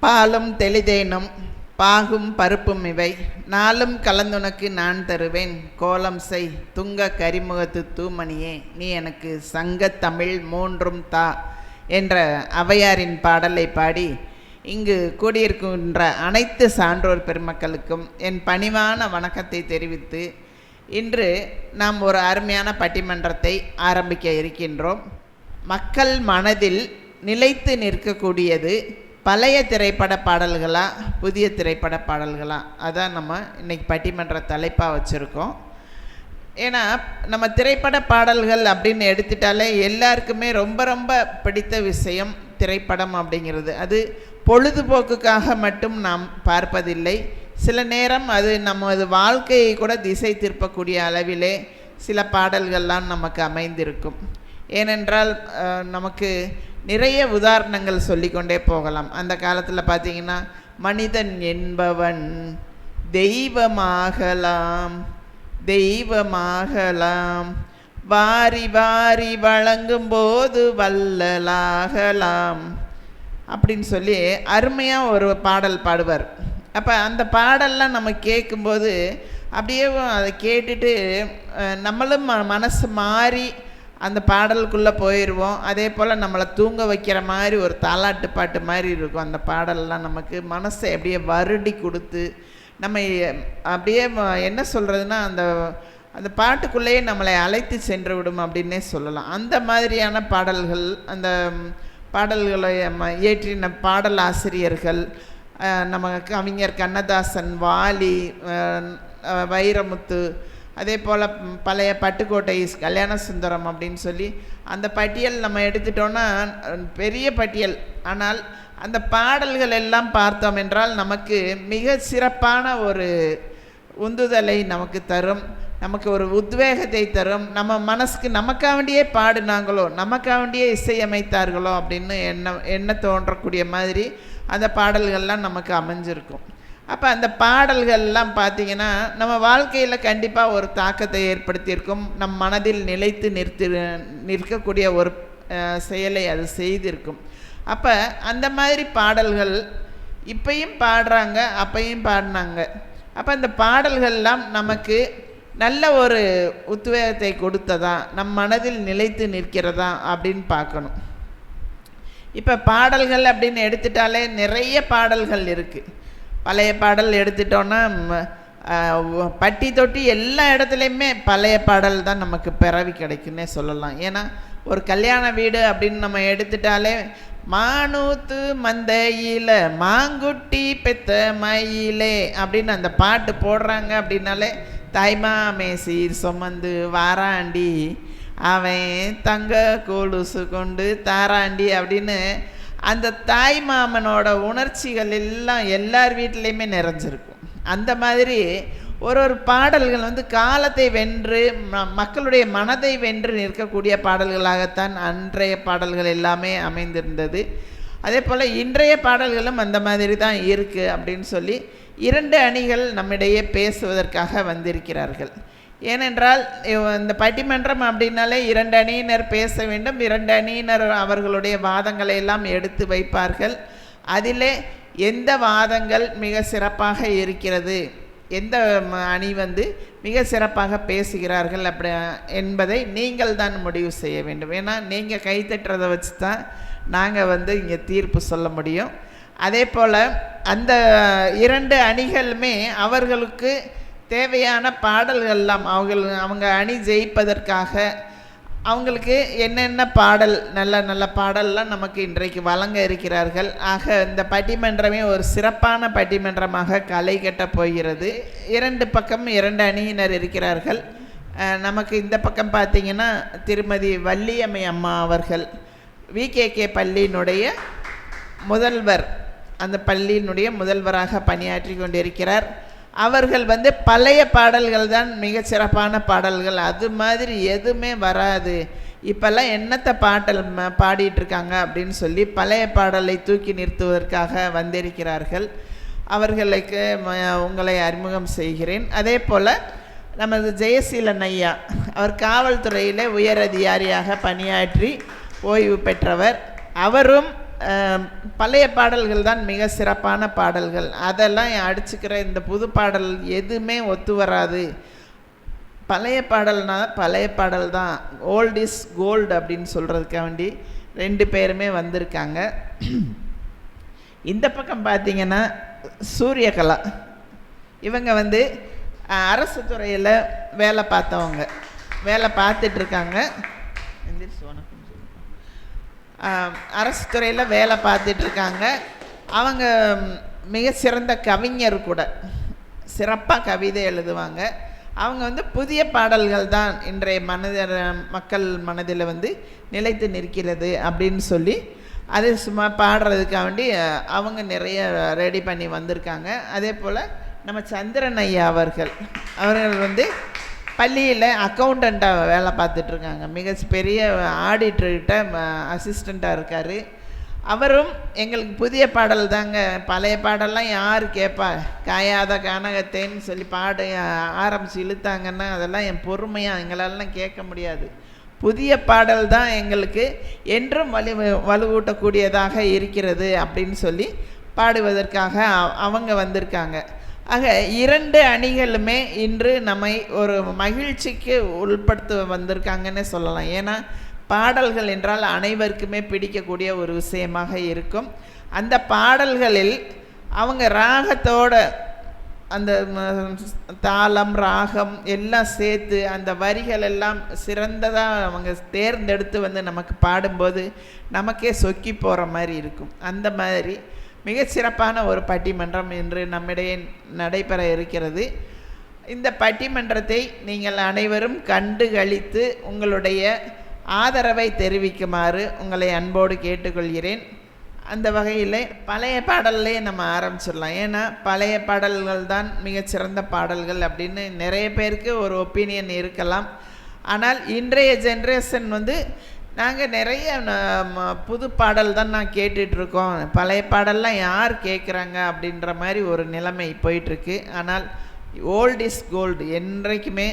பாலும் தெளிதேனும் பாகும் பருப்பும் இவை நாளும் கலந்துனக்கு நான் தருவேன் கோலம் செய் துங்க கரிமுகத்து தூமணியே நீ எனக்கு சங்கத் தமிழ் மூன்றும் தா என்ற ஔவையாரின் பாடலை பாடி இங்கு கூடியிருக்கின்ற அனைத்து சான்றோர் பெருமக்களுக்கும் என் பணிவான வணக்கத்தை தெரிவித்து இன்று நாம் ஒரு அருமையான பட்டிமன்றத்தை ஆரம்பிக்க இருக்கின்றோம். மக்கள் மனதில் நிலைத்து நிற்கக்கூடியது பழைய திரைப்பட பாடல்களா புதிய திரைப்பட பாடல்களா, அதான் நம்ம இன்றைக்கி பட்டிமன்ற தலைப்பாக வச்சுருக்கோம். ஏன்னா நம்ம திரைப்பட பாடல்கள் அப்படின்னு எடுத்துட்டாலே எல்லாருக்குமே ரொம்ப ரொம்ப பிடித்த விஷயம் திரைப்படம் அப்படிங்கிறது. அது பொழுதுபோக்குக்காக மட்டும் நாம் பார்ப்பதில்லை. சில நேரம் அது நமது வாழ்க்கையை கூட திசை திருப்பக்கூடிய அளவிலே சில பாடல்கள்லாம் நமக்கு அமைந்திருக்கும். ஏனென்றால் நமக்கு நிறைய உதாரணங்கள் சொல்லிக்கொண்டே போகலாம். அந்த காலத்தில் பார்த்திங்கன்னா மனிதன் என்பவன் தெய்வமாகலாம் தெய்வமாகலாம் வாரி வாரி வழங்கும் போது வள்ளலாகலாம் அப்படின்னு சொல்லி அருமையாக ஒரு பாடல் பாடுவார். அப்போ அந்த பாடல்லாம் நம்ம கேட்கும்போது அப்படியே அதை கேட்டுட்டு நம்மளும் மனசு மாறி அந்த பாடலுக்குள்ளே போயிடுவோம். அதே போல் நம்மளை தூங்க வைக்கிற மாதிரி ஒரு தாலாட்டு பாட்டு மாதிரி இருக்கும். அந்த பாடல்லாம் நமக்கு மனசை அப்படியே வருடி கொடுத்து நம்ம அப்படியே என்ன சொல்கிறதுனா அந்த அந்த பாட்டுக்குள்ளேயே நம்மளை அழைத்து சென்று விடும் அப்படின்னே சொல்லலாம். அந்த மாதிரியான பாடல்கள், அந்த பாடல்களை இயற்றின பாடல் ஆசிரியர்கள் நம்ம கவிஞர் கண்ணதாசன், வாலி, வைரமுத்து, அதே போல் பழைய பட்டுக்கோட்டை கல்யாண சுந்தரம் அப்படின்னு சொல்லி அந்த பட்டியல் நம்ம எடுத்துட்டோன்னா பெரிய பட்டியல். ஆனால் அந்த பாடல்கள் எல்லாம் பார்த்தோம் என்றால் நமக்கு மிக சிறப்பான ஒரு உந்துதலை நமக்கு தரும், நமக்கு ஒரு உத்வேகத்தை தரும். நம்ம மனசுக்கு நமக்காக வேண்டியே பாடினாங்களோ, நமக்காக வேண்டியே இசையமைத்தார்களோ அப்படின்னு எண்ண தோன்றக்கூடிய மாதிரி அந்த பாடல்கள்லாம் நமக்கு அமைஞ்சிருக்கும். அப்போ அந்த பாடல்கள்லாம் பார்த்திங்கன்னா நம்ம வாழ்க்கையில் கண்டிப்பாக ஒரு தாக்கத்தை ஏற்படுத்தியிருக்கும். நம் மனதில் நிலைத்து நிற்கக்கூடிய ஒரு செயலை அது செய்திருக்கும். அப்போ அந்த மாதிரி பாடல்கள் இப்பையும் பாடுறாங்க, அப்பையும் பாடினாங்க. அப்போ அந்த பாடல்கள்லாம் நமக்கு நல்ல ஒரு உத்வேகத்தை கொடுத்ததா, நம் மனதில் நிலைத்து நிற்கிறதா அப்படின்னு பார்க்கணும். இப்போ பாடல்கள் அப்படின்னு எடுத்துட்டாலே நிறைய பாடல்கள் இருக்குது. பழைய பாடல் எடுத்துட்டோன்னா பட்டி தொட்டி எல்லா இடத்துலையுமே பழைய பாடல் தான் நமக்கு பிறவி கிடைக்குன்னே சொல்லலாம். ஏன்னா ஒரு கல்யாண வீடு அப்படின்னு நம்ம எடுத்துட்டாலே மானூத்து மந்தையில் மாங்குட்டி பெத்த மயிலே அப்படின்னு அந்த பாட்டு போடுறாங்க. அப்படின்னாலே தாய்மாமே சீர் சுமந்து வாராண்டி அவன் தங்க கொலுசு கொண்டு தாராண்டி அப்படின்னு அந்த தாய் மாமனோட உணர்ச்சிகள் எல்லாம் எல்லார் வீட்டிலையுமே நிறைஞ்சிருக்கும். அந்த மாதிரி ஒரு பாடல்கள் காலத்தை வென்று மக்களுடைய மனதை வென்று நிற்கக்கூடிய பாடல்களாகத்தான் அன்றைய பாடல்கள் எல்லாமே அமைந்திருந்தது. அதே போல் இன்றைய பாடல்களும் அந்த மாதிரி தான் இருக்குது அப்படின்னு சொல்லி இரண்டு அணிகள் நம்மிடையே பேசுவதற்காக வந்திருக்கிறார்கள். ஏனென்றால் இந்த பட்டிமன்றம் அப்படின்னாலே இரண்டு அணியினர் பேச வேண்டும். இரண்டு அணியினர் அவர்களுடைய வாதங்களை எல்லாம் எடுத்து வைப்பார்கள். அதிலே எந்த வாதங்கள் மிக சிறப்பாக இருக்கிறது, எந்த அணி மிக சிறப்பாக பேசுகிறார்கள் அப்படி என்பதை நீங்கள் தான் முடிவு செய்ய வேண்டும். ஏன்னா நீங்கள் கைத்தட்டுறதை வச்சு தான் நாங்கள் இங்கே தீர்ப்பு சொல்ல முடியும். அதே போல் அந்த இரண்டு அணிகளுமே அவர்களுக்கு தேவையான பாடல்கள்லாம் அவங்க அணி ஜெயிப்பதற்காக அவங்களுக்கு என்னென்ன பாடல் நல்ல நல்ல பாடல்லாம் நமக்கு இன்றைக்கு வழங்க இருக்கிறார்கள். ஆக இந்த பட்டிமன்றமே ஒரு சிறப்பான பட்டிமன்றமாக களை கட்டப் போகிறது. இரண்டு பக்கம் இரண்டு அணியினர் இருக்கிறார்கள். நமக்கு இந்த பக்கம் பார்த்திங்கன்னா திருமதி வள்ளியம்மை அம்மா அவர்கள் விகேகே பள்ளியினுடைய முதல்வர், அந்த பள்ளியினுடைய முதல்வராக பணியாற்றி கொண்டிருக்கிறார். அவர்கள் பழைய பாடல்கள் தான் மிக சிறப்பான பாடல்கள், அது மாதிரி எதுவுமே வராது, இப்போல்லாம் என்னத்தை பாடல் பாடிட்டுருக்காங்க அப்படின்னு சொல்லி பழைய பாடலை தூக்கி நிறுத்துவதற்காக வந்திருக்கிறார்கள். அவர்களுக்கு உங்களை அறிமுகம் செய்கிறேன். அதே போல் நமது ஜெயசீலன் ஐயா, அவர் காவல்துறையில் உயர் அதிகாரியாக பணியாற்றி ஓய்வு பெற்றவர். அவரும் பழைய பாடல்கள் தான் மிக சிறப்பான பாடல்கள், அதெல்லாம் அடிச்சுக்கிற இந்த புது பாடல் எதுவுமே ஒத்து வராது, பழைய பாடல்னா பழைய பாடல் தான், ஓல்ட் இஸ் கோல்டு அப்படின்னு சொல்கிறதுக்காக வேண்டி 2 பேருமே வந்திருக்காங்க. இந்த பக்கம் பார்த்தீங்கன்னா சூரியகலா, இவங்க அரசு துறையில் வேலை பார்த்தவங்க, வேலை பார்த்துட்ருக்காங்க. அரசு துறையில் வேலை பார்த்துட்ருக்காங்க. அவங்க மிக சிறந்த கவிஞர் கூட, சிறப்பாக கவிதை எழுதுவாங்க. அவங்க புதிய பாடல்கள் தான் இன்றைய மக்கள் மனதில் நிலைத்து நிற்கிறது அப்படின்னு சொல்லி அது சும்மா பாடுறதுக்காக வேண்டி அவங்க நிறைய ரெடி பண்ணி வந்திருக்காங்க. அதே போல் நம்ம சந்திரன் ஐயா அவர்கள் பள்ளியில் அக்கௌண்டண்ட்டாக வேலை பார்த்துட்ருக்காங்க, மிக பெரிய ஆடிட்டர்கிட்ட அசிஸ்டண்ட்டாக இருக்கார். அவரும் எங்களுக்கு புதிய பாடல் தாங்க, பழைய பாடல்லாம் யார் கேட்பா, காயாத கனகத்தேன்னு சொல்லி பாட ஆரம்பித்து இழுத்தாங்கன்னா அதெல்லாம் என் பொறுமையாக எங்களாலலாம் கேட்க முடியாது, புதிய பாடல் தான் எங்களுக்கு என்றும் வலுவூட்டக்கூடியதாக இருக்கிறது அப்படின்னு சொல்லி பாடுவதற்காக அவங்க வந்திருக்காங்க. ஆக 2 அணிகளுமே இன்று நம்மை ஒரு மகிழ்ச்சிக்கு உள்படுத்த வந்திருக்காங்கன்னு சொல்லலாம். ஏன்னா பாடல்கள் என்றால் அனைவருக்குமே பிடிக்கக்கூடிய ஒரு விஷயமாக இருக்கும். அந்த பாடல்களில் அவங்க ராகத்தோட அந்த தாளம் ராகம் எல்லாம் சேர்த்து அந்த வரிகள் எல்லாம் சிறந்ததாக அவங்க தேர்ந்தெடுத்து நமக்கு பாடும்போது நமக்கே சொக்கி போகிற மாதிரி இருக்கும். அந்த மாதிரி மிகச்சிறப்பான ஒரு பட்டிமன்றம் இன்று நம்மிடையே நடைபெற இருக்கிறது. இந்த பட்டிமன்றத்தை நீங்கள் அனைவரும் கண்டு களித்து உங்களுடைய ஆதரவை தெரிவிக்குமாறு உங்களை அன்போடு கேட்டுக்கொள்கிறேன். அந்த வகையில் பழைய பாடல்லே நம்ம ஆரம்பிச்சிடலாம். ஏன்னா பழைய பாடல்கள் தான் மிகச்சிறந்த பாடல்கள் அப்படின்னு நிறைய பேருக்கு ஒரு ஒப்பீனியன் இருக்கலாம். ஆனால் இன்றைய ஜென்ரேஷன் நாங்கள் நிறைய புது பாடல் தான் நான் கேட்டுட்ருக்கோம், பழைய பாடல்லாம் யார் கேட்குறாங்க அப்படின்ற மாதிரி ஒரு நிலைமை போயிட்டுருக்கு. ஆனால் ஓல்ட் இஸ் கோல்டு, என்றைக்குமே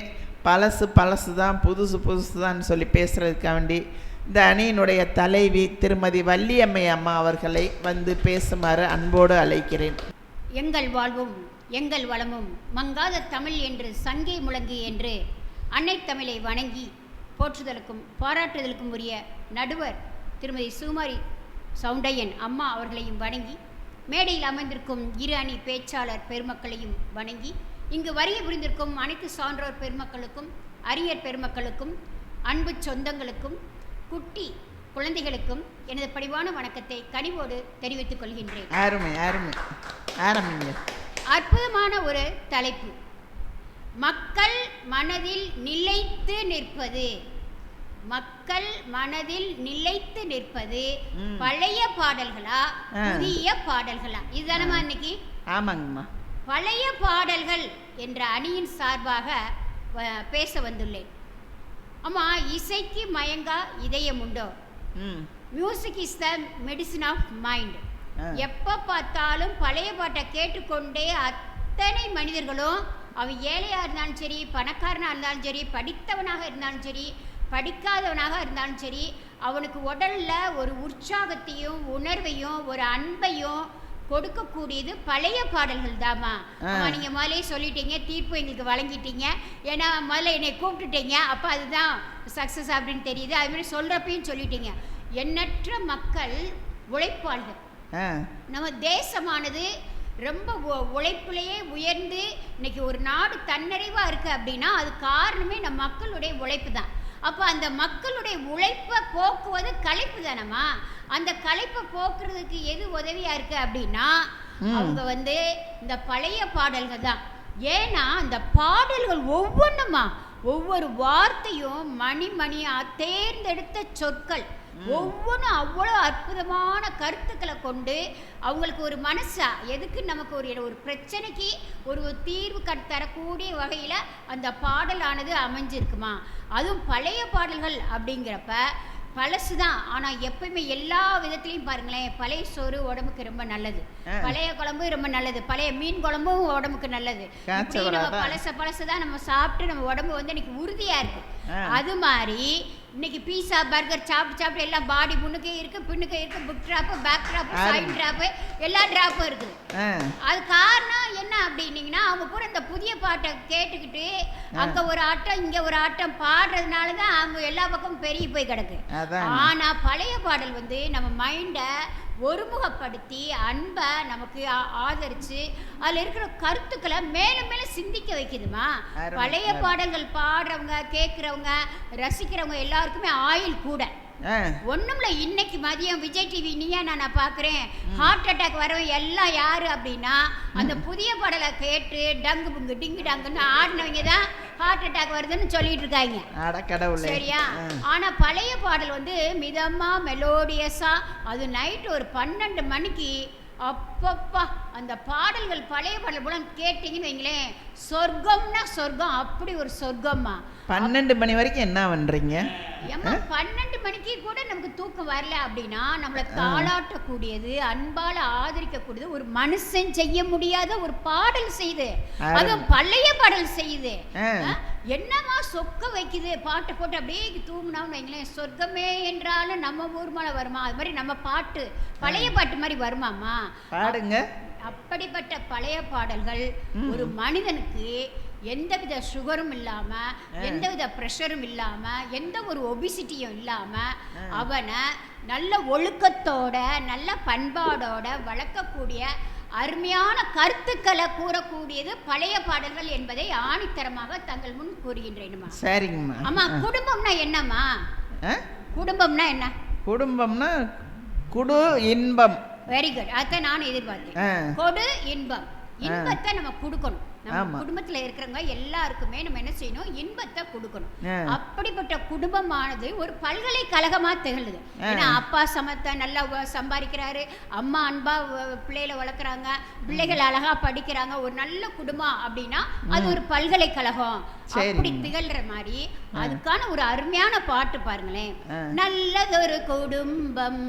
பழசு பழசு தான், புதுசு புதுசு தான் சொல்லி பேசுகிறதுக்காக வேண்டி இந்த அணியினுடைய தலைவி திருமதி வள்ளியம்மை அம்மா அவர்களை பேசுமாறு அன்போடு அழைக்கிறேன். எங்கள் வாழ்வும் எங்கள் வளமும் மங்காத தமிழ் என்று சங்கே முழங்கு என்று அன்னை தமிழை வணங்கி போற்றுதலுக்கும் பாராட்டுதலுக்கும் உரிய நடுவர் திருமதி சுகுமாரி சவுண்டையன் அம்மா அவர்களையும் வணங்கி, மேடையில் அமர்ந்திருக்கும் 2 அணி பேச்சாளர் பெருமக்களையும் வணங்கி, இங்கு வருகை புரிந்திருக்கும் அனைத்து சான்றோர் பெருமக்களுக்கும் அறிஞர் பெருமக்களுக்கும் அன்பு சொந்தங்களுக்கும் குட்டி குழந்தைகளுக்கும் எனது பணிவான வணக்கத்தை கனிவோடு தெரிவித்துக் கொள்கின்றேன். அற்புதமான ஒரு தலைப்பு, மக்கள் மனதில் நிலைத்து நிற்பது. மக்கள் மனதில் நிலைத்து நிற்பது பழைய பாடல்களா புதிய பாடல்களா? இதுதானமா இன்னைக்கு? ஆமாங்கம்மா. பழைய பாடல்கள் என்ற அணியின் சார்பாக பேச வந்துள்ளேன். அம்மா, இசைக்கு மயங்கா இதயம் உண்டோ? Music is the medicine of mind. எப்போ பார்த்தாலும் பழைய பாட்டை கேட்டுக்கொண்டே அத்தனை மனிதர்களும், அவன் ஏழையாக இருந்தாலும் சரி, பணக்காரனாக இருந்தாலும் சரி, படித்தவனாக இருந்தாலும் சரி, படிக்காதவனாக இருந்தாலும் சரி, அவனுக்கு உடலில் ஒரு உற்சாகத்தையும் உணர்வையும் ஒரு அன்பையும் கொடுக்கக்கூடியது பழைய பாடல்கள் தாம்மா. நீங்கள் முதலே சொல்லிட்டீங்க, தீர்ப்பு எங்களுக்கு வழங்கிட்டீங்க, ஏன்னா முதல்ல என்னை கூப்பிட்டுட்டீங்க, அப்போ அதுதான் சக்ஸஸ் அப்படின்னு தெரியுது. அதுமாதிரி சொல்கிறப்பையும் சொல்லிட்டீங்க. எண்ணற்ற மக்கள் உழைப்பாளர்கள். நம்ம தேசமானது ரொம்ப உழைப்புலையே உயர்ந்து இன்னைக்கு ஒரு நாடு தன்னிறைவாக இருக்குது அப்படின்னா அது காரணமே நம்ம மக்களுடைய உழைப்பு தான். அப்போ அந்த மக்களுடைய உழைப்பை போக்குவது களைப்பு தானம்மா. அந்த களைப்பை போக்குறதுக்கு எது உதவியாக இருக்குது அப்படின்னா அவங்க இந்த பழைய பாடல்கள் தான். ஏன்னா அந்த பாடல்கள் ஒவ்வொன்றுமா, ஒவ்வொரு வார்த்தையும் மணிமணியாக தேர்ந்தெடுத்த சொற்கள், ஒவ்வொன்றும் அவ்வளோ அற்புதமான கருத்துக்களை கொண்டு அவங்களுக்கு ஒரு மனசா எதுக்கு நமக்கு ஒரு பிரச்சனைக்கு ஒரு தீர்வு தரக்கூடிய வகையில் அந்த பாடலானது அமைஞ்சிருக்குமா. அதுவும் பழைய பாடல்கள் அப்படிங்கிறப்ப பழசு தான். ஆனால் எப்பயுமே எல்லா விதத்துலையும் பாருங்களேன், பழைய சோறு உடம்புக்கு ரொம்ப நல்லது, பழைய குழம்பு ரொம்ப நல்லது, பழைய மீன் குழம்பும் உடம்புக்கு நல்லது. இப்படி நம்ம பழச தான் நம்ம சாப்பிட்டு நம்ம உடம்பு வந்து இன்னைக்கு உறுதியாக இருக்கு. அது மாதிரி இன்னைக்கு பீஸா பர்கர் சாப்பிட்டு எல்லாம் பாடி முன்னுக்கே இருக்கு, பின்னுக்கே இருக்கு, book drop, back drop, side drop, எல்லா ட்ராப்பும் இருக்குது. அது காரணம் என்ன அப்படின்னீங்கன்னா, அவங்க கூட இந்த புதிய பாட்டை கேட்டுக்கிட்டு அங்க ஒரு ஆட்டம் இங்க ஒரு ஆட்டம் பாடுறதுனால தான் அவங்க எல்லா பக்கமும் பெரிய போய் கிடக்கு. ஆனா பழைய பாடல் வந்து நம்ம மைண்டை ஒருமுகப்படுத்தி அன்பை நமக்கு ஆதரிச்சு அதில் இருக்கிற கருத்துக்களை மேலும் மேலும் சிந்திக்க வைக்குதுமா. பழைய பாடல்கள் பாடுறவங்க, கேட்குறவங்க, ரசிக்கிறவங்க எல்லாருக்குமே ஆயுள் கூட. ஒண்ணுமில்ல, இன்னைக்கு மதியம் விஜய் டிவி நீயா நான் பார்க்குறேன், ஹார்ட் அட்டாக் வரவங்க எல்லாம் யாரு அப்படின்னா அந்த புதிய பாடலை கேட்டு டங்கு புங்கு டிங்கு டங்குன்னு ஆடினவங்க தான் ஹார்ட் அட்டாக் வருதுன்னு சொல்லிட்டு இருக்காங்க. சரியா? ஆனா பழைய பாடல் வந்து மிதமா மெலோடியஸா, அது நைட்டு ஒரு 12 மணிக்கு அப்பப்பா அந்த பாடல்கள், பழைய பாடல் போல கேட்டீங்கன்னு வைங்களேன், சொர்க்கம்னா சொர்க்கம், அப்படி ஒரு சொர்க்கம்மா. 12 மணி வரைக்கும் என்ன பண்றீங்க? ஏம்மா 12 மணிக்கு கூட நமக்கு தூக்கம் வரல அப்படின்னா நம்மளை தாளாட்டக்கூடியது, அன்பால ஆதரிக்கக்கூடியது ஒரு மனுஷன் செய்ய முடியாத ஒரு பாடல் செய்யுது. அதுவும் பழைய பாடல் செய்யுது. என்னமா சொக்க வைக்குது, பாட்டை போட்டு அப்படியே தூங்கினான்னு வைங்களேன், சொர்க்கமே என்றாலும் நம்ம ஊர் மேலே வருமா, அது மாதிரி நம்ம பாட்டு பழைய பாட்டு மாதிரி வருமாம்மா? பாடுங்க. அப்படிப்பட்ட பழைய பாடல்கள் ஒரு மனிதனுக்கு எந்தவித சுகரும் இல்லாம, எந்தவித ப்ரெஷரும் இல்லாம, எந்த ஒரு ஒபிசிட்டியும் இல்லாம அவனை நல்ல ஒழுக்கத்தோட நல்ல பண்பாடோட வளர்க்கக்கூடிய அருமையான கருத்துக்களை கூறக்கூடியது பழைய பாடல்கள் என்பதை ஆணித்தரமாக தங்கள் முன் கூறுகின்றேனுமா. சரிங்கம்மா. ஆமா, குடும்பம்னா என்னம்மா? குடும்பம்னா என்ன? குடும்பம்னா குடு இன்பம். வெரி குட், அதான் நான் எதிர்பார்த்தேன். கொடு இன்பம். இன்பத்தை நம்ம கொடுக்கணும். நம்ம குடும்பத்துல இருக்கிறவங்க எல்லாருக்குமே நம்ம என்ன செய்யணும், இன்பத்தை கொடுக்கணும். அப்படிப்பட்ட குடும்பமானது ஒரு பல்கலைக்கழகமா திகழுது. ஏன்னா அப்பா சமத்தை நல்லா சம்பாதிக்கிறாரு, அம்மா அன்பா பிள்ளைகளை வளர்க்குறாங்க, பிள்ளைகள் அழகா படிக்கிறாங்க, ஒரு நல்ல குடும்பம் அப்படின்னா அது ஒரு பல்கலைக்கழகம். அப்படி திகழ்ற மாதிரி அதுக்கான ஒரு அருமையான பாட்டு பாருங்களேன். நல்லதொரு குடும்பம்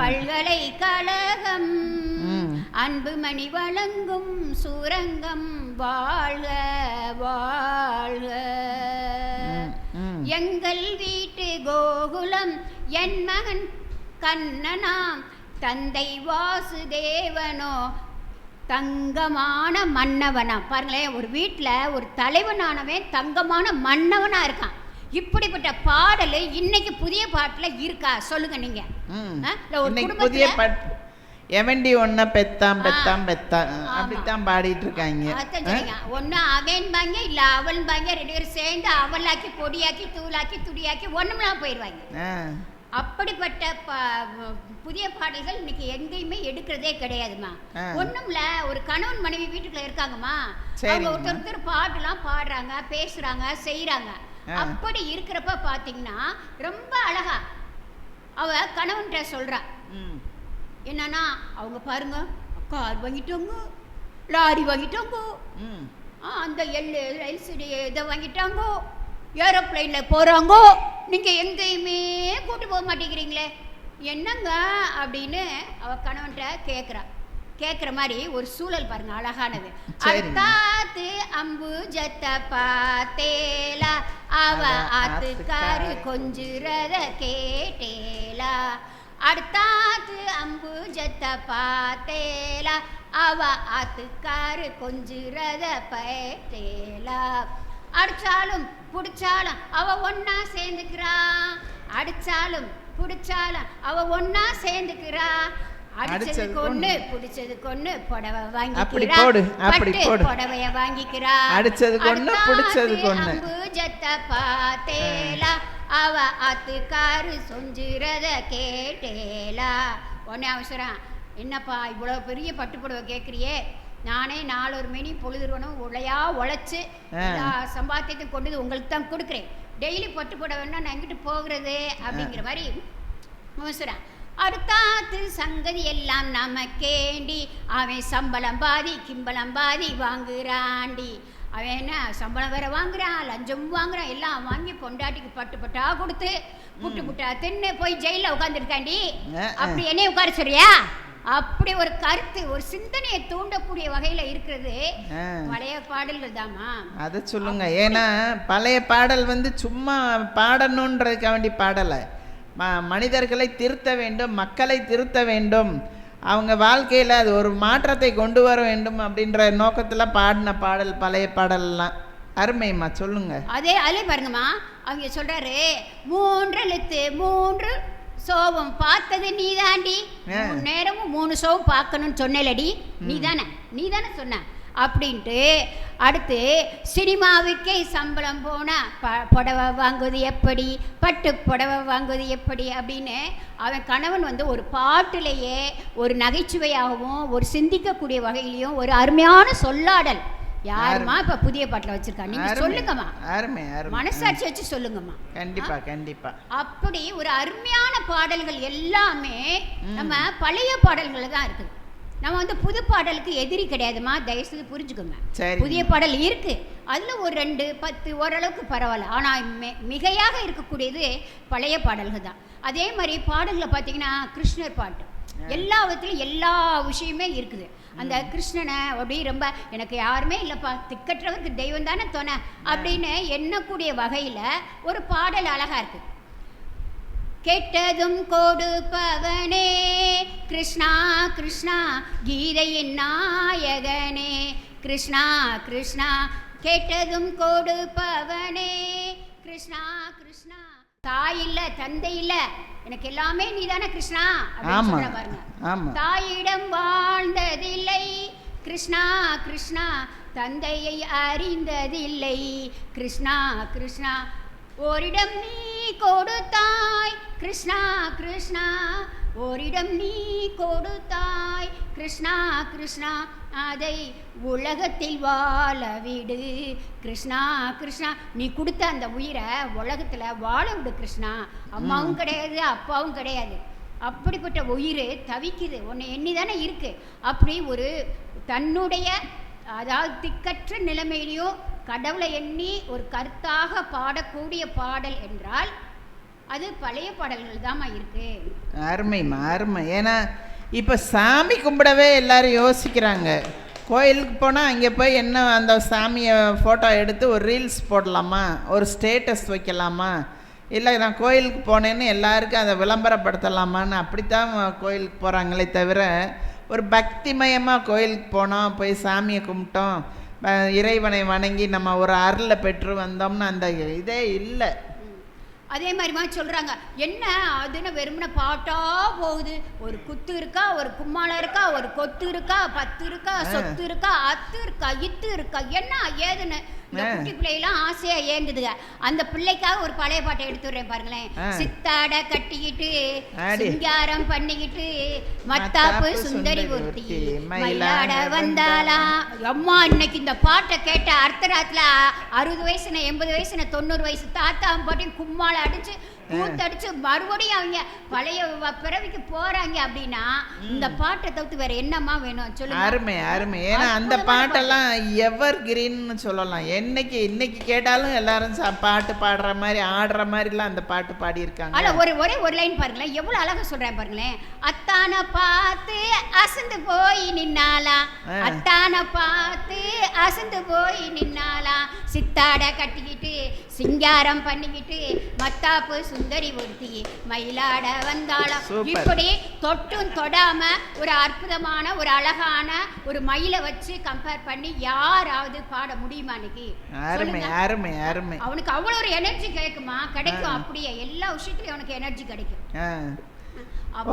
பல்கலைக்கழகம், அன்பு மணி வழங்கும் சூரங்கம், வாழ்க வாழ்க எங்கள் வீட்டு கோகுலம், என் மகன் கண்ணனாம், தந்தை வாசுதேவனோ தங்கமான மன்னவனா. பாருங்களேன், ஒரு வீட்டில் ஒரு தலைவனானவன் தங்கமான மன்னவனா இருக்கான். இப்படிப்பட்ட பாடல் இன்னைக்கு புதிய பாட்டுல இருக்கா சொல்லுங்க நீங்க? புதிய பாட்டு எவண்டி ஒன்ன பெத்தாம் பெத்தாம் பெத்தாம் அப்படித்தான் பாடிட்டு இருக்காங்க. ஒன்னு அவன் பாங்க இல்ல அவன் பாங்க, 2 பேரும் சேர்ந்து அவளாக்கி பொடியாக்கி தூளாக்கி துடியாக்கி ஒண்ணுமெல்லாம் போயிடுவாங்க. அப்படிப்பட்ட புதிய பாடல்கள் இன்னைக்கு எங்கேயுமே எடுக்கிறதே கிடையாதுமா. ஒண்ணும்ல, ஒரு கணவன் மனைவி வீட்டுக்குள்ள இருக்காங்கம்மா, அவங்க ஒருத்தர் பாட்டுலாம் பாடுறாங்க, பேசுறாங்க, செய்யறாங்க. அப்படி இருக்கிறப்ப பாத்தீங்கன்னா ரொம்ப அழகா அவ கணவன்கிட்ட சொல்றா என்னன்னா, அவங்க பாருங்க கார் வாங்கிட்டாங்க, லாரி வாங்கிட்டாங்க, அந்த எல்சிடி இதை வாங்கிட்டாங்க, ஏரோப்ளைன்ல போறாங்க, நீங்க எங்கேயுமே கூட்டு போக மாட்டேங்கிறீங்களே என்னங்க அப்படின்னு அவ கணவன்கிட்ட கேட்குற மாதிரி ஒரு சூழல் பாருங்க, அழகானது. அத்தாத்து அம்புஜத்தை பார்த்தேலா, அவ ஆத்துக்காரு கொஞ்சுறத கேட்டேலா, அடுத்தாத்து அம்புஜத்தை பார்த்தேலா, அவ ஆத்துக்காரு கொஞ்சுறத பேட்டேலா, அடிச்சாலும் பிடிச்சாலும் அவ ஒன்னா சேர்ந்துக்கிறா, அடிச்சாலும் பிடிச்சாலும் அவ ஒன்னா சேர்ந்துக்கிறா, அடிச்சதுக்கு ஒண்ணு பிடிச்சதுக்கு ஒண்ணு புடவை வாங்கிக்கிறா, புடவைய வாங்கிக்கிறா, அடிச்சதுக்கு ஒண்ணு பிடிச்சதுக்கு ஒண்ணு அம்புஜத்தை பார்த்தேலா, அவ ஆத்துக்காரு சொஞ்சுறத கேட்டேலா. உடனே அவசரம், என்னப்பா இவ்வளோ பெரிய பட்டு புடவை கேட்குறியே, நானே 4 மணி பொழுதுருவனும் உழைச்சு சம்பாத்தியத்தை கொண்டு உங்களுக்கு தான் கொடுக்குறேன், டெய்லி பட்டு புடவைன்னா நான் எங்கிட்டு போகிறது அப்படிங்கிற மாதிரி அவசரம். அடுத்தாத்து சங்கதி எல்லாம் நமக்கேண்டி, அவன் சம்பளம் பாதி கிம்பளம் பாதி வாங்குறாண்டி, அவன் என்ன சம்பளம் வேற வாங்குறான், லஞ்சம் வாங்குறான், எல்லாம் வாங்கி பொண்டாட்டிக்கு பட்டு பட்டா கொடுத்து புட்டு புட்டா தின்னு போய் ஜெயில உட்காந்துருக்காண்டி அப்படி என்னைய உட்கார சொல்றியா? அப்படி ஒரு கருத்து, ஒரு சிந்தனையை தூண்டக்கூடிய வகையில இருக்கிறது பழைய பாடல்கள் தாமா. அதை சொல்லுங்க. ஏன்னா பழைய பாடல் சும்மா பாடணுன்றதுக்காக வேண்டி பாடலை, மனிதர்களை திருத்த வேண்டும், மக்களை திருத்த வேண்டும், அவங்க வாழ்க்கையில் அது ஒரு மாற்றத்தை கொண்டு வர வேண்டும் அப்படின்ற நோக்கத்தில் பாடின பாடல் பழைய பாடல்லாம். அருமைம்மா, சொல்லுங்க. அதே பாருங்கம்மா, அவங்க சொல்றாரு 3 எழுத்து 3 சோபம் பார்த்தது நீதாண்டி, 3 நேரமும் 3 சோபம் பார்க்கணும்னு சொன்னேலடி, நீதானே சொன்ன அப்படின்ட்டு. அடுத்து சினிமாவுக்கே சம்பளம் போனால் புடவை வாங்குவது எப்படி, பட்டு புடவை வாங்குவது எப்படி அப்படின்னு அவன் கணவன் ஒரு பாட்டிலேயே ஒரு நகைச்சுவையாகவும் ஒரு சிந்திக்கக்கூடிய வகையிலையும் ஒரு அருமையான சொல்லாடல். யாருமா இப்ப புதிய பாட்டுல வச்சிருக்கா? நீங்க சொல்லுங்கம்மா, மனசாட்சி வச்சு சொல்லுங்கம்மா. கண்டிப்பா கண்டிப்பா. அப்படி ஒரு அருமையான பாடல்கள் எல்லாமே நம்ம பழைய பாடல்கள் தான் இருக்குது. நம்ம புது பாடலுக்கு எதிரி கிடையாதுமா, தயவுசெய்து புரிஞ்சுக்கோங்க. புதிய பாடல் இருக்கு, அதுல ஒரு 2 10 ஓரளவுக்கு பரவாயில்ல. ஆனா மிகையாக இருக்கக்கூடியது பழைய பாடல்கள் தான். அதே மாதிரி பாடல்களை பார்த்தீங்கன்னா கிருஷ்ணர் பாட்டு எல்லாவற்றிலும் எல்லா விஷயமே இருக்குது. அந்த கிருஷ்ணனை அப்படி ரொம்ப எனக்கு யாருமே இல்லைப்பா, திக்கற்றவருக்கு தெய்வம் தானே தோணை அப்படின்னு எண்ணக்கூடிய வகையில் ஒரு பாடல் அழகா இருக்கு. கெட்டதும் கொடுப்பவனே கிருஷ்ணா கிருஷ்ணா, கீதையின் நாயகனே கிருஷ்ணா கிருஷ்ணா, கெட்டதும் கொடுப்பவனே கிருஷ்ணா கிருஷ்ணா, தாய் இல்ல தந்தை இல்ல எனக்கு எல்லாமே நீதானே கிருஷ்ணா அப்படின்னு சொல்ற பாருங்க. தாயிடம் வாழ்ந்ததில்லை கிருஷ்ணா கிருஷ்ணா, தந்தையை அறிந்ததில்லை கிருஷ்ணா கிருஷ்ணா, ஓரிடம் நீ கொடுத்தாய் கிருஷ்ணா கிருஷ்ணா, ஓரிடம் நீ கொடுத்தாய் கிருஷ்ணா கிருஷ்ணா, அதை உலகத்தில் வாழ விடு கிருஷ்ணா கிருஷ்ணா, நீ கொடுத்த அந்த உயிரை உலகத்தில் வாழ விடு கிருஷ்ணா. அம்மாவும் கிடையாது அப்பாவும் கிடையாது, அப்படிப்பட்ட உயிர் தவிக்குது, உன்னை எண்ணி தானே இருக்கு. அப்படி ஒரு தன்னுடைய அதாவது திக்கற்ற நிலைமையிலையும் கடவுளை எண்ணி ஒரு கருத்தாக பாடக்கூடிய பாடல் என்றால் அது பழைய பாடல்கள் தாம்மா இருக்கு. அருமைம்மா அருமை. ஏன்னா இப்போ சாமி கும்பிடவே எல்லாரும் யோசிக்கிறாங்க. கோயிலுக்கு போனால் அங்கே போய் என்ன அந்த சாமியை ஃபோட்டோ எடுத்து ஒரு ரீல்ஸ் போடலாமா, ஒரு ஸ்டேட்டஸ் வைக்கலாமா, இல்லை நான் கோயிலுக்கு போனேன்னு எல்லாருக்கும் அதை விளம்பரப்படுத்தலாமான்னு அப்படித்தான் கோயிலுக்கு போகிறாங்களே தவிர ஒரு பக்திமயமாக கோயிலுக்கு போனோம், போய் சாமியை கும்பிட்டோம், இறைவனை வணங்கி நம்ம ஒரு அருளை பெற்று வந்தோம்னு அந்த இதே இல்லை. அதே மாதிரிமா சொல்கிறாங்க, என்ன அதுன்னு வெறுமனை பாட்டா போகுது, ஒரு குத்து இருக்கா, ஒரு கும்மாளம் இருக்கா, ஒரு கொத்து இருக்கா, 10 இருக்கா, சொத்து இருக்கா, அத்து இருக்கா, இத்து இருக்கா, என்ன ஏதுன்னு இந்த குட்டி பிள்ளைலாம் ஆசையா ஏங்குதுங்க. அந்த பிள்ளைக்காக ஒரு பழைய பாட்டை எடுத்துடுறேன் பாருங்களேன். சித்தாட கட்டிக்கிட்டு சிங்காரம் பண்ணிக்கிட்டு மத்தாப்பு சுந்தரி ஒருத்தி மயிலாட வந்தாலா. அம்மா இன்னைக்கு இந்த பாட்டை கேட்ட அர்த்தராத்துல 60 வயசுன 80 வயசுன 90 வயசு தாத்தா பாட்டையும் கும்மாளை அடிச்சு கூத்தடிச்சு மறுபடியும் அவங்க பழைய பிறவிக்கு போறாங்க அப்படின்னா இந்த பாட்டை தவிர்த்து வேற என்னமா வேணும் சொல்லுங்க. அருமை அருமை. ஏன்னா அந்த பாட்டெல்லாம் எவர் கிரீன்னு சொல்லலாம். இன்னைக்கு கேட்டாலும் எல்லாரும் பாட்டு பாடுற மாதிரி ஆடுற மாதிரிலாம் அந்த பாட்டு பாடி இருக்காங்க. அல்ல ஒரே ஒரு லைன் பாருங்களேன், எவ்வளவு அழகா சொல்றேன் பாருங்களேன். அத்தான பார்த்து அசந்து போய் நின்னாலா, அத்தான பார்த்து அசந்து போய் நின்னாலா, சித்தாட கட்டிக்கிட்டு சிங்காரம் பண்ணிக்கிட்டு மத்தாப்பு சுந்தரி ஒருத்தி மயிலாட வந்தாளா. இப்படி தொட்டும் தொடாம ஒரு அற்புதமான ஒரு அழகான ஒரு மயிலை வச்சு கம்பேர் பண்ணி யாராவது பாட முடியுமா? இன்னைக்கு அவனுக்கு அவ்வளவு ஒரு எனர்ஜி கிடைக்குமா? கிடைக்கும். அப்படியே எல்லா விஷயத்துலயும் அவனுக்கு எனர்ஜி கிடைக்கும்.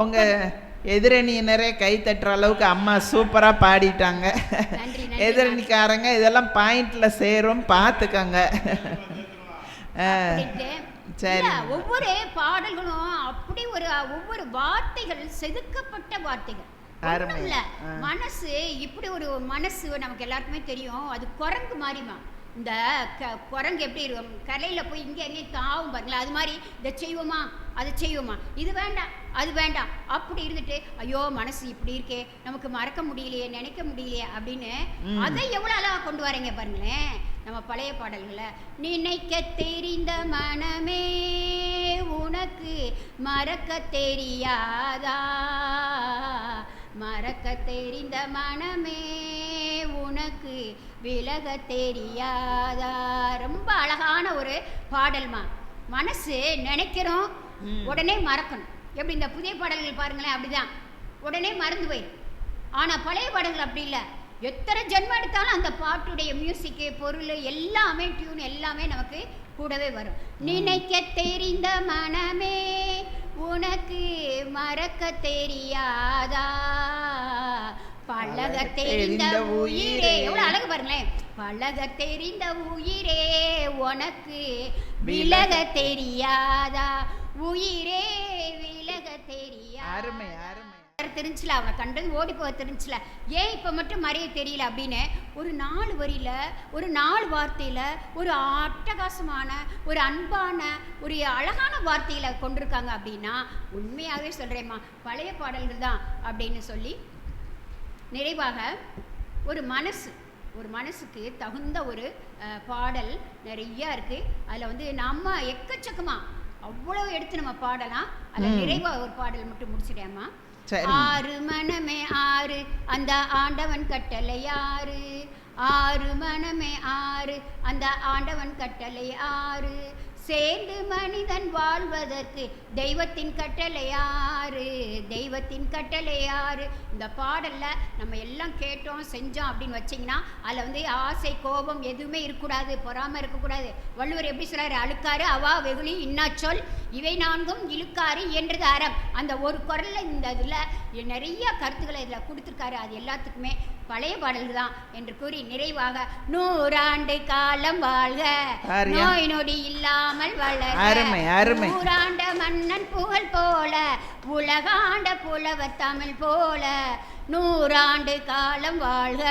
உங்க எதிரணியினரே கை தட்டுற அளவுக்கு அம்மா சூப்பரா பாடிட்டாங்க. எதிரணிக்காரங்க இதெல்லாம் பாயிண்ட்ல சேரும், பார்த்துக்கங்க. ஒவ்வொரு பாடல்களும் அப்படி ஒரு ஒவ்வொரு வார்த்தைகள் செதுக்கப்பட்ட வார்த்தைகள். இல்ல மனசு இப்படி ஒரு மனசு நமக்கு எல்லாருக்குமே தெரியும். அது குரங்கு மாதிரிமா. இந்த குரங்கு எப்படி இருக்கும், கரையில போய் இங்கே எங்கேயும் தாவும் பாருங்களா, அது மாதிரி இதை செய்வோமா அதை செய்வோமா, இது வேண்டாம் அது வேண்டாம் அப்படி இருந்துட்டு ஐயோ மனசு இப்படி இருக்கே, நமக்கு மறக்க முடியலையே, நினைக்க முடியலையே அப்படின்னு அதை எவ்வளவு அழகா கொண்டு வரீங்க பாருங்களேன் நம்ம பழைய பாடல்களை. நினைக்க தெரிந்த மனமே உனக்கு மறக்க தெரியாதா, மறக்க தெரிந்த மனமே உனக்கு விலக தெரியாதா. ரொம்ப அழகான ஒரு பாடல்மா. மனசு நினைக்கிறோம் உடனே மறக்கணும். எப்படி இந்த புதிய பாடல்கள் பாருங்களேன், அப்படிதான் உடனே மறந்து போயிடும். ஆனால் பழைய பாடல்கள் அப்படி இல்லை. எத்தனை ஜென்மம் எடுத்தாலும் அந்த பாட்டுடைய மியூசிக்கு, பொருள் எல்லாமே, டியூன் எல்லாமே நமக்கு கூடவே வரும். நினைக்க தெரிந்த மனமே உனக்கு மறக்க தெரியாதா, பழக தெரிந்த உயிரே. எவ்வளோ அழகு பாருங்களேன். பழக தெரிந்த உயிரே உனக்கு விலக தெரியாதா, உயிரே விலக தெரியாதா. அருமை அருமை. தெரிஞ்சில, அவனை கண்டது ஓடி போக தெரிஞ்சில, ஏன் இப்போ மட்டும் மறைய தெரியல அப்படின்னு ஒரு 4 வரியில, ஒரு 4 வார்த்தையில, ஒரு அட்டகாசமான, ஒரு அன்பான, ஒரு அழகான வார்த்தைகளை கொண்டிருக்காங்க அப்படின்னா உண்மையாகவே சொல்கிறேம்மா, பழைய பாடல்கள் தான் அப்படின்னு சொல்லி நிறைவாக ஒரு மனசுக்கு தகுந்த ஒரு பாடல் நிறையா இருக்குது. அதில் வந்து நம்ம எக்கச்சக்கமாக அவ்வளோ எடுத்து நம்ம பாடலாம். அதில் நிறைவாக ஒரு பாடல் மட்டும் முடிச்சிடேம்மா. ஆறு மனமே ஆறு அந்த ஆண்டவன் கட்டளை ஆறு, ஆறு மனமே ஆறு அந்த ஆண்டவன் கட்டளை ஆறு, சேர்ந்து மனிதன் வாழ்வதற்கு தெய்வத்தின் கட்டளை ஆறு, தெய்வத்தின் கட்டளை ஆறு. இந்த பாடலில் நம்ம எல்லாம் கேட்டோம் செஞ்சோம் அப்படின்னு வச்சிங்கன்னா அதில் வந்து ஆசை கோபம் எதுவுமே இருக்கக்கூடாது, பொறாமல் இருக்கக்கூடாது. வள்ளுவர் எப்படி சொல்கிறாரு, அழுக்காறு அவா வெகுளி இன்னாச்சொல் இவை 4ம் இழுக்காறு என்றது அறம். அந்த ஒரு குரலில் இந்த இதில் நிறைய கருத்துக்களை இதில் கொடுத்துருக்காரு. அது எல்லாத்துக்குமே பழைய பாடல்கள் தான் என்று கூறி நிறைவாக 100 ஆண்டு காலம் வாழ்க, நோய் நொடி இல்லாமல் வளர, 100 ஆண்டு மன்னன் புகழ் போல, உலகாண்ட புலவர் தமிழ் போல, 100 ஆண்டு காலம் வாழ்க,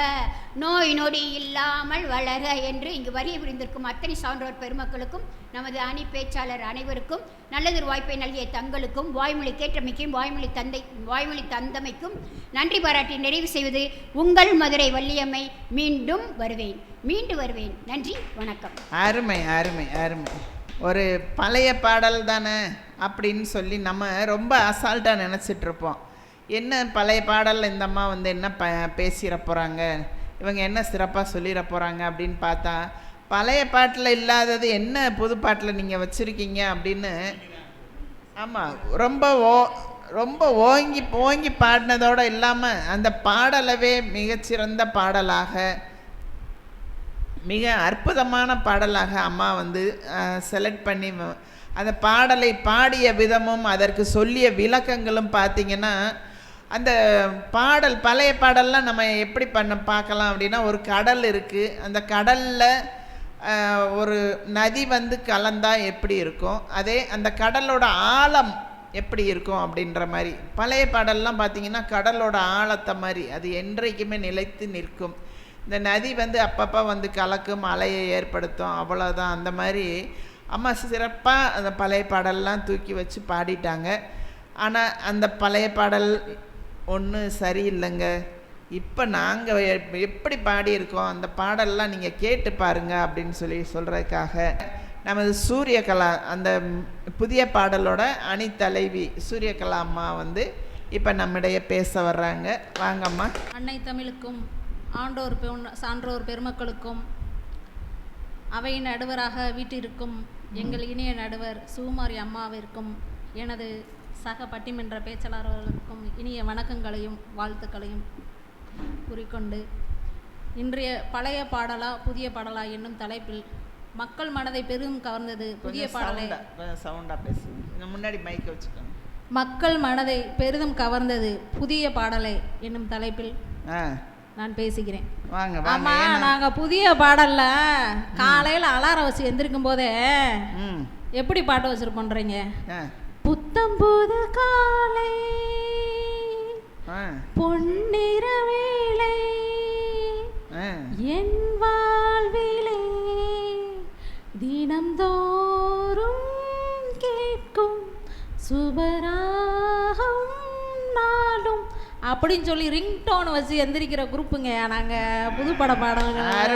நோய் நொடி இல்லாமல் வளர என்று இங்கு வரிய புரிந்திருக்கும் அத்தனை சான்றோர் பெருமக்களுக்கும், நமது அணி பேச்சாளர் அனைவருக்கும், நல்லதொரு வாய்ப்பை நல்கிய தங்களுக்கும், வாய்மொழி கேட்டமைக்கும் வாய்மொழி தந்தமைக்கும் நன்றி பாராட்டி நிறைவு செய்வது உங்கள் மதுரை வள்ளியம்மை. மீண்டும் வருவேன். நன்றி, வணக்கம். அருமை அருமை அருமை. ஒரு பழைய பாடல் தானே அப்படின்னு சொல்லி நம்ம ரொம்ப அசால்ட்டாக நினச்சிட்ருப்போம். என்ன பழைய பாடல், இந்த அம்மா வந்து என்ன பேசிட போகிறாங்க, இவங்க என்ன சிறப்பாக சொல்லிட போகிறாங்க அப்படின்னு பார்த்தா, பழைய பாட்டில் இல்லாதது என்ன புது பாட்டில் நீங்கள் வச்சுருக்கீங்க அப்படின்னு. ஆமாம், ரொம்ப ஓங்கி பாடினதோடு இல்லாமல் அந்த பாடலவே மிகச்சிறந்த பாடலாக, மிக அற்புதமான பாடலாக அம்மா வந்து செலக்ட் பண்ணி அந்த பாடலை பாடிய விதமும் அதற்கு சொல்லிய விளக்கங்களும் பார்த்திங்கன்னா, அந்த பாடல் பழைய பாடல்லாம் நம்ம எப்படி பார்க்கலாம் அப்படின்னா, ஒரு கடல் இருக்குது, அந்த கடலில் ஒரு நதி வந்து கலந்தால் எப்படி இருக்கும், அதே அந்த கடலோட ஆழம் எப்படி இருக்கும் அப்படின்ற மாதிரி. பழைய பாடல்லாம் பார்த்திங்கன்னா கடலோட ஆழத்தை மாதிரி அது என்றைக்குமே நிலைத்து நிற்கும். இந்த நதி வந்து அப்பப்போ வந்து கலக்கும், அலையை ஏற்படுத்தும், அவ்வளோதான். அந்த மாதிரி அம்மா சிறப்பாக அந்த பழைய பாடல்லாம் தூக்கி வச்சு பாடிட்டாங்க. ஆனால் அந்த பழைய பாடல் ஒன்றும் சரியில்லைங்க. இப்போ நாங்கள் எப்படி பாடியிருக்கோம் அந்த பாடல்லாம் நீங்கள் கேட்டு பாருங்க அப்படின்னு சொல்கிறதுக்காக நமது சூரியகலா அந்த புதிய பாடலோட அணித்தலைவி சூரியகலா அம்மா வந்து இப்போ நம்மிடையே பேச வர்றாங்க. வாங்கம்மா. அன்னை தமிழுக்கும் ஆண்டோர் சான்றோர் பெருமக்களுக்கும் அவை நடுவராக வீட்டிற்கும் எங்கள் இனிய நடுவர் சுகுமாரி அம்மாவிற்கும் எனது சக பட்டிமன்ற பேச்சாளர்களுக்கும் இனிய வணக்கங்களையும் வாழ்த்துக்களையும் குறிக்கொண்டு இன்றைய பழைய பாடலா புதிய பாடலா என்னும் தலைப்பில் மக்கள் மனதை பெரும் கவர்ந்தது புதிய பாடலை முன்னாடி மைக்க வச்சுக்கோங்க. மக்கள் மனதை பெரிதும் கவர்ந்தது புதிய பாடலை என்னும் தலைப்பில் நான் பேசுகிறேன். ஆமா, நாங்க புதிய பாடல்ல காலையில அலாரம் வச்சு எந்திரிக்கும் போதே எப்படி பாட்டு வச்சிருப்போன்றீங்க, புத்தம் புது காலை பொன்னிற வேளை என் வாழ்விலே தினம்தோறும் கேட்கும் சுபராகம் நாளும் அப்படின்னு சொல்லி ரிங்டோன் வச்சு எந்திரிக்கிற குரூப்புங்க நாங்கள். புதுப்பட பாடல்கள்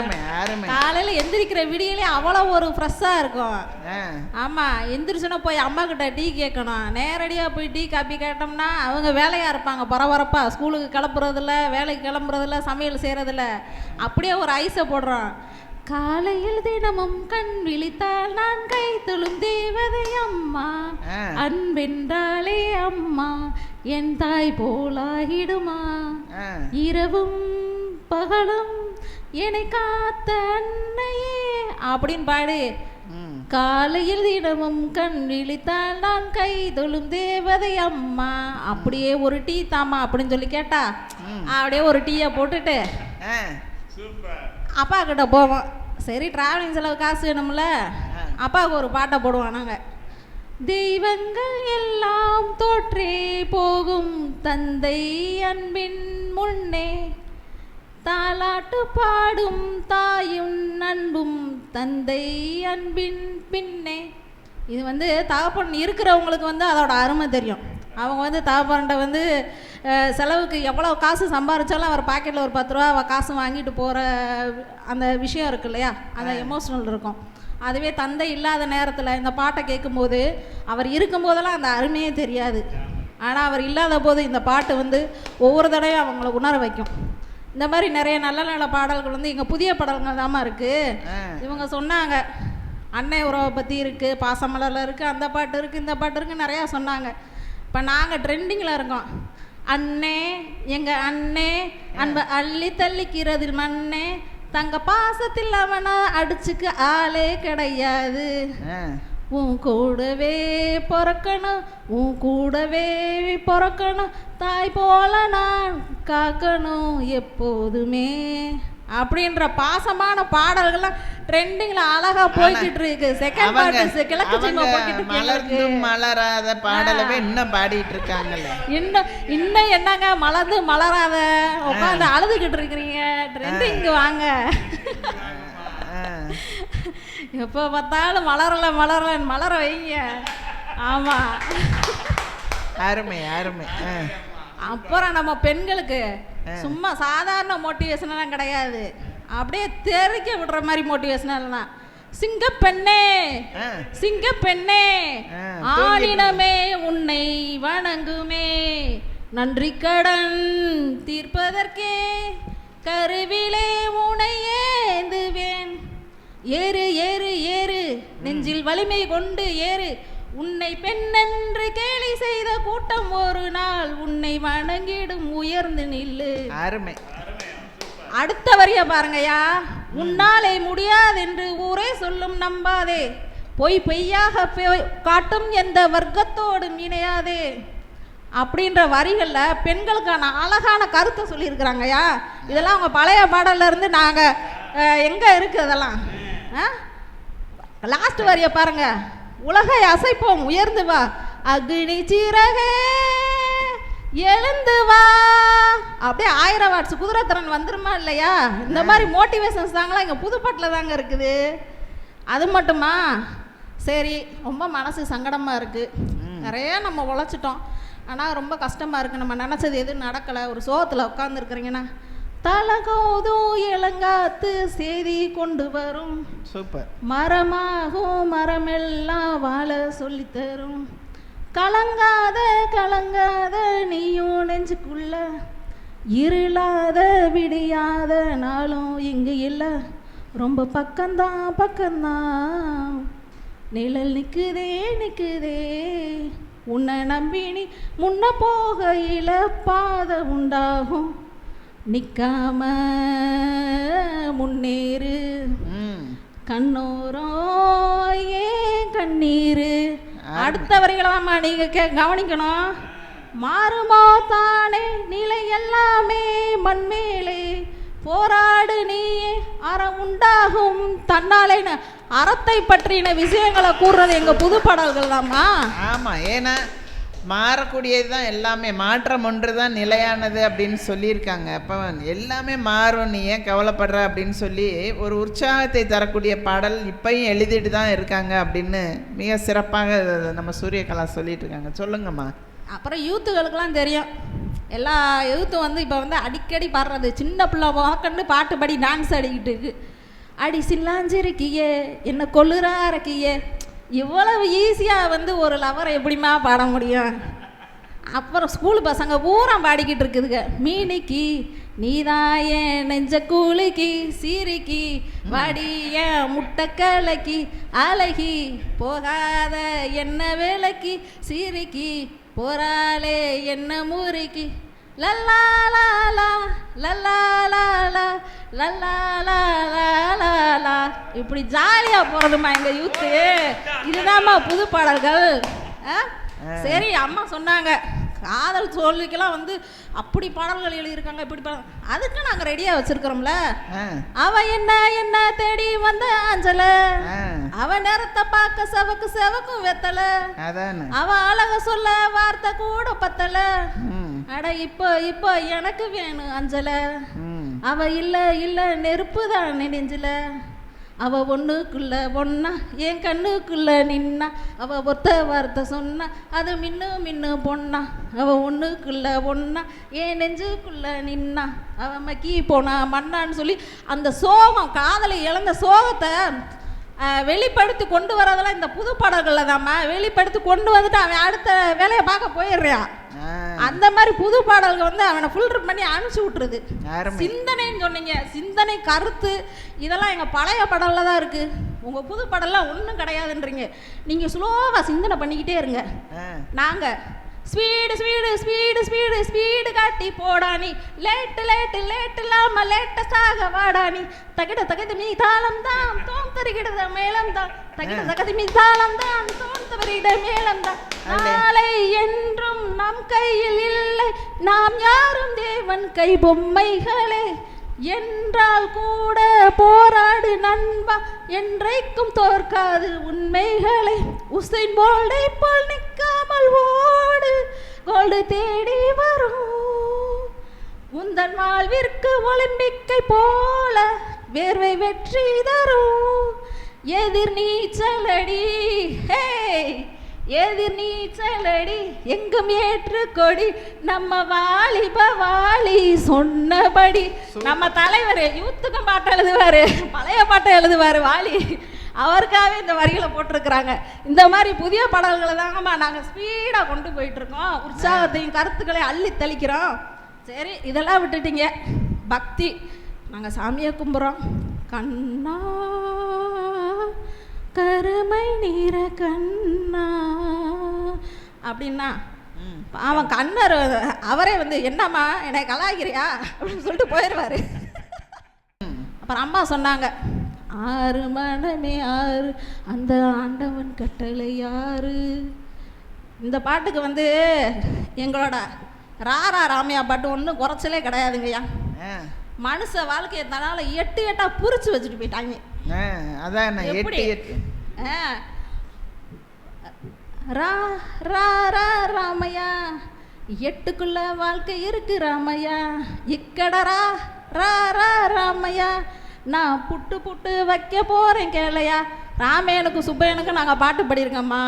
காலையில் எந்திரிக்கிற விடியலே அவ்வளோ ஒரு ஃப்ரெஷ்ஷாக இருக்கும். ஆமாம், எந்திரிச்சோன்னா போய் அம்மா கிட்ட டீ கேட்கணும். நேரடியாக போய் டீ காப்பி கேட்டோம்னா அவங்க வேலையாக இருப்பாங்க, பரபரப்பாக ஸ்கூலுக்கு கிளப்புறதில்ல, வேலைக்கு கிளம்புறதில்ல, சமையல் செய்கிறதில்ல. அப்படியே ஒரு ஐஸை போடுறோம். காலையில் தினமும் கண் விழித்தால் நான் கை தொழும் தேவதை அம்மா, அன்பென்றாலே அம்மா என் தாய் போலாகிடுமா, இரவும் பகலும் என்னை காத்த அன்னையே அப்படின்னு பாடு. காலையில் தினமும் கண் விழித்தால் நான் கை தொழும் தேவதை அம்மா. அப்படியே ஒரு டீ தாமா அப்படின்னு சொல்லி கேட்டா அப்படியே ஒரு டீயை போட்டுட்டு அப்பா கிட்ட போவோம். சரி, டிராவலிங் செலவு காசு வேணும்ல, அப்பாவுக்கு ஒரு பாட்டை போடுவோம் நாங்கள். தெய்வங்கள் எல்லாம் தோற்றே போகும் தந்தை அன்பின் முன்னே, தாலாட்டு பாடும் தாயும் அன்பும் தந்தை அன்பின் பின்னே. இது வந்து தகப்பன் இருக்கிறவங்களுக்கு வந்து அதோட அருமை தெரியும். அவங்க வந்து தகப்பன்கிட்ட வந்து செலவுக்கு எவ்வளோ காசு சம்பாரித்தாலும் அவர் பாக்கெட்டில் ஒரு 10 ரூபா காசு வாங்கிட்டு போகிற அந்த விஷயம் இருக்கு இல்லையா, அந்த எமோஷ்னல் இருக்கும். அதுவே தந்தை இல்லாத நேரத்தில் இந்த பாட்டை கேட்கும்போது அவர் இருக்கும்போதெல்லாம் அந்த அருமையே தெரியாது. ஆனால் அவர் இல்லாத போது இந்த பாட்டு வந்து ஒவ்வொரு தடவையும் அவங்கள உணர வைக்கும். இந்த மாதிரி நிறைய நல்ல நல்ல பாடல்கள் வந்து எங்கள் புதிய பாடல்கள் தாம்மா இருக்குது. இவங்க சொன்னாங்க அன்னை உறவை பற்றி இருக்குது, பாசமலரில் இருக்குது, அந்த பாட்டு இருக்குது, இந்த பாட்டு இருக்குது, நிறையா சொன்னாங்க. இப்போ நாங்கள் ட்ரெண்டிங்கில் இருக்கோம். அண்ணே எங்கள் அண்ணே அன்பை அள்ளி தள்ளிக்கிறது மண்ணே, தங்க பாசத்தில் அவனை அடிச்சுக்க ஆளே கிடையாது, உன் கூடவே பிறக்கணும், உன் கூடவே பிறக்கணும், தாய் போல நான் காக்கணும் எப்போதுமே அப்படின்ற பாசமான பாடல்கள்லாம் ட்ரெண்டிங்ல அழகா போய்கிட்டு இருக்கு. செகண்ட் பார்ட் கிழக்கு சினிமா போய்கிட்டு இருக்கு. மலராத பாடலவே இன்னும் பாடிட்டு இருக்காங்கல்ல. இன்னும் என்னங்க மலர்ந்து மலராத உட்காந்து அழுதுகிட்டு இருக்கிறீங்க. ட்ரெண்டிங் வாங்க. எப்போ பார்த்தாலும் மலரல மலரல மலர வைங்க. ஆமா, அருமை அருமை. அப்புறம் நம்ம பெண்களுக்கு சும்மா சாதாரண மோட்டிவேஷனெல்லாம் கிடையாது, அப்படியே தெரிக்க விடுற மாதிரி மோட்டிவேஷனெல்லாம். சிங்கப்பெண்ணே சிங்கப்பெண்ணே ஆடினமே உன்னை வணங்குமே, நன்றி கடன் தீர்ப்பதற்கே கருவிலே உன்னை ஏந்துவேன், ஏறு ஏறு ஏறு நெஞ்சில் வலிமை கொண்டு ஏறு, உன்னை பெண்ணென்று கேலி செய்த கூட்டம் ஒரு நாள் உன்னை வணங்கிடும் உயர்ந்து நில்லு. அருமை. அடுத்த வரிய பாருங்கய்யா. உன்னாலே முடியாது என்று ஊரே சொல்லும் நம்பாதே, பொய் பொய்யாக காட்டும் எந்த வர்க்கத்தோடும் இணையாதே அப்படின்ற வரிகள்ல பெண்களுக்கான அழகான கருத்தை சொல்லியிருக்கிறாங்கய்யா. இதெல்லாம் அவங்க பழைய பாடல்ல இருந்து நாங்க எங்க இருக்கு அதெல்லாம். லாஸ்ட் வரிய பாருங்க. உலகை அசைப்போம் உயர்ந்து வா, அக்னி சிறகே எழுந்து வா. அப்படியே 1000 வாட்ஸ் குதிரைத்திறன் வந்துருமா இல்லையா? இந்த மாதிரி மோட்டிவேஷன்ஸ் தாங்களா இங்கே புதுப்பாட்டில் தாங்க இருக்குது. அது மட்டுமா? சரி, ரொம்ப மனசு சங்கடமாக இருக்குது. நிறைய நம்ம உழைச்சிட்டோம், ஆனால் ரொம்ப கஷ்டமாக இருக்குது. நம்ம நினச்சது எதுவும் நடக்கலை. ஒரு சோகத்தில் உட்காந்துருக்குறீங்கன்னா தலகோதும் இளங்காத்து செய்தி கொண்டு வரும், சூப்பர் மரமாகும் மரமெல்லாம் வாழ சொல்லித்தரும், கலங்காத கலங்காத நீயும் நெஞ்சுக்குள்ள, இருளாத விடியாத நாளும் இங்கு இல்லை, ரொம்ப பக்கம்தான் பக்கம்தான் நிழல் நிற்குதே நிற்குதே, உன்னை நம்பி நீ முன்ன போகையில பாதை உண்டாகும், நிற்காம முன்னேறு, கண்ணோரோ ஏன் கண்ணீரு. அடுத்த வரிகளாமா நீங்க கவனிக்கணும். மாறுமோ தானே நிலை எல்லாமே மண்மேலே, போராடு நீயே அறம் உண்டாகும் தன்னாலேன்னு அறத்தை பற்றின விஷயங்களை கூறுறது எங்க புது பாடல்கள் தாம்மா. ஆமா, ஏன்னா மாறக்கூடியது தான் எல்லாமே, மாற்றம் ஒன்று தான் நிலையானது அப்படின்னு சொல்லியிருக்காங்க. அப்போ எல்லாமே மாறும், நீ ஏன் கவலைப்படுற அப்படின்னு சொல்லி ஒரு உற்சாகத்தை தரக்கூடிய பாடல் இப்பையும் எழுதிட்டு தான் இருக்காங்க அப்படின்னு மிக சிறப்பாக நம்ம சூரியகலா சொல்லிட்டு இருக்காங்க. சொல்லுங்கம்மா. அப்புறம் யூத்துகளுக்கெல்லாம் தெரியும், எல்லா யூத்தும் வந்து இப்போ வந்து அடிக்கடி பாடுறது, சின்ன பிள்ளை வாக்கன்னு பாட்டு பாடி டான்ஸ் ஆடிக்கிட்டு இருக்கு. அடி சில்லாஞ்சிருக்கியே என்ன கொள்ளுறா இருக்கியே, இவ்வளவு ஈஸியாக வந்து ஒரு லவரை எப்படிமா பாட முடியும்? அப்புறம் ஸ்கூல் பசங்க பூரா பாடிக்கிட்டு இருக்குதுங்க. மீனிக்கு நீதான் ஏன் நெஞ்ச கூலிக்கு சீரிக்கி வாடி ஏன் முட்டைக்கலைக்கு அழகி போகாத என்ன வேலைக்கு சீரிக்கி போறாளே என்ன மூரிக்கு லல்லா லாலா லல்லா லாலா லல்லா லாலா. இப்படி ஜாலியாக போகிறதுமா எங்கள் யூத்து. இதுதான்மா புது பாடல்கள். சரி, அம்மா சொன்னாங்க காதல் தோல்விக்கெல்லாம் வந்து அப்படி பாடல்கள் எழுதியிருக்காங்க, இப்படி பாடல், அதுக்கு நாங்கள் ரெடியாக வச்சிருக்கிறோம்ல. அவ என்ன என்ன தேடி வந்த அஞ்சல, அவ நேரத்தை பார்க்க செவக்கு செவக்கும் வெத்தல, அவ அழக சொல்ல வார்த்தை கூட பத்தல, அட இப்போ இப்போ எனக்கு வேணும் அஞ்சல, அவ இல்ல இல்ல நெருப்பு தான் நெஞ்சில, அவ ஒண்ணுக்குள்ள ஒன்னா என் கண்ணுக்குள்ள நின்னா, அவ ஒத்த வார்த்தை சொன்னா அது மின்னு மின்னு பொண்ணா, அவ ஒண்ணுக்குள்ள ஒன்னா என் நெஞ்சுக்குள்ள நின்னா, அவ மக்கி போனா மண்ணான்னு சொல்லி அந்த சோகம், காதலை இழந்த சோகத்தை வெளிப்படுத்தி கொண்டு வரதெல்லாம் இந்த புது பாடல்கள்ல தாம்மா. வெளிப்படுத்தி கொண்டு வந்துட்டு அவன் அடுத்த வேலையை பார்க்க போயிடுறான். அந்த மாதிரி புது பாடல்கள் வந்து அவனை ஃபில்டர் பண்ணி அனுப்பிச்சு விட்டுருது. சிந்தனைன்னு சொன்னீங்க, சிந்தனை கருத்து இதெல்லாம் எங்கள் பழைய பாடல்ல தான் இருக்கு. உங்கள் புது பாடல்லாம் ஒன்றும் கிடையாதுன்றீங்க. நீங்கள் ஸ்லோவாக சிந்தனை பண்ணிக்கிட்டே இருங்க. நாங்கள் speed speed speed speed speed காட்டி போடானி, லேட்டு லேட்டு லேட்டு இல்லாம லேட்டஸ்டாக வாடானி, தகிட தகதி மீ தாளம் தான் தோன் தருகிட மேளம் தான், தகிட தகதி மீ தாளம் தான் தோன் தருகிட மேளம் தான், நாளை என்றும் நம் கையில் இல்லை, நாம் யாரும் தேவன் கை பொம்மைகளே, என்றால் கூட போராடு நண்பா, என்றைக்கும் தோற்காது உண்மைகளை, உசைன் போல்டை போல் நிற்காமல் ஓடு, கோல்டு தேடி வரும், உந்தன் வாழ்விற்கு ஒலிம்பிக்கை போல வேர்வை வெற்றி தரும், எதிர் நீச்சலடி ஹே எதிர் நீச்சலடி எங்கும் ஏற்று கொடி, நம்ம வாலிப வாலி சொன்னபடி. நம்ம தலைவர் யூத்துக்கும் பாட்டு எழுதுவாரு, பழைய பாட்டை எழுதுவாரு வாலி, அவருக்காகவே இந்த வரிகளை போட்டிருக்கிறாங்க. இந்த மாதிரி புதிய பாடல்களை தாங்கம்மா நாங்கள் ஸ்பீடாக கொண்டு போயிட்டுருக்கோம், உற்சாகத்தையும் கருத்துக்களையும் அள்ளி தெளிக்கிறோம். சரி, இதெல்லாம் விட்டுட்டீங்க. பக்தி, நாங்கள் சாமியை கும்பிட்றோம். கண்ணா கருமை நீர கண்ணா அப்படின்னா அவன் கண்ணர் அவரே வந்து என்னம்மா என்னை கலாய்கிறியா அப்படின்னு சொல்லிட்டு போயிடுவார். அப்புறம் அம்மா சொன்னாங்க, ஆறு மனமே ஆறு அந்த ஆண்டவன் கட்டளை யாரு. இந்த பாட்டுக்கு வந்து எங்களோட ராரா ராமையா பாட்டு ஒன்றும் குறைச்சலே கிடையாதுங்கய்யா. மனுஷ வாழ்க்கையை தனால எட்டு எட்டா புரிச்சு வச்சுட்டு போயிட்டாங்க. அதான் எப்படி ரா ரா ரா ராமையா எட்டுக்குள்ள வாழ்க்கை இருக்கு ராமையா, இக்கடரா ரா ரா ராமையா நான் புட்டு புட்டு வைக்க போறேன் கேளையா. ராமேனுக்கு சுப்பையனுக்கு நாங்கள் பாட்டு பாடியிருக்கோம்மா.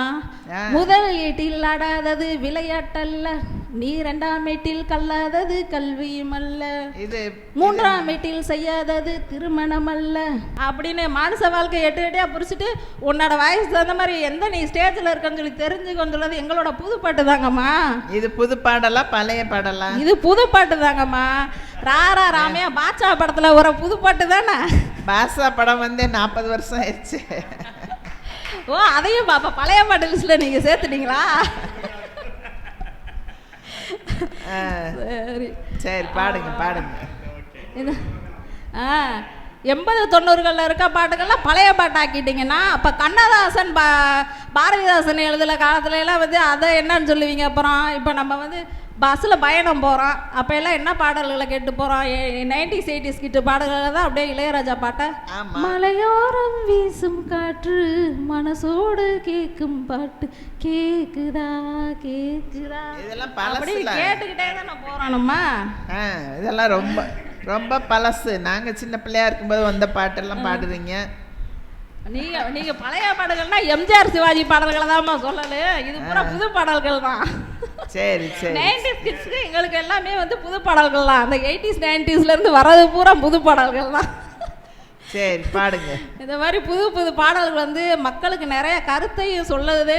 முதல் ஏட்டில் ஆடாதது விளையாட்டல்ல, நீ 2ஆம் ஏட்டில் கல்லாதது கல்வியும் அல்ல, இது 3ஆம் ஏட்டில் செய்யாதது திருமணம் அல்ல அப்படின்னு மனுஷ வாழ்க்கை எட்டு எட்டியா புரிச்சுட்டு உன்னோட வயசு தகுந்த மாதிரி எந்த நீ ஸ்டேஜில் இருக்கன்னு சொல்லி தெரிஞ்சுக்கன்னு சொல்றது எங்களோட புது பாட்டு தாங்கம்மா. இது புது பாடலா பழைய பாடலா? இது புது பாட்டு தாங்கம்மா. ராரா ராமையா பாட்சா படத்தில் ஒரு புது பாட்டு தானே. பாட்சா படம் வந்து 40 வருஷம் ஆயிடுச்சு. ஓ, அதையும் பாப்பா பழைய பாட்டு லிஸ்ட்ல நீங்க சேர்த்துட்டீங்களா? சரி சரி, பாடுங்க பாடுங்க. 80-90களில் இருக்க பாட்டுகள்லாம் பழைய பாட்டு ஆக்கிட்டீங்கன்னா அப்போ கண்ணதாசன் பாரதிதாசன் எழுதல காலத்துல எல்லாம் வந்து அதை என்னன்னு சொல்லுவீங்க. அப்புறம் இப்போ நம்ம வந்து பஸ்ஸில் பயணம் போகிறோம், அப்போ எல்லாம் என்ன பாடல்களை கேட்டு போகிறோம்? 90s 80s கிட்ட பாடல்களை தான் அப்படியே இளையராஜா பாட்டை. மலையோரம் வீசும் காற்று மனசோடு கேட்கும் பாட்டு கேக்குதா கேக்குதா, இதெல்லாம் அப்படி கேட்டுக்கிட்டே தான் நான் போகிறோம்மா. இதெல்லாம் ரொம்ப ரொம்ப பழசு. நாங்கள் சின்ன பிள்ளையா இருக்கும்போது வந்த பாட்டெல்லாம் பாடுறீங்க. நீங்கள் பழைய பாடல்கள்னா எம்ஜிஆர் சிவாஜி பாடல்களை தான்மா சொல்லலை, இது பூரா புது பாடல்கள் தான். சரி சரி. 90s கிட்ஸ்க்கு எங்களுக்கு எல்லாமே வந்து புது பாடல்கள் தான். அந்த 80s 90sல இருந்து வரது பூரா புது பாடல்கள் தான். சரி பாடுங்க. இந்த மாதிரி புது புது பாடல்கள் வந்து மக்களுக்கு நிறைய கருத்தையும் சொல்லுது,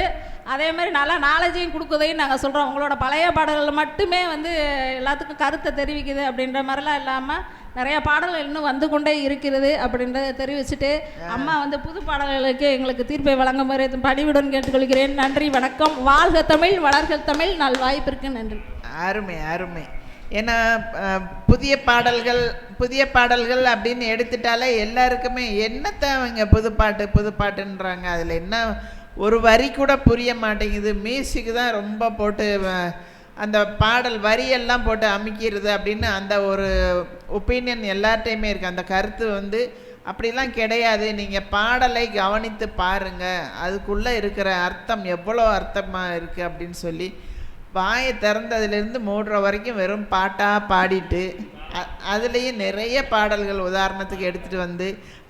அதே மாதிரி நல்லா நாலேஜையும் கொடுக்குதையும் நாங்கள் சொல்கிறோம். உங்களோட பழைய பாடல்கள் மட்டுமே வந்து எல்லாத்துக்கும் கருத்தை தெரிவிக்குது அப்படின்ற மாதிரிலாம் இல்லாமல் நிறைய பாடல்கள் இன்னும் வந்து கொண்டே இருக்கிறது அப்படின்றத தெரிவிச்சுட்டு, அம்மா வந்து புது பாடல்களுக்கு எங்களுக்கு தீர்ப்பை வழங்குமாறு பணிவுடன் கேட்டுக்கொள்கிறேன். நன்றி, வணக்கம். வாழ்க தமிழ், வளர்க தமிழ். நாள் வாய்ப்பிற்கு நன்றி. அருமை அருமை. ஏன்னா புதிய பாடல்கள் அப்படின்னு எடுத்துட்டாலே எல்லாருக்குமே என்னத்தை அவங்க புது பாட்டுன்றாங்க. அதில் என்ன ஒரு வரி கூட புரிய மாட்டேங்குது. மியூசிக் தான் ரொம்ப போட்டு அந்த பாடல் வரியெல்லாம் போட்டு அமைக்கிறது அப்படின்னு அந்த ஒரு ஒப்பீனியன் எல்லார்ட்டையுமே இருக்குது. அந்த கருத்து வந்து அப்படிலாம் கிடையாது. நீங்கள் பாடலை கவனித்து பாருங்கள், அதுக்குள்ளே இருக்கிற அர்த்தம் எவ்வளோ அர்த்தமாக இருக்குது அப்படின்னு சொல்லி வாயை திறந்ததுலேருந்து மூடுற வரைக்கும் வெறும் பாட்டாக பாடிட்டு அதுலேயும் நிறைய பாடல்கள் உதாரணத்துக்கு எடுத்துகிட்டு வந்து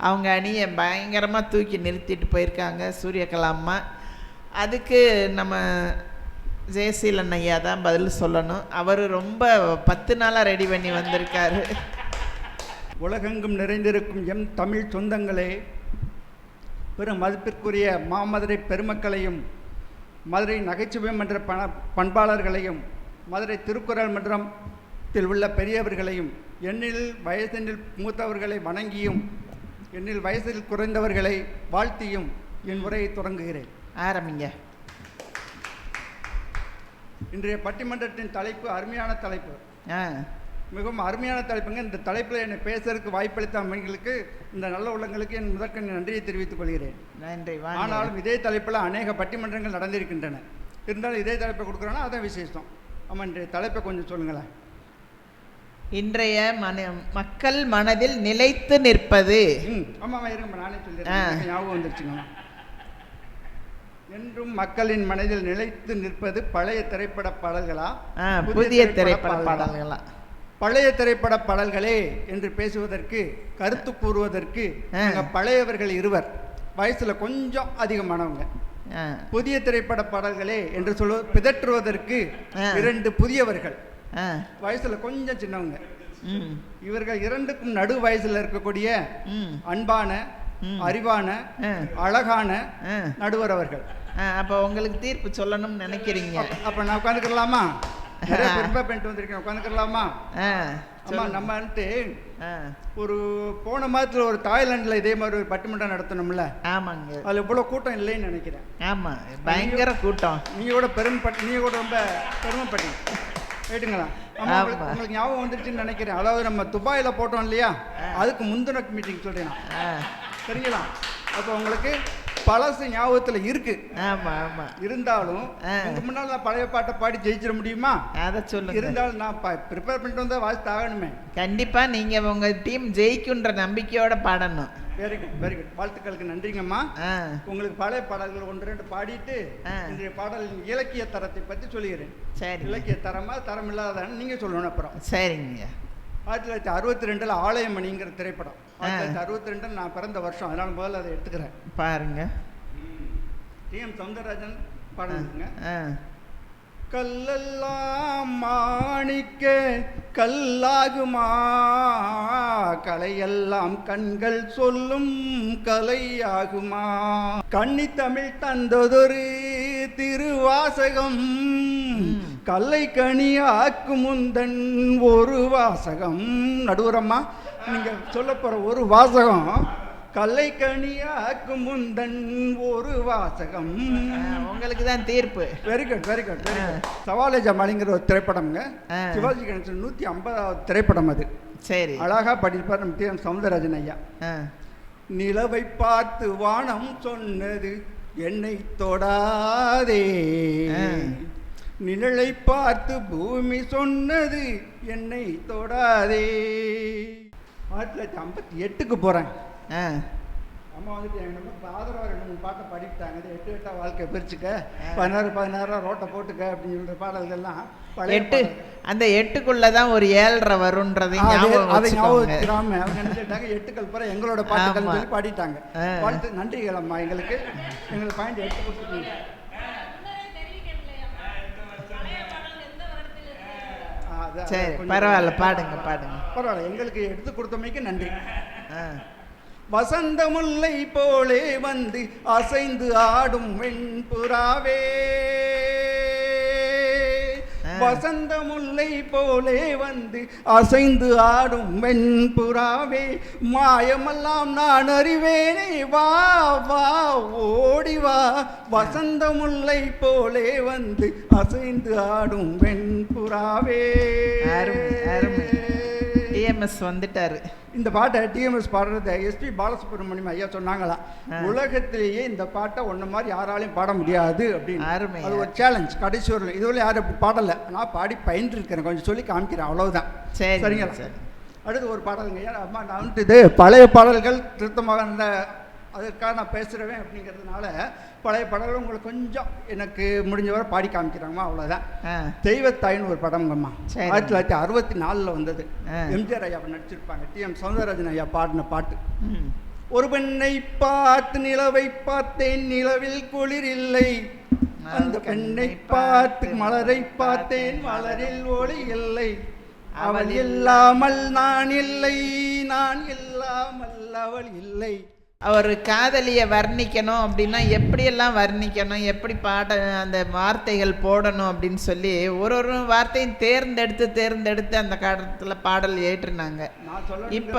அவங்க அணியை பயங்கரமாக தூக்கி நிறுத்திட்டு போயிருக்காங்க சூரியகலா அம்மா. அதுக்கு நம்ம ஜெயசீலன் ஐயா தான் பதில் சொல்லணும். அவர் ரொம்ப 10 நாளாக ரெடி பண்ணி வந்திருக்காரு. உலகெங்கும் நிறைந்திருக்கும் எம் தமிழ் சொந்தங்களே, பெரும் மதிப்பிற்குரிய மாமதுரை பெருமக்களையும், மதுரை நகைச்சுவை மன்ற பண்பாளர்களையும், மதுரை திருக்குறள் மன்றத்தில் உள்ள பெரியவர்களையும், என்னில் வயதினில் மூத்தவர்களை வணங்கியும் என்னில் வயசில் குறைந்தவர்களை வாழ்த்தியும் என் உரையை தொடங்குகிறேன். ஆரம்பிங்க. இன்றைய பட்டிமன்றத்தின் தலைப்பு அருமையான தலைப்பு, மிகவும் அருமையான தலைப்புங்க. இந்த தலைப்பில் என்னை பேசுறதுக்கு வாய்ப்பளித்த அம்மைகளுக்கு, இந்த நல்ல உள்ளங்களுக்கு என் முதற்கண் நன்றியை தெரிவித்துக் கொள்கிறேன். நன்றி. ஆனாலும் இதே தலைப்பில் அநேக பட்டிமன்றங்கள் நடந்திருக்கின்றன. இருந்தாலும் இதே தலைப்பை கொடுக்குறோன்னா அதான் விசேஷம். ஆமாம், இன்றைய தலைப்பை கொஞ்சம் சொல்லுங்களேன். இன்றைய மக்கள் மனதில் நிலைத்து நிற்பது. ஆமாம் இருங்க, நானே சொல்லிடுறேன், ஞாபகம் வந்துருச்சுங்க. என்றும் மக்களின் மனதில் நிலைத்து நிற்பது பழைய திரைப்பட பாடல்களா புதிய திரைப்பட பாடல்களா? பழைய திரைப்பட பாடல்களே என்று பேசுவதற்கு, கருத்து கூறுவதற்கு பழையவர்கள் இருவர், வயசுல கொஞ்சம் அதிகமானவங்க. புதிய திரைப்பட பாடல்களே என்று பிதற்றுவதற்கு 2 புதியவர்கள், வயசுல கொஞ்சம் சின்னவங்க. இவர்கள் 2க்கும் நடு வயசுல இருக்கக்கூடிய அன்பான, அறிவான, அழகான நடுவர் அவர்கள். அப்ப உங்களுக்கு தீர்ப்பு சொல்லணும்னு நினைக்கிறீங்க? அப்ப நான் உட்காந்துக்கலாமா? பெரும்பா பண்ணிட்டு வந்திருக்கேன், உட்காந்துக்கலாமா? ஆமா, நம்ம வந்துட்டு ஒரு போன மாதத்துல ஒரு தாய்லாந்துல இதே மாதிரி ஒரு பட்டிமன்றம் நடத்தணும்ல. ஆமாங்க. அதுல இவ்வளவு கூட்டம் இல்லைன்னு நினைக்கிறேன். ஆமா, பயங்கர கூட்டம். நீங்க கூட நீங்க கூட ரொம்ப பெருமைப்பட்டீங்க, ரைட்டுங்களா? ஆமா, உங்களுக்கு ஞாபகம் வந்துருச்சுன்னு நினைக்கிறேன். அதாவது நம்ம துபாயில போட்டோம் இல்லையா, அதுக்கு முந்தின மீட்டிங் சொல்றேன், சரிங்களா? அப்போ உங்களுக்கு பழசு ஞாபகத்தில் இருக்கு. ஆமா ஆமா. இருந்தாலும் உங்க முன்னால் நான் பழைய பாட்டை பாடி ஜெயிச்சிட முடியுமா? அதை சொல்லுங்க. இருந்தாலும் நான் ப்ரிப்பேர் பண்ணிட்டு வந்தால் வாசித்து ஆகணுமே. கண்டிப்பா நீங்க உங்க டீம் ஜெயிக்குன்ற நம்பிக்கையோட பாடணும். Very good, very good. வாழ்த்துக்களுக்கு நன்றிங்கம்மா. உங்களுக்கு பழைய பாடல்கள் 1-2 பாடிட்டு இன்றைய பாடலின் இலக்கிய தரத்தை பற்றி சொல்லுகிறேன். சரி. இலக்கிய தரமா தரம் இல்லாதான்னு நீங்க சொல்லணும். அப்புறம் சரிங்க. 1962 ஆலயமணிங்கிற திரைப்படம். 1962 நான் பிறந்த வருஷம், அதனால முதல்ல அதை எடுத்துக்கிறேன். பாருங்க. டி.எம். சௌந்தரராஜன் பாடுங்க. கல்லெல்லாம் மாணிக்க கல்லாகுமா, கலையெல்லாம் கண்கள் சொல்லும் கலையாகுமா, கன்னி தமிழ் தந்ததொரு திருவாசகம், கல்லை கனி ஆக்கும் முந்தன் ஒரு வாசகம். நடுவரம்மா, நீங்க சொல்ல போற ஒரு வாசகம், கல்லை கனியாக்கும் முந்தன் ஒரு வாசகம். உங்களுக்கு தான் தீர்ப்பு. Very good, very good, very good. Savaale ஜமாலிங்கிற ஒரு திரைப்படம்ங்க, சிவாஜி கணேசன் 150வது திரைப்படம் அது. சரி, அழகா படிப்பார் நம்ம டி.எம். சௌந்தரராஜன் ஐயா. நிலவை பார்த்து வானம் சொன்னது என்னை தொடாதே, நிழலை பார்த்து பூமி சொன்னது என்னை தொடாதே. 1958க்கு போறேன். அம்மா வந்துட்டு எங்கள் நம்ம ஆதரவாக 2-3 பாட்டை பாடிட்டாங்க. 8 வாழ்க்கை பிரிச்சுக்க, 16 ரோட்டை போட்டுக்க அப்படின்னு சொல்ற பாடல்கள்லாம் அந்த 8க்குள்ளதான் ஒரு 7.5 வரும்ன்றது அதை ஞாபகம் வச்சுக்கிறாம அவங்க நினைச்சிட்டாங்க. 8கள் பிற எங்களோட பாட்டுகள் சொல்லி பாடிட்டாங்க. வாழ்த்து, நன்றிகள் அம்மா. எங்களுக்கு பாயிண்ட் 8 கொடுத்துருக்கீங்க. சரி பரவாயில்ல, பாடுங்க பாடுங்க. பரவாயில்ல, எங்களுக்கு எடுத்து கொடுத்தமைக்கு நன்றி. வசந்த முல்லை போலே வந்து அசைந்து ஆடும் வெண்புறாவே, வசந்த முல்லை போலே வந்து அசைந்து ஆடும் வெண்புறாவே, மாயமெல்லாம் நான் அறிவேனே வா வா ஓடி வா, வசந்த முல்லை போலே வந்து அசைந்து ஆடும் வெண்புறாவே. டிஎம்எஸ் வந்துட்டாரு. இந்த பாட்டை டிஎம்எஸ் பாடுறத எஸ்பி பாலசுப்ரமணியம் ஐயா சொன்னாங்களாம், உலகத்திலேயே இந்த பாட்டை ஒன்ன மாதிரி யாராலையும் பாட முடியாது அப்படின்னு. அது ஒரு சேலஞ்ச். கடைசி ஒரு இதுவரை யாரும் பாடலை, நான் பாடி பயின்று இருக்கிறேன், கொஞ்சம் சொல்லி காமிக்கிறேன், அவ்வளவுதான். சரிங்களா? அடுத்து ஒரு பாடலுங்க. ஏன்னா அம்மா நான் வந்துட்டு இது பழைய பாடல்கள் திருத்தமாக அதற்காக நான் பேசுகிறேன் அப்படிங்கிறதுனால பழைய பாடல்கள் உங்களுக்கு கொஞ்சம் எனக்கு முடிஞ்ச வரை பாடி காமிக்கிறாங்கம்மா, அவ்வளோதான். தெய்வத்தாயின்னு ஒரு படம்ங்கம்மா, 1964 வந்தது. எம்ஜிஆர் ஐயா நடிச்சிருப்பாங்க, டிஎம் சௌந்தரராஜன் ஐயா பாடின பாட்டு. ஒரு பெண்ணை பார்த்து நிலவை பார்த்தேன், நிலவில் குளிர் இல்லை, அந்த பெண்ணை பார்த்து மலரை பார்த்தேன், மலரில் ஒளி இல்லை, அவள் இல்லாமல் நான் இல்லை, நான் இல்லாமல் அவள் இல்லை. அவர் காதலியை வர்ணிக்கணும் அப்படின்னா எப்படியெல்லாம் வர்ணிக்கணும், எப்படி பாட அந்த வார்த்தைகள் போடணும் அப்படின்னு சொல்லி ஒரு ஒரு வார்த்தையும் தேர்ந்தெடுத்து அந்த காலத்தில் பாடல் ஏற்றினாங்க. இப்போ